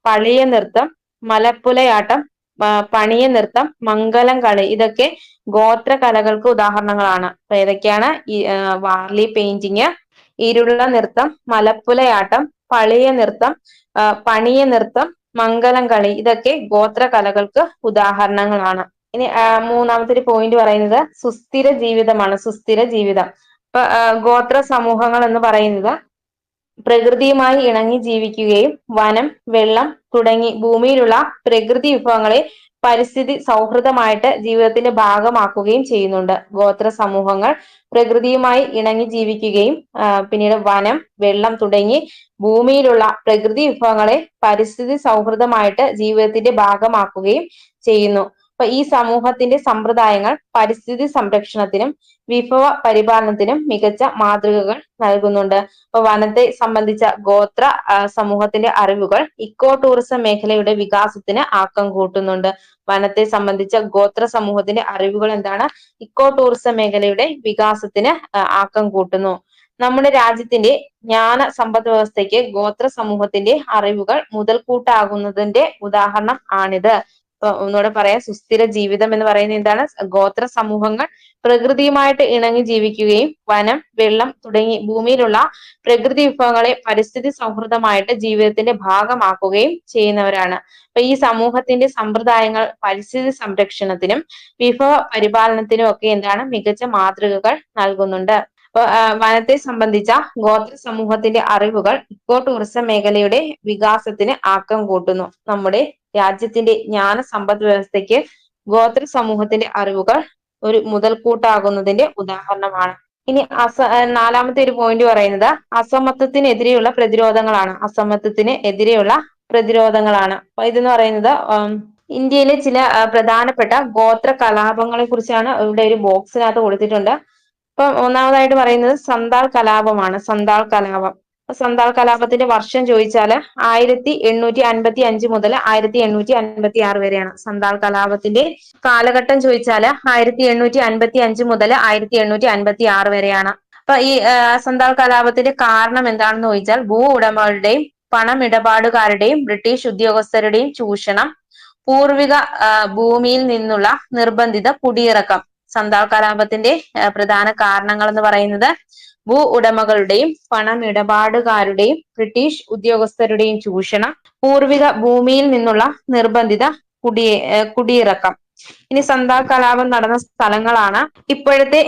പളിയ നൃത്തം, മലപ്പുലയാട്ടം, പണിയ നൃത്തം, മംഗലം കളി ഇതൊക്കെ ഗോത്ര കലകൾക്ക് ഉദാഹരണങ്ങളാണ്. അപ്പൊ ഏതൊക്കെയാണ്? വാർലി പെയിന്റിങ്, ഇരുള നൃത്തം, മലപ്പുലയാട്ടം, പളിയ നൃത്തം, പണിയ നൃത്തം, മംഗലം കളി ഇതൊക്കെ ഗോത്ര കലകൾക്ക് ഉദാഹരണങ്ങളാണ്. ഇനി മൂന്നാമത്തെ ഒരു പോയിന്റ് പറയുന്നത് സുസ്ഥിര ജീവിതമാണ്. സുസ്ഥിര ജീവിതം. ഇപ്പൊ ഗോത്ര സമൂഹങ്ങൾ എന്ന് പറയുന്നത് പ്രകൃതിയുമായി ഇണങ്ങി ജീവിക്കുകയും വനം, വെള്ളം തുടങ്ങി ഭൂമിയിലുള്ള പ്രകൃതി വിഭവങ്ങളെ പരിസ്ഥിതി സൗഹൃദമായിട്ട് ജീവിതത്തിന്റെ ഭാഗമാക്കുകയും ചെയ്യുന്നുണ്ട്. ഗോത്ര സമൂഹങ്ങൾ പ്രകൃതിയുമായി ഇണങ്ങി ജീവിക്കുകയും പിന്നീട് വനം, വെള്ളം തുടങ്ങി ഭൂമിയിലുള്ള പ്രകൃതി വിഭവങ്ങളെ പരിസ്ഥിതി സൗഹൃദമായിട്ട് ജീവിതത്തിന്റെ ഭാഗമാക്കുകയും ചെയ്യുന്നു. അപ്പൊ ഈ സമൂഹത്തിന്റെ സമ്പ്രദായങ്ങൾ പരിസ്ഥിതി സംരക്ഷണത്തിനും വിഭവ പരിപാലനത്തിനും മികച്ച മാതൃകകൾ നൽകുന്നുണ്ട്. അപ്പൊ വനത്തെ സംബന്ധിച്ച ഗോത്ര സമൂഹത്തിന്റെ അറിവുകൾ ഇക്കോ ടൂറിസം മേഖലയുടെ വികാസത്തിന് ആക്കം കൂട്ടുന്നുണ്ട്. വനത്തെ സംബന്ധിച്ച ഗോത്ര സമൂഹത്തിന്റെ അറിവുകൾ എന്താണ്? ഇക്കോ ടൂറിസം മേഖലയുടെ വികാസത്തിന് ആക്കം കൂട്ടുന്നു. നമ്മുടെ രാജ്യത്തിന്റെ ജ്ഞാന സമ്പദ് വ്യവസ്ഥയ്ക്ക് ഗോത്ര സമൂഹത്തിന്റെ അറിവുകൾ മുതൽക്കൂട്ടാകുന്നതിന്റെ ഉദാഹരണം ആണിത്. ഒന്നുകൂടെ പറയാം, സുസ്ഥിര ജീവിതം എന്ന് പറയുന്നത് എന്താണ്? ഗോത്ര സമൂഹങ്ങൾ പ്രകൃതിയുമായിട്ട് ഇണങ്ങി ജീവിക്കുകയും വനം, വെള്ളം തുടങ്ങി ഭൂമിയിലുള്ള പ്രകൃതി വിഭവങ്ങളെ പരിസ്ഥിതി സൗഹൃദമായിട്ട് ജീവിതത്തിന്റെ ഭാഗമാക്കുകയും ചെയ്യുന്നവരാണ്. അപ്പൊ ഈ സമൂഹത്തിന്റെ സമ്പ്രദായങ്ങൾ പരിസ്ഥിതി സംരക്ഷണത്തിനും വിഭവ പരിപാലനത്തിനും ഒക്കെ എന്താണ് മികച്ച മാതൃകകൾ നൽകുന്നുണ്ട്. അപ്പൊ വനത്തെ സംബന്ധിച്ച ഗോത്ര സമൂഹത്തിന്റെ അറിവുകൾ ഇക്കോ ടൂറിസം മേഖലയുടെ വികാസത്തിന് ആക്കം കൂട്ടുന്നു. നമ്മുടെ രാജ്യത്തിന്റെ ജ്ഞാന സമ്പദ് വ്യവസ്ഥയ്ക്ക് ഗോത്ര സമൂഹത്തിന്റെ അറിവുകൾ ഒരു മുതൽക്കൂട്ടാകുന്നതിന്റെ ഉദാഹരണമാണ്. ഇനി നാലാമത്തെ ഒരു പോയിന്റ് പറയുന്നത് അസമത്വത്തിനെതിരെയുള്ള പ്രതിരോധങ്ങളാണ്. അസമത്വത്തിന് എതിരെയുള്ള പ്രതിരോധങ്ങളാണ്. അപ്പൊ ഇതെന്ന് പറയുന്നത് ഇന്ത്യയിലെ ചില പ്രധാനപ്പെട്ട ഗോത്ര കലാപങ്ങളെ കുറിച്ചാണ് ഇവിടെ ഒരു ബോക്സിനകത്ത് കൊടുത്തിട്ടുണ്ട്. ഇപ്പൊ ഒന്നാമതായിട്ട് പറയുന്നത് സന്താൾ കലാപമാണ്. സന്താൾ കലാപം. സന്താൾ കലാപത്തിന്റെ വർഷം ചോദിച്ചാൽ 1855 മുതൽ 1856 വരെയാണ്. സന്താൾ കലാപത്തിന്റെ കാലഘട്ടം ചോദിച്ചാൽ 1855 മുതൽ 1856 വരെയാണ്. അപ്പൊ ഈ സന്താൾ കലാപത്തിന്റെ കാരണം എന്താണെന്ന് ചോദിച്ചാൽ ഭൂ ഉടമകളുടെയും പണമിടപാടുകാരുടെയും ബ്രിട്ടീഷ് ഉദ്യോഗസ്ഥരുടെയും ചൂഷണം, പൂർവിക ഭൂമിയിൽ നിന്നുള്ള നിർബന്ധിത കുടിയിറക്കം. സന്താൾ കലാപത്തിന്റെ പ്രധാന കാരണങ്ങൾ എന്ന് പറയുന്നത് ഭൂ ഉടമകളുടെയും പണമിടപാടുകാരുടെയും ബ്രിട്ടീഷ് ഉദ്യോഗസ്ഥരുടെയും ചൂഷണം, പൂർവിക ഭൂമിയിൽ നിന്നുള്ള നിർബന്ധിത കുടിയിറക്കം. ഇനി സന്താൾ കലാപം നടന്ന സ്ഥലങ്ങളാണ് ഇപ്പോഴത്തെ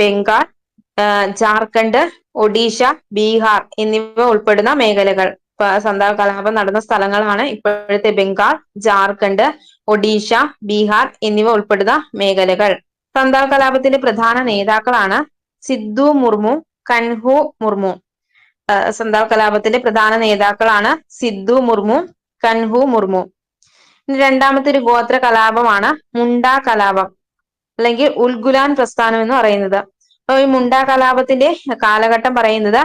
ബംഗാൾ, ജാർഖണ്ഡ്, ഒഡീഷ, ബീഹാർ എന്നിവ ഉൾപ്പെടുന്ന മേഖലകൾ. സന്താൾ കലാപം നടന്ന സ്ഥലങ്ങളാണ് ഇപ്പോഴത്തെ ബംഗാൾ, ജാർഖണ്ഡ്, ഒഡീഷ, ബീഹാർ എന്നിവ ഉൾപ്പെടുന്ന മേഖലകൾ. സന്താൾ കലാപത്തിന്റെ പ്രധാന നേതാക്കളാണ് സിദ്ധു മുർമു, കൻഹു മുർമു. സന്താൾ കലാപത്തിന്റെ പ്രധാന നേതാക്കളാണ് സിദ്ധു മുർമു, കൻഹു മുർമു. രണ്ടാമത്തെ ഒരു ഗോത്ര കലാപമാണ് മുണ്ട കലാപം അല്ലെങ്കിൽ ഉൽഗുലാൻ പ്രസ്ഥാനം എന്ന് പറയുന്നത്. അപ്പൊ ഈ മുണ്ട കലാപത്തിന്റെ കാലഘട്ടം പറയുന്നത്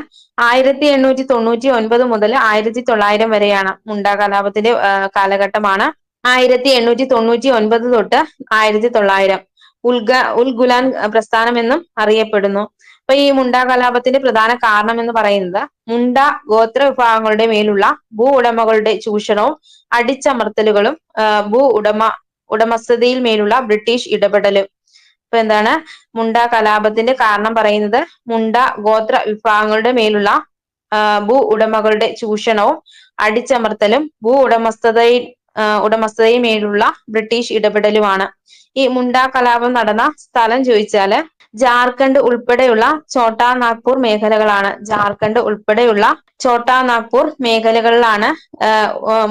1899 മുതൽ 1900 വരെയാണ്. മുണ്ട കലാപത്തിന്റെ കാലഘട്ടമാണ് 1899 തൊട്ട് 1900. ഉൽഗുലാൻ പ്രസ്ഥാനം എന്നും അറിയപ്പെടുന്നു. അപ്പൊ ഈ മുണ്ട കലാപത്തിന്റെ പ്രധാന കാരണം എന്ന് പറയുന്നത് മുണ്ട ഗോത്ര വിഭാഗങ്ങളുടെ മേലുള്ള ഭൂ ഉടമകളുടെ ചൂഷണവും അടിച്ചമർത്തലുകളും ഉടമസ്ഥതയിൽ മേലുള്ള ബ്രിട്ടീഷ് ഇടപെടലും. ഇപ്പൊ എന്താണ് മുണ്ട കലാപത്തിന്റെ കാരണം പറയുന്നത്? മുണ്ട ഗോത്ര വിഭാഗങ്ങളുടെ മേലുള്ള ഭൂ ഉടമകളുടെ ചൂഷണവും അടിച്ചമർത്തലും ഉടമസ്ഥതയിൽ മേലുള്ള ബ്രിട്ടീഷ് ഇടപെടലുമാണ്. ഈ മുണ്ട കലാപം നടന്ന സ്ഥലം ചോദിച്ചാല് ജാർഖണ്ഡ് ഉൾപ്പെടെയുള്ള ഛോട്ടാ നാഗ്പൂർ മേഖലകളാണ്. ജാർഖണ്ഡ് ഉൾപ്പെടെയുള്ള ഛോട്ടാ നാഗ്പൂർ മേഖലകളിലാണ്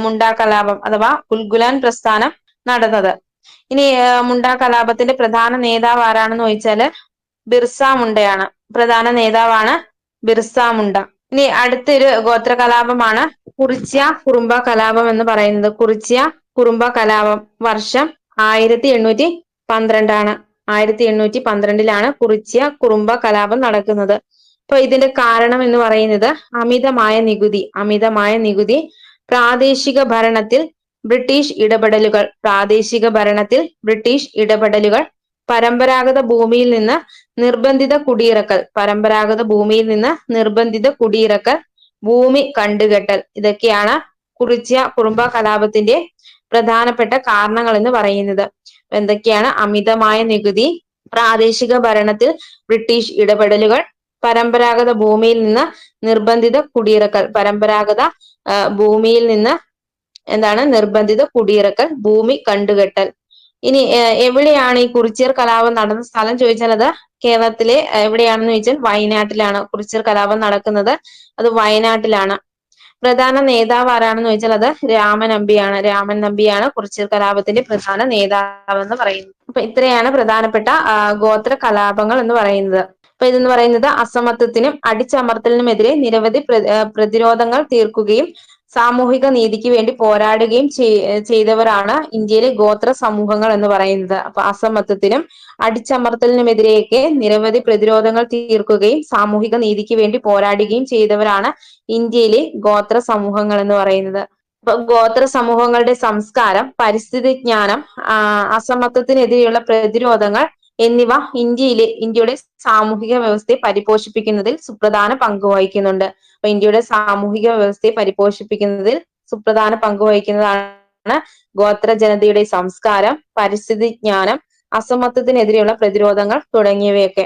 മുണ്ട കലാപം അഥവാ ഉൽഗുലാൻ പ്രസ്ഥാനം നടന്നത്. ഇനി മുണ്ട കലാപത്തിന്റെ പ്രധാന നേതാവ് ആരാണെന്ന് ചോദിച്ചാല് ബിർസ മുണ്ടയാണ്. പ്രധാന നേതാവാണ് ബിർസ മുണ്ട. ഇനി അടുത്തൊരു ഗോത്ര കലാപമാണ് കുറിച്യ കുറുംബ കലാപം എന്ന് പറയുന്നത്. കുറിച്യ കുറുംബ കലാപം വർഷം 1812 1812 കുറിച്യ കുറുംബ കലാപം നടക്കുന്നത്. അപ്പൊ ഇതിന്റെ കാരണം എന്ന് പറയുന്നത് അമിതമായ നികുതി, പ്രാദേശിക ഭരണത്തിൽ ബ്രിട്ടീഷ് ഇടപെടലുകൾ, പരമ്പരാഗത ഭൂമിയിൽ നിന്ന് നിർബന്ധിത കുടിയിറക്കൽ, ഭൂമി കണ്ടുകെട്ടൽ, ഇതൊക്കെയാണ് കുറിച്യ കുറുംബ കലാപത്തിന്റെ പ്രധാനപ്പെട്ട കാരണങ്ങൾ എന്ന് പറയുന്നത്. എന്തൊക്കെയാണ്? അമിതമായ നികുതി, പ്രാദേശിക ഭരണത്തിൽ ബ്രിട്ടീഷ് ഇടപെടലുകൾ, പരമ്പരാഗത ഭൂമിയിൽ നിന്ന് നിർബന്ധിത കുടിയിറക്കൽ, ഭൂമിയിൽ നിന്ന് നിർബന്ധിത കുടിയിറക്കൽ, ഭൂമി കണ്ടുകെട്ടൽ. ഇനി എവിടെയാണ് ഈ കുറിച്യർ കലാപം നടന്ന സ്ഥലം ചോദിച്ചാൽ അത് കേരളത്തിലെ എവിടെയാണെന്ന് ചോദിച്ചാൽ വയനാട്ടിലാണ് കുറിച്യർ കലാപം നടക്കുന്നത്. അത് വയനാട്ടിലാണ്. പ്രധാന നേതാവ് ആരാണെന്ന് ചോദിച്ചാൽ അത് രാമൻ നമ്പിയാണ് കുറിച്യർ കലാപത്തിന്റെ പ്രധാന നേതാവ് എന്ന് പറയുന്നത്. അപ്പൊ ഇത്രയാണ് പ്രധാനപ്പെട്ട ഗോത്ര കലാപങ്ങൾ എന്ന് പറയുന്നത്. അപ്പൊ ഇതെന്ന് പറയുന്നത് അസമത്വത്തിനും അടിച്ചമർത്തലിനുമെതിരെ നിരവധി പ്രതിരോധങ്ങൾ തീർക്കുകയും സാമൂഹിക നീതിക്ക് വേണ്ടി പോരാടുകയും ചെയ്തവരാണ് ഇന്ത്യയിലെ ഗോത്ര സമൂഹങ്ങൾ എന്ന് പറയുന്നത്. അപ്പൊ അസമത്വത്തിനും അടിച്ചമർത്തലിനുമെതിരെയൊക്കെ നിരവധി പ്രതിരോധങ്ങൾ തീർക്കുകയും സാമൂഹിക നീതിക്ക് വേണ്ടി പോരാടുകയും ചെയ്തവരാണ് ഇന്ത്യയിലെ ഗോത്ര സമൂഹങ്ങൾ എന്ന് പറയുന്നത്. അപ്പൊ ഗോത്ര സമൂഹങ്ങളുടെ സംസ്കാരം, പരിസ്ഥിതി ജ്ഞാനം, അസമത്വത്തിനെതിരെയുള്ള പ്രതിരോധങ്ങൾ എന്നിവ ഇന്ത്യയുടെ സാമൂഹിക വ്യവസ്ഥയെ പരിപോഷിപ്പിക്കുന്നതിൽ സുപ്രധാന പങ്ക് വഹിക്കുന്നുണ്ട്. അപ്പൊ ഇന്ത്യയുടെ സാമൂഹിക വ്യവസ്ഥയെ പരിപോഷിപ്പിക്കുന്നതിൽ സുപ്രധാന പങ്ക് വഹിക്കുന്നതാണ് ഗോത്ര ജനതയുടെ സംസ്കാരം, പരിസ്ഥിതി ജ്ഞാനം, അസമത്വത്തിനെതിരെയുള്ള പ്രതിരോധങ്ങൾ തുടങ്ങിയവയൊക്കെ.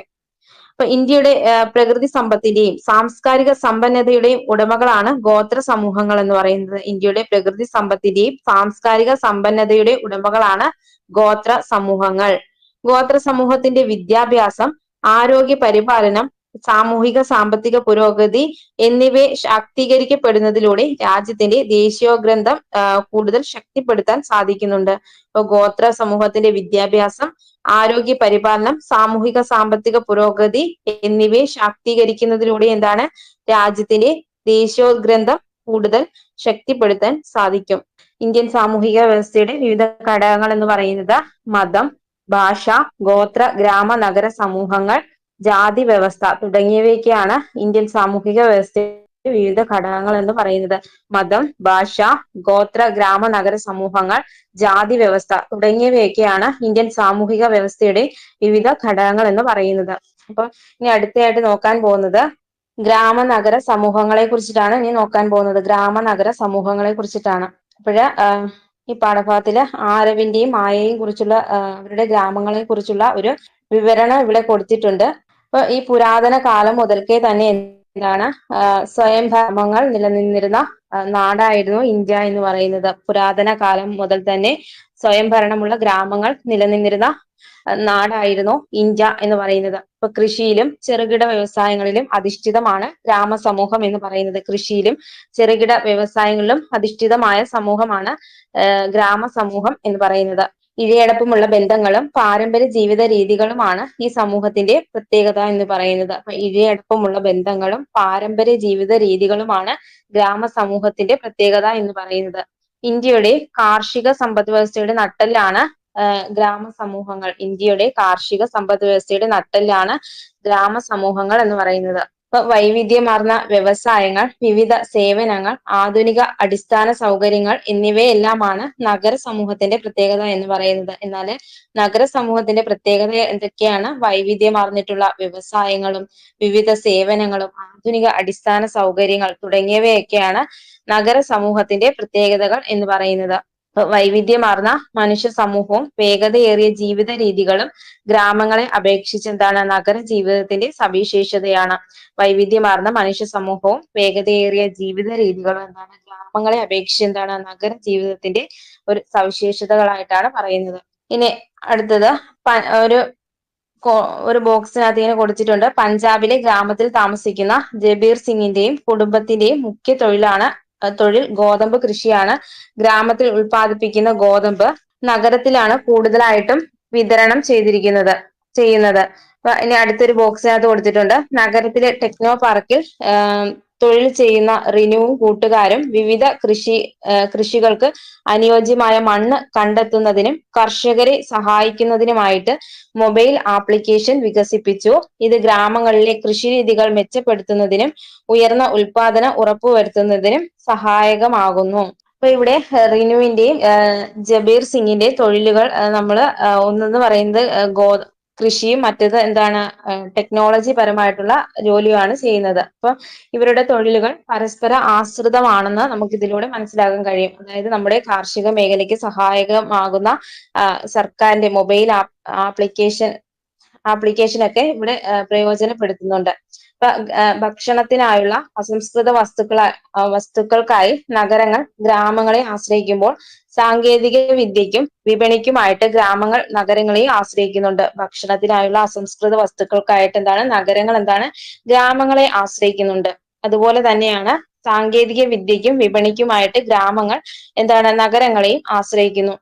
അപ്പൊ ഇന്ത്യയുടെ പ്രകൃതി സമ്പത്തിന്റെയും സാംസ്കാരിക സമ്പന്നതയുടെയും ഉടമകളാണ് ഗോത്ര സമൂഹങ്ങൾ എന്ന് പറയുന്നത്. ഇന്ത്യയുടെ പ്രകൃതി സമ്പത്തിന്റെയും സാംസ്കാരിക സമ്പന്നതയുടെ ഉടമകളാണ് ഗോത്ര സമൂഹങ്ങൾ. ഗോത്ര സമൂഹത്തിന്റെ വിദ്യാഭ്യാസം, ആരോഗ്യ പരിപാലനം, സാമൂഹിക സാമ്പത്തിക പുരോഗതി എന്നിവയെ ശാക്തീകരിക്കപ്പെടുന്നതിലൂടെ രാജ്യത്തിന്റെ ദേശീയോഗ്രന്ഥം കൂടുതൽ ശക്തിപ്പെടുത്താൻ സാധിക്കുന്നുണ്ട്. ഇപ്പൊ ഗോത്ര സമൂഹത്തിന്റെ വിദ്യാഭ്യാസം, ആരോഗ്യ പരിപാലനം, സാമൂഹിക സാമ്പത്തിക പുരോഗതി എന്നിവയെ ശാക്തീകരിക്കുന്നതിലൂടെ രാജ്യത്തിന്റെ ദേശീയോഗ്രന്ഥം കൂടുതൽ ശക്തിപ്പെടുത്താൻ സാധിക്കും. ഇന്ത്യൻ സാമൂഹിക വ്യവസ്ഥയുടെ വിവിധ ഘടകങ്ങൾ എന്ന് പറയുന്നത് മതം, ഭാഷ, ഗോത്ര, ഗ്രാമ, നഗര സമൂഹങ്ങൾ, ജാതി വ്യവസ്ഥ തുടങ്ങിയവയൊക്കെയാണ് ഇന്ത്യൻ സാമൂഹിക വ്യവസ്ഥയുടെ വിവിധ ഘടകങ്ങൾ എന്ന് പറയുന്നത്. മതം, ഭാഷ, ഗോത്ര, ഗ്രാമ, നഗര സമൂഹങ്ങൾ, ജാതി വ്യവസ്ഥ തുടങ്ങിയവയൊക്കെയാണ് ഇന്ത്യൻ സാമൂഹിക വ്യവസ്ഥയുടെ വിവിധ ഘടകങ്ങൾ എന്ന് പറയുന്നത്. അപ്പൊ ഇനി അടുത്തയായിട്ട് നോക്കാൻ പോകുന്നത് ഗ്രാമ നഗര സമൂഹങ്ങളെ കുറിച്ചിട്ടാണ് ഗ്രാമ നഗര സമൂഹങ്ങളെ കുറിച്ചിട്ടാണ്. ഈ പാഠഭാഗത്തില് ആരവിന്റെയും മായയെയും കുറിച്ചുള്ള അവരുടെ ഗ്രാമങ്ങളെ കുറിച്ചുള്ള ഒരു വിവരണം ഇവിടെ കൊടുത്തിട്ടുണ്ട്. അപ്പൊ ഈ പുരാതന കാലം മുതൽക്കേ തന്നെ സ്വയം ധർമ്മങ്ങൾ നിലനിന്നിരുന്ന നാടായിരുന്നു ഇന്ത്യ എന്ന് പറയുന്നത്. പുരാതന കാലം മുതൽ തന്നെ സ്വയം ഭരണമുള്ള ഗ്രാമങ്ങൾ നിലനിന്നിരുന്ന നാടായിരുന്നു ഇന്ത്യ എന്ന് പറയുന്നത്. ഇപ്പൊ കൃഷിയിലും ചെറുകിട വ്യവസായങ്ങളിലും അധിഷ്ഠിതമാണ് ഗ്രാമസമൂഹം എന്ന് പറയുന്നത്. കൃഷിയിലും ചെറുകിട വ്യവസായങ്ങളിലും അധിഷ്ഠിതമായ സമൂഹമാണ് ഗ്രാമസമൂഹം എന്ന് പറയുന്നത്. ഇഴയടപ്പമുള്ള ബന്ധങ്ങളും പാരമ്പര്യ ജീവിത രീതികളുമാണ് ഈ സമൂഹത്തിന്റെ പ്രത്യേകത എന്ന് പറയുന്നത്. അപ്പൊ ഇഴയടപ്പമുള്ള ബന്ധങ്ങളും പാരമ്പര്യ ജീവിത രീതികളുമാണ് ഗ്രാമസമൂഹത്തിന്റെ പ്രത്യേകത എന്ന് പറയുന്നത്. ഇന്ത്യയുടെ കാർഷിക സമ്പദ് വ്യവസ്ഥയുടെ നട്ടെല്ലാണ് ഗ്രാമസമൂഹങ്ങൾ. ഇന്ത്യയുടെ കാർഷിക സമ്പദ് വ്യവസ്ഥയുടെ നട്ടെല്ലാണ് ഗ്രാമസമൂഹങ്ങൾ എന്ന് പറയുന്നത്. ഇപ്പൊ വൈവിധ്യമാർന്ന വ്യവസായങ്ങൾ, വിവിധ സേവനങ്ങൾ, ആധുനിക അടിസ്ഥാന സൗകര്യങ്ങൾ എന്നിവയെല്ലാമാണ് നഗര സമൂഹത്തിന്റെ പ്രത്യേകത എന്ന് പറയുന്നത്. എന്നാൽ നഗര സമൂഹത്തിന്റെ പ്രത്യേകത എന്തൊക്കെയാണ്? വൈവിധ്യമാർന്നിട്ടുള്ള വ്യവസായങ്ങളും വിവിധ സേവനങ്ങളും ആധുനിക അടിസ്ഥാന സൗകര്യങ്ങൾ തുടങ്ങിയവയൊക്കെയാണ് നഗര സമൂഹത്തിന്റെ പ്രത്യേകതകൾ എന്ന് പറയുന്നത്. വൈവിധ്യമാർന്ന മനുഷ്യ സമൂഹവും വേഗതയേറിയ ജീവിത രീതികളും ഗ്രാമങ്ങളെ അപേക്ഷിച്ച് നഗര ജീവിതത്തിന്റെ സവിശേഷതയാണ്. വൈവിധ്യമാർന്ന മനുഷ്യ സമൂഹവും വേഗതയേറിയ ജീവിത രീതികളും ഗ്രാമങ്ങളെ അപേക്ഷിച്ച് നഗര ജീവിതത്തിന്റെ ഒരു സവിശേഷതകളായിട്ടാണ് പറയുന്നത്. ഇനി അടുത്തത് ഒരു ഒരു ബോക്സിനകത്ത് ഇങ്ങനെ കൊടുത്തിട്ടുണ്ട്. പഞ്ചാബിലെ ഗ്രാമത്തിൽ താമസിക്കുന്ന ജബീർ സിംഗിന്റെയും കുടുംബത്തിന്റെയും മുഖ്യ തൊഴിൽ ഗോതമ്പ് കൃഷിയാണ്. ഗ്രാമത്തിൽ ഉൽപ്പാദിപ്പിക്കുന്ന ഗോതമ്പ് നഗരത്തിലാണ് കൂടുതലായിട്ടും വിതരണം ചെയ്യുന്നത്. ഇനി അടുത്തൊരു ബോക്സിനകത്ത് കൊടുത്തിട്ടുണ്ട്. നഗരത്തിലെ ടെക്നോ പാർക്കിൽ തൊഴിൽ ചെയ്യുന്ന റിനുവും കൂട്ടുകാരും വിവിധ കൃഷികൾക്ക് അനുയോജ്യമായ മണ്ണ് കണ്ടെത്തുന്നതിനും കർഷകരെ സഹായിക്കുന്നതിനുമായിട്ട് മൊബൈൽ ആപ്ലിക്കേഷൻ വികസിപ്പിച്ചു. ഇത് ഗ്രാമങ്ങളിലെ കൃഷിരീതികൾ മെച്ചപ്പെടുത്തുന്നതിനും ഉയർന്ന ഉൽപാദനം ഉറപ്പുവരുത്തുന്നതിനും സഹായകമാകുന്നു. അപ്പൊ ഇവിടെ റിനുവിന്റെയും ജബീർ സിംഗിന്റെയും തൊഴിലുകൾ നമ്മൾ ഒന്നെന്ന് പറയുന്നത് കൃഷിയും മറ്റേത് എന്താണ് ടെക്നോളജി പരമായിട്ടുള്ള ജോലിയാണ് ചെയ്യുന്നത്. അപ്പൊ ഇവരുടെ തൊഴിലുകൾ പരസ്പര ആശ്രിതമാണെന്ന് നമുക്ക് ഇതിലൂടെ മനസ്സിലാക്കാൻ കഴിയും. അതായത് നമ്മുടെ കാർഷിക മേഖലയ്ക്ക് സഹായകമാകുന്ന സർക്കാരിന്റെ മൊബൈൽ ആപ്ലിക്കേഷനൊക്കെ ഇവിടെ പ്രയോജനപ്പെടുത്തുന്നുണ്ട്. ഭക്ഷണത്തിനായുള്ള അസംസ്കൃത വസ്തുക്കൾക്കായി നഗരങ്ങൾ ഗ്രാമങ്ങളെ ആശ്രയിക്കുമ്പോൾ സാങ്കേതിക വിദ്യയ്ക്കും വിപണിക്കുമായിട്ട് ഗ്രാമങ്ങൾ നഗരങ്ങളെയും ആശ്രയിക്കുന്നുണ്ട്. ഭക്ഷണത്തിനായുള്ള അസംസ്കൃത വസ്തുക്കൾക്കായിട്ട് നഗരങ്ങൾ ഗ്രാമങ്ങളെ ആശ്രയിക്കുന്നുണ്ട്. അതുപോലെ തന്നെയാണ് സാങ്കേതിക വിദ്യയ്ക്കും വിപണിക്കുമായിട്ട് ഗ്രാമങ്ങൾ നഗരങ്ങളെയും ആശ്രയിക്കുന്നു.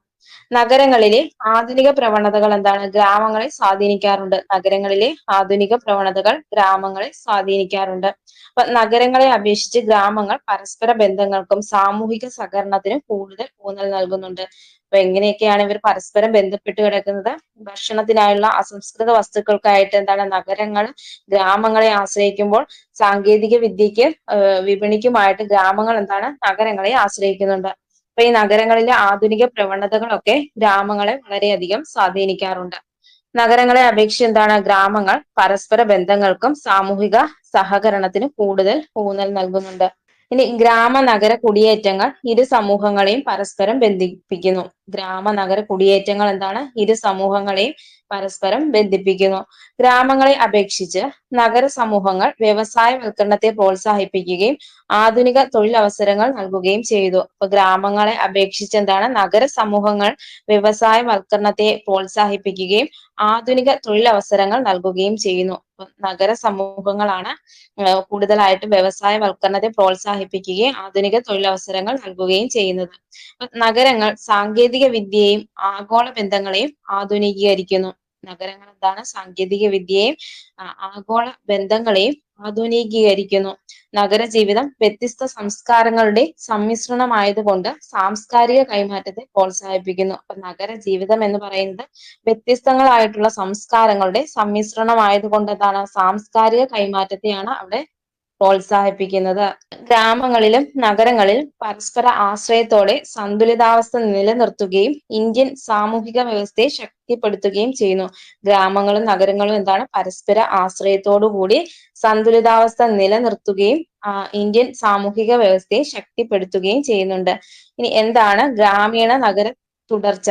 നഗരങ്ങളിലെ ആധുനിക പ്രവണതകൾ ഗ്രാമങ്ങളെ സ്വാധീനിക്കാറുണ്ട്. നഗരങ്ങളിലെ ആധുനിക പ്രവണതകൾ ഗ്രാമങ്ങളെ സ്വാധീനിക്കാറുണ്ട്. അപ്പൊ നഗരങ്ങളെ അപേക്ഷിച്ച് ഗ്രാമങ്ങൾ പരസ്പര ബന്ധങ്ങൾക്കും സാമൂഹിക സഹകരണത്തിനും കൂടുതൽ ഊന്നൽ നൽകുന്നുണ്ട്. അപ്പൊ എങ്ങനെയൊക്കെയാണ് ഇവർ പരസ്പരം ബന്ധപ്പെട്ട് കിടക്കുന്നത്? ഭക്ഷണത്തിനായുള്ള അസംസ്കൃത വസ്തുക്കൾക്കായിട്ട് നഗരങ്ങൾ ഗ്രാമങ്ങളെ ആശ്രയിക്കുമ്പോൾ സാങ്കേതിക വിദ്യയ്ക്ക് വിപണിക്കുമായിട്ട് ഗ്രാമങ്ങൾ നഗരങ്ങളെ ആശ്രയിക്കുന്നുണ്ട്. അപ്പൊ ഈ നഗരങ്ങളിലെ ആധുനിക പ്രവണതകളൊക്കെ ഗ്രാമങ്ങളെ വളരെയധികം സ്വാധീനിക്കാറുണ്ട്. നഗരങ്ങളെ അപേക്ഷിച്ച് ഗ്രാമങ്ങൾ പരസ്പര ബന്ധങ്ങൾക്കും സാമൂഹിക സഹകരണത്തിനും കൂടുതൽ ഊന്നൽ നൽകുന്നുണ്ട്. ഇനി ഗ്രാമ-നഗര കുടിയേറ്റങ്ങൾ ഇരു സമൂഹങ്ങളെയും പരസ്പരം ബന്ധിപ്പിക്കുന്നു. ഗ്രാമ-നഗര കുടിയേറ്റങ്ങൾ ഇരു സമൂഹങ്ങളെയും പരസ്പരം ബന്ധിപ്പിക്കുന്നു. ഗ്രാമങ്ങളെ അപേക്ഷിച്ച് നഗര സമൂഹങ്ങൾ വ്യവസായവൽക്കരണത്തെ പ്രോത്സാഹിപ്പിക്കുകയും ആധുനിക തൊഴിലവസരങ്ങൾ നൽകുകയും ചെയ്തു. അപ്പൊ ഗ്രാമങ്ങളെ അപേക്ഷിച്ച് നഗര സമൂഹങ്ങൾ വ്യവസായവൽക്കരണത്തെ പ്രോത്സാഹിപ്പിക്കുകയും ആധുനിക തൊഴിലവസരങ്ങൾ നൽകുകയും ചെയ്യുന്നു. നഗര സമൂഹങ്ങളാണ് കൂടുതലായിട്ട് വ്യവസായവൽക്കരണത്തെ പ്രോത്സാഹിപ്പിക്കുകയും ആധുനിക തൊഴിലവസരങ്ങൾ നൽകുകയും ചെയ്യുന്നത്. നഗരങ്ങൾ സാങ്കേതിക വിദ്യയെയും ആഗോള ബന്ധങ്ങളെയും ആധുനികീകരിക്കുന്നു. നഗരങ്ങൾ സാങ്കേതിക വിദ്യയെയും ആഗോള ബന്ധങ്ങളെയും ആധുനികീകരിക്കുന്നു. നഗര ജീവിതം വ്യത്യസ്ത സംസ്കാരങ്ങളുടെ സമ്മിശ്രണമായതുകൊണ്ട് സാംസ്കാരിക കൈമാറ്റത്തെ പ്രോത്സാഹിപ്പിക്കുന്നു. അപ്പൊ നഗര ജീവിതം എന്ന് പറയുന്നത് വ്യത്യസ്തങ്ങളായിട്ടുള്ള സംസ്കാരങ്ങളുടെ സമ്മിശ്രണമായതുകൊണ്ട് സാംസ്കാരിക കൈമാറ്റത്തെയാണ് അവിടെ പ്രോത്സാഹിപ്പിക്കുന്നത്. ഗ്രാമങ്ങളിലും നഗരങ്ങളിലും പരസ്പര ആശ്രയത്തോടെ സന്തുലിതാവസ്ഥ നിലനിർത്തുകയും ഇന്ത്യൻ സാമൂഹിക വ്യവസ്ഥയെ ശക്തിപ്പെടുത്തുകയും ചെയ്യുന്നു. ഗ്രാമങ്ങളും നഗരങ്ങളും പരസ്പര ആശ്രയത്തോടു കൂടി സന്തുലിതാവസ്ഥ നിലനിർത്തുകയും ഇന്ത്യൻ സാമൂഹിക വ്യവസ്ഥയെ ശക്തിപ്പെടുത്തുകയും ചെയ്യുന്നുണ്ട്. ഇനി എന്താണ് ഗ്രാമീണ നഗര തുടർച്ച?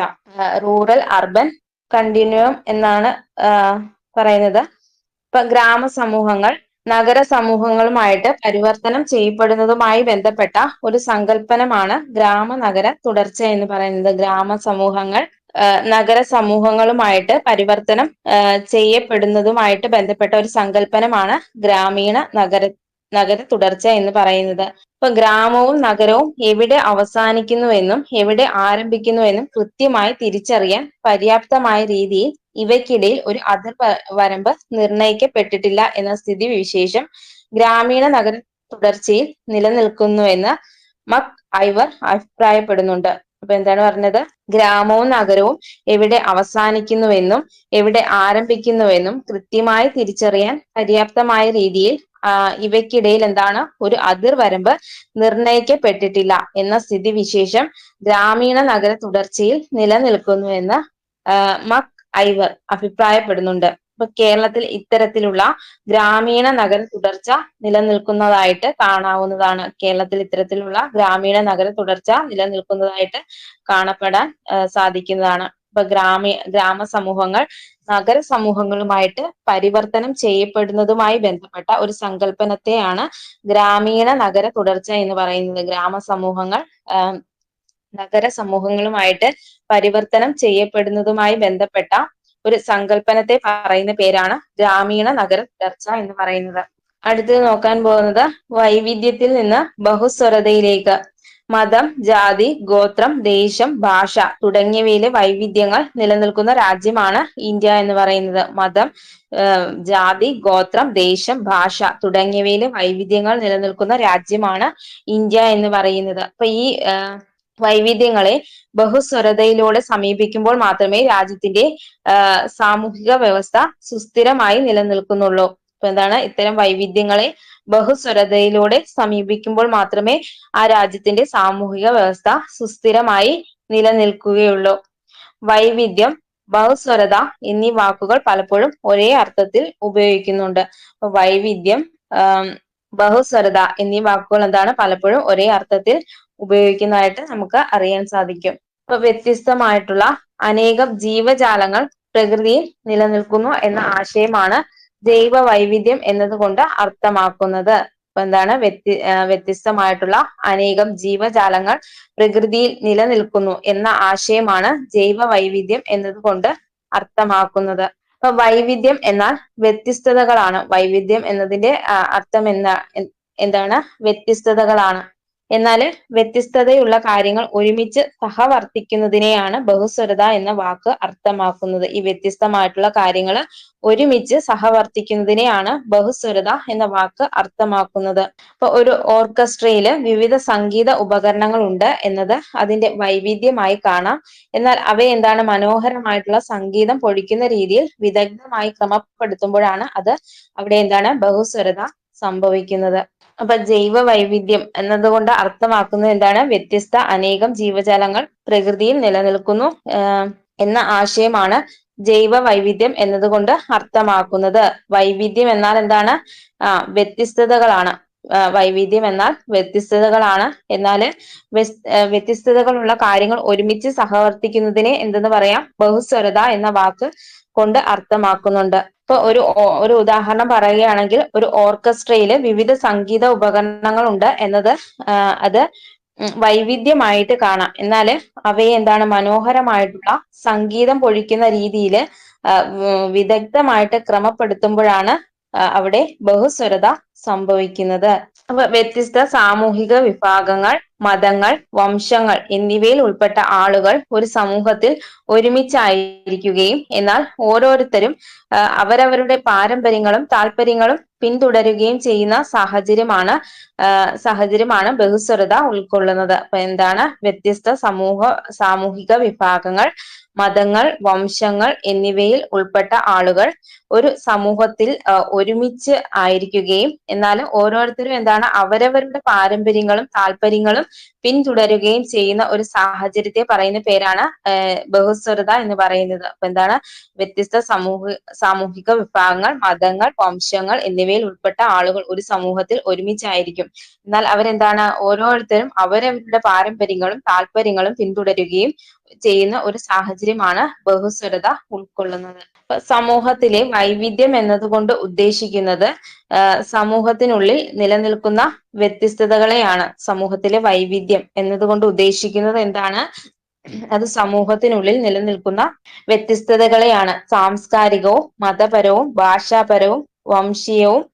റൂറൽ അർബൻ കണ്ടിന്യൂം എന്നാണ് പറയുന്നത്. ഇപ്പൊ ഗ്രാമ സമൂഹങ്ങൾ നഗര സമൂഹങ്ങളുമായിട്ട് പരിവർത്തനം ചെയ്യപ്പെടുന്നതുമായി ബന്ധപ്പെട്ട ഒരു സങ്കല്പനമാണ് ഗ്രാമ-നഗര തുടർച്ച എന്ന് പറയുന്നത്. ഗ്രാമ സമൂഹങ്ങൾ നഗര സമൂഹങ്ങളുമായിട്ട് പരിവർത്തനം ചെയ്യപ്പെടുന്നതുമായിട്ട് ബന്ധപ്പെട്ട ഒരു സങ്കല്പനമാണ് ഗ്രാമീണ നഗര തുടർച്ച എന്ന് പറയുന്നത്. ഇപ്പൊ ഗ്രാമവും നഗരവും എവിടെ അവസാനിക്കുന്നുവെന്നും എവിടെ ആരംഭിക്കുന്നുവെന്നും കൃത്യമായി തിരിച്ചറിയാൻ പര്യാപ്തമായ രീതിയിൽ ഇവയ്ക്കിടയിൽ ഒരു അതിർവരമ്പ് നിർണയിക്കപ്പെട്ടിട്ടില്ല എന്ന സ്ഥിതിവിശേഷം ഗ്രാമീണ നഗര തുടർച്ചയിൽ നിലനിൽക്കുന്നുവെന്ന് മക് ഐവർ അഭിപ്രായപ്പെടുന്നുണ്ട്. അപ്പൊ എന്താണ് പറഞ്ഞത്? ഗ്രാമവും നഗരവും എവിടെ അവസാനിക്കുന്നുവെന്നും എവിടെ ആരംഭിക്കുന്നുവെന്നും കൃത്യമായി തിരിച്ചറിയാൻ പര്യാപ്തമായ രീതിയിൽ ഇവയ്ക്കിടയിൽ ഒരു അതിർവരമ്പ് നിർണയിക്കപ്പെട്ടിട്ടില്ല എന്ന സ്ഥിതിവിശേഷം ഗ്രാമീണ നഗര തുടർച്ചയിൽ നിലനിൽക്കുന്നുവെന്ന് മക് ഐവർ അഭിപ്രായപ്പെടുന്നുണ്ട്. ഇപ്പൊ കേരളത്തിൽ ഇത്തരത്തിലുള്ള ഗ്രാമീണ നഗര തുടർച്ച നിലനിൽക്കുന്നതായിട്ട് കാണാവുന്നതാണ്. കേരളത്തിൽ ഇത്തരത്തിലുള്ള ഗ്രാമീണ നഗര തുടർച്ച നിലനിൽക്കുന്നതായിട്ട് കാണപ്പെടാൻ സാധിക്കുന്നതാണ്. ഇപ്പൊ ഗ്രാമ സമൂഹങ്ങൾ നഗര സമൂഹങ്ങളുമായിട്ട് പരിവർത്തനം ചെയ്യപ്പെടുന്നതുമായി ബന്ധപ്പെട്ട ഒരു സങ്കല്പനത്തെയാണ് ഗ്രാമീണ നഗര തുടർച്ച എന്ന് പറയുന്നത്. ഗ്രാമ സമൂഹങ്ങൾ നഗര സമൂഹങ്ങളുമായിട്ട് പരിവർത്തനം ചെയ്യപ്പെടുന്നതുമായി ബന്ധപ്പെട്ട ഒരു സങ്കല്പനത്തെ പറയുന്ന പേരാണ് ഗ്രാമീണ നഗര തുടർച്ച എന്ന് പറയുന്നത്. അടുത്തത് നോക്കാൻ പോകുന്നത് വൈവിധ്യത്തിൽ നിന്ന് ബഹുസ്വരതയിലേക്ക്. മതം, ജാതി, ഗോത്രം, ദേശം, ഭാഷ തുടങ്ങിയവയിലെ വൈവിധ്യങ്ങൾ നിലനിൽക്കുന്ന രാജ്യമാണ് ഇന്ത്യ എന്ന് പറയുന്നത്. മതം, ജാതി, ഗോത്രം, ദേശം, ഭാഷ തുടങ്ങിയവയിലെ വൈവിധ്യങ്ങൾ നിലനിൽക്കുന്ന രാജ്യമാണ് ഇന്ത്യ എന്ന് പറയുന്നത്. അപ്പൊ ഈ വൈവിധ്യങ്ങളെ ബഹുസ്വരതയിലൂടെ സമീപിക്കുമ്പോൾ മാത്രമേ രാജ്യത്തിന്റെ സാമൂഹിക വ്യവസ്ഥ സുസ്ഥിരമായി നിലനിൽക്കുന്നുള്ളൂ. അപ്പൊ എന്താണ്, ഇത്തരം വൈവിധ്യങ്ങളെ ബഹുസ്വരതയിലൂടെ സമീപിക്കുമ്പോൾ മാത്രമേ ആ രാജ്യത്തിന്റെ സാമൂഹിക വ്യവസ്ഥ സുസ്ഥിരമായി നിലനിൽക്കുകയുള്ളൂ. വൈവിധ്യം, ബഹുസ്വരത എന്നീ വാക്കുകൾ പലപ്പോഴും ഒരേ അർത്ഥത്തിൽ ഉപയോഗിക്കുന്നുണ്ട്. അപ്പൊ വൈവിധ്യം, ബഹുസ്വരത എന്നീ വാക്കുകൾ എന്താണ് പലപ്പോഴും ഒരേ അർത്ഥത്തിൽ ഉപയോഗിക്കുന്നതായിട്ട് നമുക്ക് അറിയാൻ സാധിക്കും. ഇപ്പൊ വ്യത്യസ്തമായിട്ടുള്ള അനേകം ജീവജാലങ്ങൾ പ്രകൃതിയിൽ നിലനിൽക്കുന്നു എന്ന ആശയമാണ് ജൈവ വൈവിധ്യം എന്നതുകൊണ്ട് അർത്ഥമാക്കുന്നത്. അപ്പൊ എന്താണ്, വ്യത്യസ്തമായിട്ടുള്ള അനേകം ജീവജാലങ്ങൾ പ്രകൃതിയിൽ നിലനിൽക്കുന്നു എന്ന ആശയമാണ് ജൈവ വൈവിധ്യം എന്നതുകൊണ്ട് അർത്ഥമാക്കുന്നത്. അപ്പൊ വൈവിധ്യം എന്നാൽ വ്യത്യസ്തതകളാണ്. വൈവിധ്യം എന്നതിന്റെ അർത്ഥം എന്താണ്, വ്യത്യസ്തതകളാണ്. എന്നാല് വ്യത്യസ്തതയുള്ള കാര്യങ്ങൾ ഒരുമിച്ച് സഹവർത്തിക്കുന്നതിനെയാണ് ബഹുസ്വരത എന്ന വാക്ക് അർത്ഥമാക്കുന്നത്. ഈ വ്യത്യസ്തമായിട്ടുള്ള കാര്യങ്ങൾ ഒരുമിച്ച് സഹവർത്തിക്കുന്നതിനെയാണ് ബഹുസ്വരത എന്ന വാക്ക് അർത്ഥമാക്കുന്നത്. അപ്പൊ ഒരു ഓർക്കസ്ട്രയില് വിവിധ സംഗീത ഉപകരണങ്ങൾ ഉണ്ട് എന്നത് അതിന്റെ വൈവിധ്യമായി കാണാം. എന്നാൽ അവയെ എന്താണ്, മനോഹരമായിട്ടുള്ള സംഗീതം പൊഴിക്കുന്ന രീതിയിൽ വിദഗ്ധമായി ക്രമപ്പെടുത്തുമ്പോഴാണ് അത് അവിടെ എന്താണ്, ബഹുസ്വരത സംഭവിക്കുന്നത്. അപ്പൊ ജൈവ വൈവിധ്യം എന്നതുകൊണ്ട് അർത്ഥമാക്കുന്നത് എന്താണ്, വ്യത്യസ്ത അനേകം ജീവജാലങ്ങൾ പ്രകൃതിയിൽ നിലനിൽക്കുന്നു എന്ന ആശയമാണ് ജൈവ വൈവിധ്യം എന്നതുകൊണ്ട് അർത്ഥമാക്കുന്നത്. വൈവിധ്യം എന്നാൽ എന്താണ്, വ്യത്യസ്തതകളാണ്. വൈവിധ്യം എന്നാൽ വ്യത്യസ്തതകളാണ്. എന്നാല് വ്യത്യസ്തതകളുള്ള കാര്യങ്ങൾ ഒരുമിച്ച് സഹവർത്തിക്കുന്നതിനെ എന്തെന്ന് പറയാം, ബഹുസ്വരത എന്ന വാക്ക് കൊണ്ട് അർത്ഥമാക്കുന്നുണ്ട്. ഇപ്പൊ ഒരു ഉദാഹരണം പറയുകയാണെങ്കിൽ, ഒരു ഓർക്കസ്ട്രയില് വിവിധ സംഗീത ഉപകരണങ്ങൾ ഉണ്ട് എന്നത് അത് വൈവിധ്യമായിട്ട് കാണാം. എന്നാല് അവയെ എന്താണ്, മനോഹരമായിട്ടുള്ള സംഗീതം പൊഴിക്കുന്ന രീതിയിൽ വിദഗ്ധമായിട്ട് ക്രമപ്പെടുത്തുമ്പോഴാണ് അവിടെ ബഹുസ്വരത സംഭവിക്കുന്നത്. അപ്പൊ വ്യത്യസ്ത സാമൂഹിക വിഭാഗങ്ങൾ, മതങ്ങൾ, വംശങ്ങൾ എന്നിവയിൽ ഉൾപ്പെട്ട ആളുകൾ ഒരു സമൂഹത്തിൽ ഒരുമിച്ചായിരിക്കുകയും എന്നാൽ ഓരോരുത്തരും അവരവരുടെ പാരമ്പര്യങ്ങളും താല്പര്യങ്ങളും പിന്തുടരുകയും ചെയ്യുന്ന സാഹചര്യമാണ് ബഹുസ്വരത ഉൾക്കൊള്ളുന്നത്. അപ്പൊ എന്താണ്, വ്യത്യസ്ത സാമൂഹിക വിഭാഗങ്ങൾ, മതങ്ങൾ, വംശങ്ങൾ എന്നിവയിൽ ഉൾപ്പെട്ട ആളുകൾ ഒരു സമൂഹത്തിൽ ഒരുമിച്ച് ആയിരിക്കുകയും എന്നാൽ ഓരോരുത്തരും എന്താണ്, അവരവരുടെ പാരമ്പര്യങ്ങളും താല്പര്യങ്ങളും പിന്തുടരുകയും ചെയ്യുന്ന ഒരു സാഹചര്യത്തെ പറയുന്ന പേരാണ് ബഹുസ്വരത എന്ന് പറയുന്നത്. അപ്പൊ എന്താണ്, വ്യത്യസ്ത സാമൂഹിക വിഭാഗങ്ങൾ, മതങ്ങൾ, വംശങ്ങൾ എന്നിവയിൽ ഉൾപ്പെട്ട ആളുകൾ ഒരു സമൂഹത്തിൽ ഒരുമിച്ചായിരിക്കും. എന്നാൽ അവരെന്താണ്, ഓരോരുത്തരും അവരവരുടെ പാരമ്പര്യങ്ങളും താല്പര്യങ്ങളും പിന്തുടരുകയും ചെയ്യുന്ന ഒരു സാഹചര്യമാണ് ബഹുസ്വരത ഉൾക്കൊള്ളുന്നത്. സമൂഹത്തിലെ വൈവിധ്യം എന്നതുകൊണ്ട് ഉദ്ദേശിക്കുന്നത് സമൂഹത്തിനുള്ളിൽ നിലനിൽക്കുന്ന വ്യത്യസ്തതകളെയാണ്. സമൂഹത്തിലെ വൈവിധ്യം എന്നതുകൊണ്ട് ഉദ്ദേശിക്കുന്നത് എന്താണ്, അത് സമൂഹത്തിനുള്ളിൽ നിലനിൽക്കുന്ന വ്യത്യസ്തതകളെയാണ്. സാംസ്കാരികവും മതപരവും ഭാഷാപരവും വംശീയവും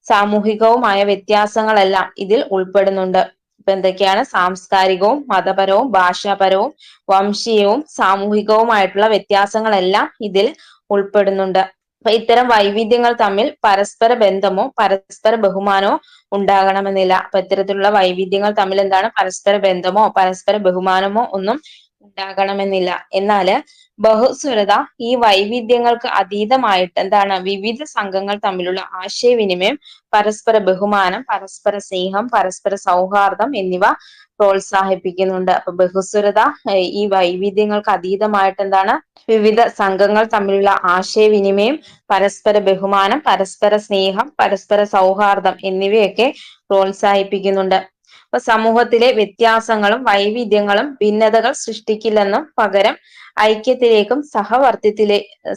സാമൂഹികവുമായ വ്യത്യാസങ്ങളെല്ലാം ഇതിൽ ഉൾപ്പെടുന്നുണ്ട്. ഇപ്പൊ എന്തൊക്കെയാണ്, സാംസ്കാരികവും മതപരവും ഭാഷാപരവും വംശീയവും സാമൂഹികവുമായിട്ടുള്ള വ്യത്യാസങ്ങളെല്ലാം ഇതിൽ ഉൾപ്പെടുന്നുണ്ട്. അപ്പൊ ഇത്തരം വൈവിധ്യങ്ങൾ തമ്മിൽ പരസ്പര ബന്ധമോ പരസ്പര ബഹുമാനമോ ഉണ്ടാകണമെന്നില്ല. അപ്പൊ ഇത്തരത്തിലുള്ള വൈവിധ്യങ്ങൾ തമ്മിൽ എന്താണ്, പരസ്പര ബന്ധമോ പരസ്പര ബഹുമാനമോ ഒന്നും ഉണ്ടാകണമെന്നില്ല. എന്നാല് ബഹുസ്വരത ഈ വൈവിധ്യങ്ങൾക്ക് അതീതമായിട്ട് എന്താണ്, വിവിധ സംഘങ്ങൾ തമ്മിലുള്ള ആശയവിനിമയം, പരസ്പര ബഹുമാനം, പരസ്പര സ്നേഹം, പരസ്പര സൗഹാർദ്ദം എന്നിവ പ്രോത്സാഹിപ്പിക്കുന്നുണ്ട്. അപ്പൊ ബഹുസ്വരത ഈ വൈവിധ്യങ്ങൾക്ക് അതീതമായിട്ട് എന്താണ്, വിവിധ സംഘങ്ങൾ തമ്മിലുള്ള ആശയവിനിമയം, പരസ്പര ബഹുമാനം, പരസ്പര സ്നേഹം, പരസ്പര സൗഹാർദ്ദം എന്നിവയൊക്കെ പ്രോത്സാഹിപ്പിക്കുന്നുണ്ട്. അപ്പൊ സമൂഹത്തിലെ വ്യത്യാസങ്ങളും വൈവിധ്യങ്ങളും ഭിന്നതകൾ സൃഷ്ടിക്കില്ലെന്നും പകരം ഐക്യത്തിലേക്കും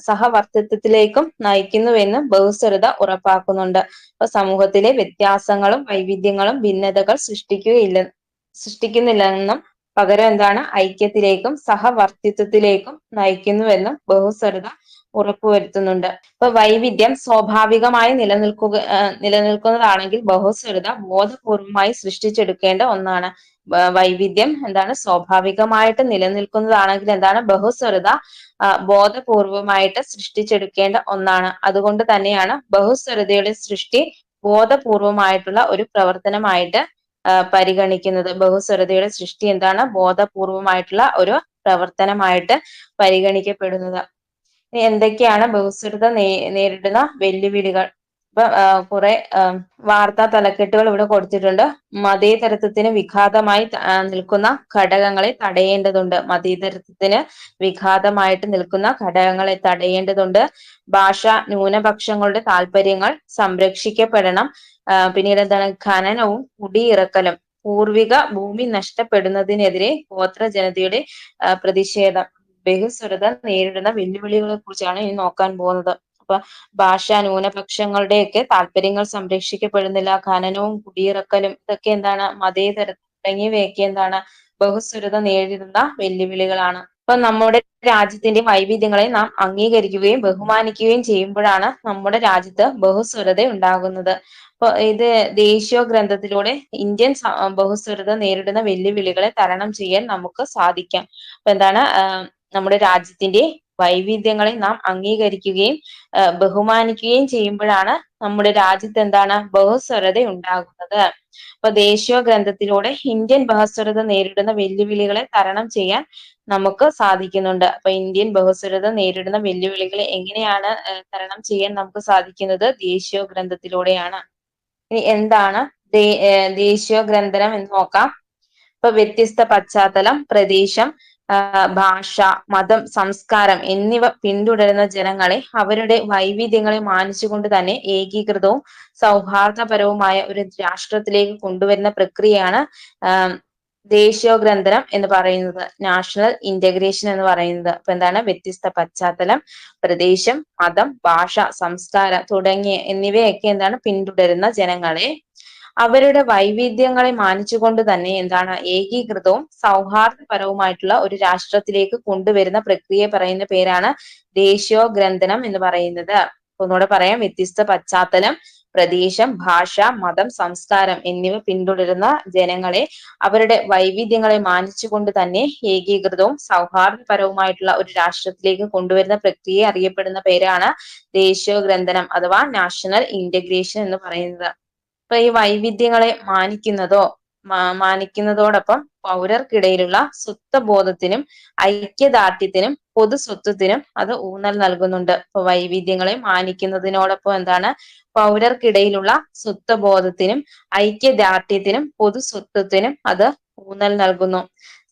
സഹവർത്തിത്വത്തിലേക്കും നയിക്കുന്നുവെന്നും ബഹുസ്വരത ഉറപ്പാക്കുന്നുണ്ട്. അപ്പൊ സമൂഹത്തിലെ വ്യത്യാസങ്ങളും വൈവിധ്യങ്ങളും ഭിന്നതകൾ സൃഷ്ടിക്കുന്നില്ലെന്നും പകരം എന്താണ്, ഐക്യത്തിലേക്കും സഹവർത്തിത്വത്തിലേക്കും നയിക്കുന്നുവെന്നും ബഹുസ്വരത ഉറപ്പുവരുത്തുന്നുണ്ട്. ഇപ്പൊ വൈവിധ്യം സ്വാഭാവികമായി നിലനിൽക്കുന്നതാണെങ്കിൽ ബഹുസ്വരത ബോധപൂർവമായി സൃഷ്ടിച്ചെടുക്കേണ്ട ഒന്നാണ്. വൈവിധ്യം എന്താണ് സ്വാഭാവികമായിട്ട് നിലനിൽക്കുന്നതാണെങ്കിൽ എന്താണ് ബഹുസ്വരത ബോധപൂർവമായിട്ട് സൃഷ്ടിച്ചെടുക്കേണ്ട ഒന്നാണ്. അതുകൊണ്ട് തന്നെയാണ് ബഹുസ്വരതയുടെ സൃഷ്ടി ബോധപൂർവമായിട്ടുള്ള ഒരു പ്രവർത്തനമായിട്ട് പരിഗണിക്കുന്നത്. ബഹുസ്വരതയുടെ സൃഷ്ടി എന്താണ് ബോധപൂർവമായിട്ടുള്ള ഒരു പ്രവർത്തനമായിട്ട് പരിഗണിക്കപ്പെടുന്നത്. എന്തൊക്കെയാണ് ബഹുസ്വരത നേരിടുന്ന വെല്ലുവിളികൾ? ഇപ്പൊ കുറെ വാർത്താ തലക്കെട്ടുകൾ ഇവിടെ കൊടുത്തിട്ടുണ്ട്. മതേതരത്വത്തിന് വിഘാതമായി നിൽക്കുന്ന ഘടകങ്ങളെ തടയേണ്ടതുണ്ട്. മതേതരത്വത്തിന് വിഘാതമായിട്ട് നിൽക്കുന്ന ഘടകങ്ങളെ തടയേണ്ടതുണ്ട്. ഭാഷ ന്യൂനപക്ഷങ്ങളുടെ താല്പര്യങ്ങൾ സംരക്ഷിക്കപ്പെടണം. പിന്നീട് എന്താണ് ഖനനവും കുടിയിറക്കലും പൂർവിക ഭൂമി നഷ്ടപ്പെടുന്നതിനെതിരെ ഗോത്ര ജനതയുടെ പ്രതിഷേധം. ബഹുസ്വരത നേരിടുന്ന വെല്ലുവിളികളെ കുറിച്ചാണ് ഇനി നോക്കാൻ പോകുന്നത്. അപ്പൊ ഭാഷ ന്യൂനപക്ഷങ്ങളുടെയൊക്കെ താല്പര്യങ്ങൾ സംരക്ഷിക്കപ്പെടുന്നില്ല, ഖനനവും കുടിയിറക്കലും ഇതൊക്കെ എന്താണ് മതേതരത്വം തുടങ്ങിയവയൊക്കെ എന്താണ് ബഹുസ്വരത നേരിടുന്ന വെല്ലുവിളികളാണ്. അപ്പൊ നമ്മുടെ രാജ്യത്തിന്റെ വൈവിധ്യങ്ങളെ നാം അംഗീകരിക്കുകയും ബഹുമാനിക്കുകയും ചെയ്യുമ്പോഴാണ് നമ്മുടെ രാജ്യത്ത് ബഹുസ്വരത ഉണ്ടാകുന്നത്. അപ്പൊ ഇത് ദേശീയ ഗ്രന്ഥത്തിലൂടെ ഇന്ത്യൻ ബഹുസ്വരത നേരിടുന്ന വെല്ലുവിളികളെ തരണം ചെയ്യാൻ നമുക്ക് സാധിക്കാം. അപ്പൊ എന്താണ് നമ്മുടെ രാജ്യത്തിന്റെ വൈവിധ്യങ്ങളെ നാം അംഗീകരിക്കുകയും ബഹുമാനിക്കുകയും ചെയ്യുമ്പോഴാണ് നമ്മുടെ രാജ്യത്ത് എന്താണ് ബഹുസ്വരത ഉണ്ടാകുന്നത്. അപ്പൊ ദേശീയ ഗ്രന്ഥത്തിലൂടെ ഇന്ത്യൻ ബഹുസ്വരത നേരിടുന്ന വെല്ലുവിളികളെ തരണം ചെയ്യാൻ നമുക്ക് സാധിക്കുന്നുണ്ട്. അപ്പൊ ഇന്ത്യൻ ബഹുസ്വരത നേരിടുന്ന വെല്ലുവിളികളെ എങ്ങനെയാണ് തരണം ചെയ്യാൻ നമുക്ക് സാധിക്കുന്നത്? ദേശീയ ഗ്രന്ഥത്തിലൂടെയാണ്. ഇനി എന്താണ് ദേശീയ ഗ്രന്ഥനം എന്ന് നോക്കാം. ഇപ്പൊ വ്യത്യസ്ത പശ്ചാത്തലം, പ്രദേശം, ഭാഷ, മതം, സംസ്കാരം എന്നിവ പിന്തുടരുന്ന ജനങ്ങളെ അവരുടെ വൈവിധ്യങ്ങളെ മാനിച്ചുകൊണ്ട് തന്നെ ഏകീകൃതവും സൗഹാർദ്ദപരവുമായ ഒരു രാഷ്ട്രത്തിലേക്ക് കൊണ്ടുവരുന്ന പ്രക്രിയയാണ് ദേശീയോഗ്രന്ഥനം എന്ന് പറയുന്നത്, നാഷണൽ ഇന്റഗ്രേഷൻ എന്ന് പറയുന്നത്. അപ്പൊ എന്താണ് വ്യത്യസ്ത പശ്ചാത്തലം, പ്രദേശം, മതം, ഭാഷ, സംസ്കാരം എന്നിവയൊക്കെ എന്താണ് പിന്തുടരുന്ന ജനങ്ങളെ അവരുടെ വൈവിധ്യങ്ങളെ മാനിച്ചുകൊണ്ട് തന്നെ എന്താണ് ഏകീകൃതവും സൗഹാർദ്ദപരവുമായിട്ടുള്ള ഒരു രാഷ്ട്രത്തിലേക്ക് കൊണ്ടുവരുന്ന പ്രക്രിയയെ പറയുന്ന പേരാണ് ദേശീയോഗ്രന്ഥനം എന്ന് പറയുന്നത്. ഒന്നുകൂടെ പറയാം. വ്യത്യസ്ത പശ്ചാത്തലം, പ്രദേശം, ഭാഷ, മതം, സംസ്കാരം എന്നിവ പിന്തുടരുന്ന ജനങ്ങളെ അവരുടെ വൈവിധ്യങ്ങളെ മാനിച്ചുകൊണ്ട് തന്നെ ഏകീകൃതവും സൗഹാർദ്ദപരവുമായിട്ടുള്ള ഒരു രാഷ്ട്രത്തിലേക്ക് കൊണ്ടുവരുന്ന പ്രക്രിയ അറിയപ്പെടുന്ന പേരാണ് ദേശീയോഗ്രന്ഥനം അഥവാ നാഷണൽ ഇന്റഗ്രേഷൻ എന്ന് പറയുന്നത്. അപ്പൊ ഈ വൈവിധ്യങ്ങളെ മാനിക്കുന്നതോടൊപ്പം പൗരർക്കിടയിലുള്ള സ്വത്വബോധത്തിനും ഐക്യദാർഢ്യത്തിനും പൊതു സ്വത്വത്തിനും അത് ഊന്നൽ നൽകുന്നുണ്ട്. അപ്പൊ വൈവിധ്യങ്ങളെ മാനിക്കുന്നതിനോടൊപ്പം എന്താണ് പൗരർക്കിടയിലുള്ള സ്വത്വബോധത്തിനും ഐക്യദാർഢ്യത്തിനും പൊതു സ്വത്വത്തിനും അത് ഊന്നൽ നൽകുന്നു.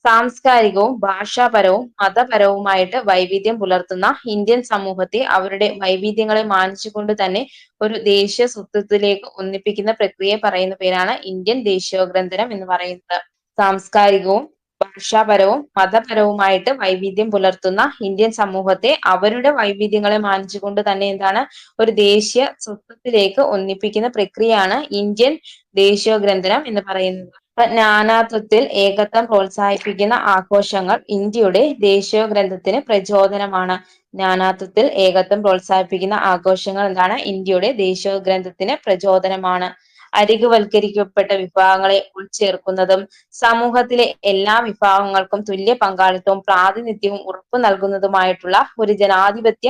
സാംസ്കാരികവും ഭാഷാപരവും മതപരവുമായിട്ട് വൈവിധ്യം പുലർത്തുന്ന ഇന്ത്യൻ സമൂഹത്തെ അവരുടെ വൈവിധ്യങ്ങളെ മാനിച്ചുകൊണ്ട് തന്നെ ഒരു ദേശീയ സ്വത്വത്തിലേക്ക് ഒന്നിപ്പിക്കുന്ന പ്രക്രിയയെ പറയുന്ന പേരാണ് ഇന്ത്യൻ ദേശീയോഗ്രന്ഥനം എന്ന് പറയുന്നത്. സാംസ്കാരികവും ഭാഷാപരവും മതപരവുമായിട്ട് വൈവിധ്യം പുലർത്തുന്ന ഇന്ത്യൻ സമൂഹത്തെ അവരുടെ വൈവിധ്യങ്ങളെ മാനിച്ചുകൊണ്ട് തന്നെ എന്താണ് ഒരു ദേശീയ സ്വത്വത്തിലേക്ക് ഒന്നിപ്പിക്കുന്ന പ്രക്രിയയാണ് ഇന്ത്യൻ ദേശീയോഗ്രന്ഥനം എന്ന് പറയുന്നത്. നാനാത്വത്തിൽ ഏകത്വം പ്രോത്സാഹിപ്പിക്കുന്ന ആഘോഷങ്ങൾ ഇന്ത്യയുടെ ദേശീയോഗ്രന്ഥത്തിന് പ്രചോദനമാണ്. നാനാത്വത്തിൽ ഏകത്വം പ്രോത്സാഹിപ്പിക്കുന്ന ആഘോഷങ്ങൾ എന്താണ് ഇന്ത്യയുടെ ദേശീയോഗ്രന്ഥത്തിന് പ്രചോദനമാണ്. അരികുവൽക്കരിക്കപ്പെട്ട വിഭാഗങ്ങളെ ഉൾച്ചേർക്കുന്നതും സമൂഹത്തിലെ എല്ലാ വിഭാഗങ്ങൾക്കും തുല്യ പങ്കാളിത്തവും പ്രാതിനിധ്യവും ഉറപ്പു നൽകുന്നതുമായിട്ടുള്ള ഒരു ജനാധിപത്യ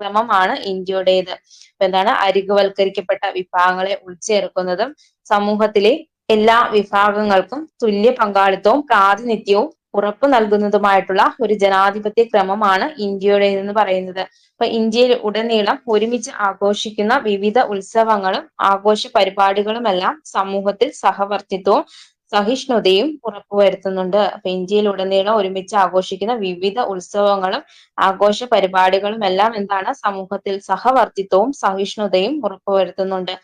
ക്രമമാണ് ഇന്ത്യയുടേത്. അപ്പൊ എന്താണ് അരികുവൽക്കരിക്കപ്പെട്ട വിഭാഗങ്ങളെ ഉൾച്ചേർക്കുന്നതും സമൂഹത്തിലെ എല്ലാ വിഭാഗങ്ങൾക്കും തുല്യ പങ്കാളിത്തവും പ്രാതിനിധ്യവും ഉറപ്പു നൽകുന്നതുമായിട്ടുള്ള ഒരു ജനാധിപത്യ ക്രമമാണ് ഇന്ത്യയുടേതെന്ന് പറയുന്നത്. അപ്പൊ ഇന്ത്യയിൽ ഉടനീളം ഒരുമിച്ച് ആഘോഷിക്കുന്ന വിവിധ ഉത്സവങ്ങളും ആഘോഷ പരിപാടികളുമെല്ലാം സമൂഹത്തിൽ സഹവർത്തിത്വവും സഹിഷ്ണുതയും ഉറപ്പുവരുത്തുന്നുണ്ട്. അപ്പൊ ഇന്ത്യയിൽ ഉടനീളം ഒരുമിച്ച് ആഘോഷിക്കുന്ന വിവിധ ഉത്സവങ്ങളും ആഘോഷ പരിപാടികളും എല്ലാം എന്താണ് സമൂഹത്തിൽ സഹവർത്തിത്വവും സഹിഷ്ണുതയും ഉറപ്പുവരുത്തുന്നുണ്ട്.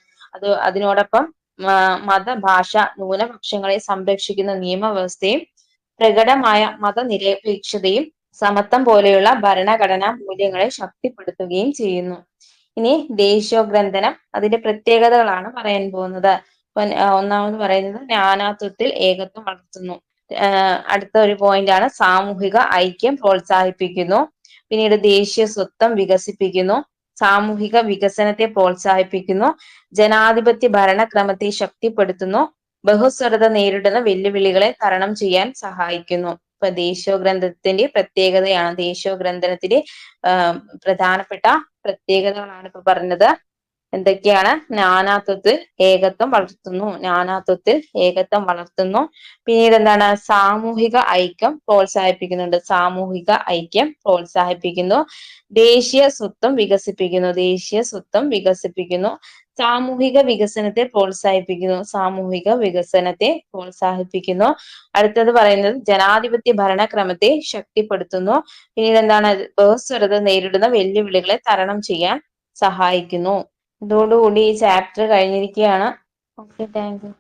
അതിനോടൊപ്പം മത ഭാഷ ന്യൂനപക്ഷങ്ങളെ സംരക്ഷിക്കുന്ന നിയമവ്യവസ്ഥയും പ്രകടമായ മതനിരപേക്ഷതയും സമത്വം പോലെയുള്ള ഭരണഘടനാ മൂല്യങ്ങളെ ശക്തിപ്പെടുത്തുകയും ചെയ്യുന്നു. ഇനി ദേശീയോഗ്രന്ഥനം അതിന്റെ പ്രത്യേകതകളാണ് പറയാൻ പോകുന്നത്. ഒന്നാമത് പറയുന്നത് നാനാത്വത്തിൽ ഏകത്വം വളർത്തുന്നു. അടുത്ത ഒരു പോയിന്റ് ആണ് സാമൂഹിക ഐക്യം പ്രോത്സാഹിപ്പിക്കുന്നു. പിന്നീട് ദേശീയ സ്വത്വം വികസിപ്പിക്കുന്നു, സാമൂഹിക വികസനത്തെ പ്രോത്സാഹിപ്പിക്കുന്നു, ജനാധിപത്യ ഭരണക്രമത്തെ ശക്തിപ്പെടുത്തുന്നു, ബഹുസ്വരത നേരിടുന്ന വെല്ലുവിളികളെ തരണം ചെയ്യാൻ സഹായിക്കുന്നു. ഇപ്പൊ ദേശീയ ഗ്രന്ഥത്തിന്റെ പ്രത്യേകതയാണ്, ദേശീയ ഗ്രന്ഥത്തിന്റെ പ്രധാനപ്പെട്ട പ്രത്യേകതകളാണ് ഇപ്പൊ പറഞ്ഞത്. എന്തൊക്കെയാണ്? നാനാത്വത്തിൽ ഏകത്വം വളർത്തുന്നു, നാനാത്വത്തിൽ ഏകത്വം വളർത്തുന്നു. പിന്നീട് എന്താണ്? സാമൂഹിക ഐക്യം പ്രോത്സാഹിപ്പിക്കുന്നുണ്ട്, സാമൂഹിക ഐക്യം പ്രോത്സാഹിപ്പിക്കുന്നു, ദേശീയ സ്വത്വം വികസിപ്പിക്കുന്നു, ദേശീയ സ്വത്വം വികസിപ്പിക്കുന്നു, സാമൂഹിക വികസനത്തെ പ്രോത്സാഹിപ്പിക്കുന്നു, സാമൂഹിക വികസനത്തെ പ്രോത്സാഹിപ്പിക്കുന്നു. അടുത്തത് പറയുന്നത് ജനാധിപത്യ ഭരണക്രമത്തെ ശക്തിപ്പെടുത്തുന്നു. പിന്നീട് എന്താണ്? ബഹുസ്വരത നേരിടുന്ന വെല്ലുവിളികളെ തരണം ചെയ്യാൻ സഹായിക്കുന്നു. ഇതോടുകൂടി ഈ ചാപ്റ്റർ കഴിഞ്ഞിരിക്കുകയാണ്. Okay, thank you.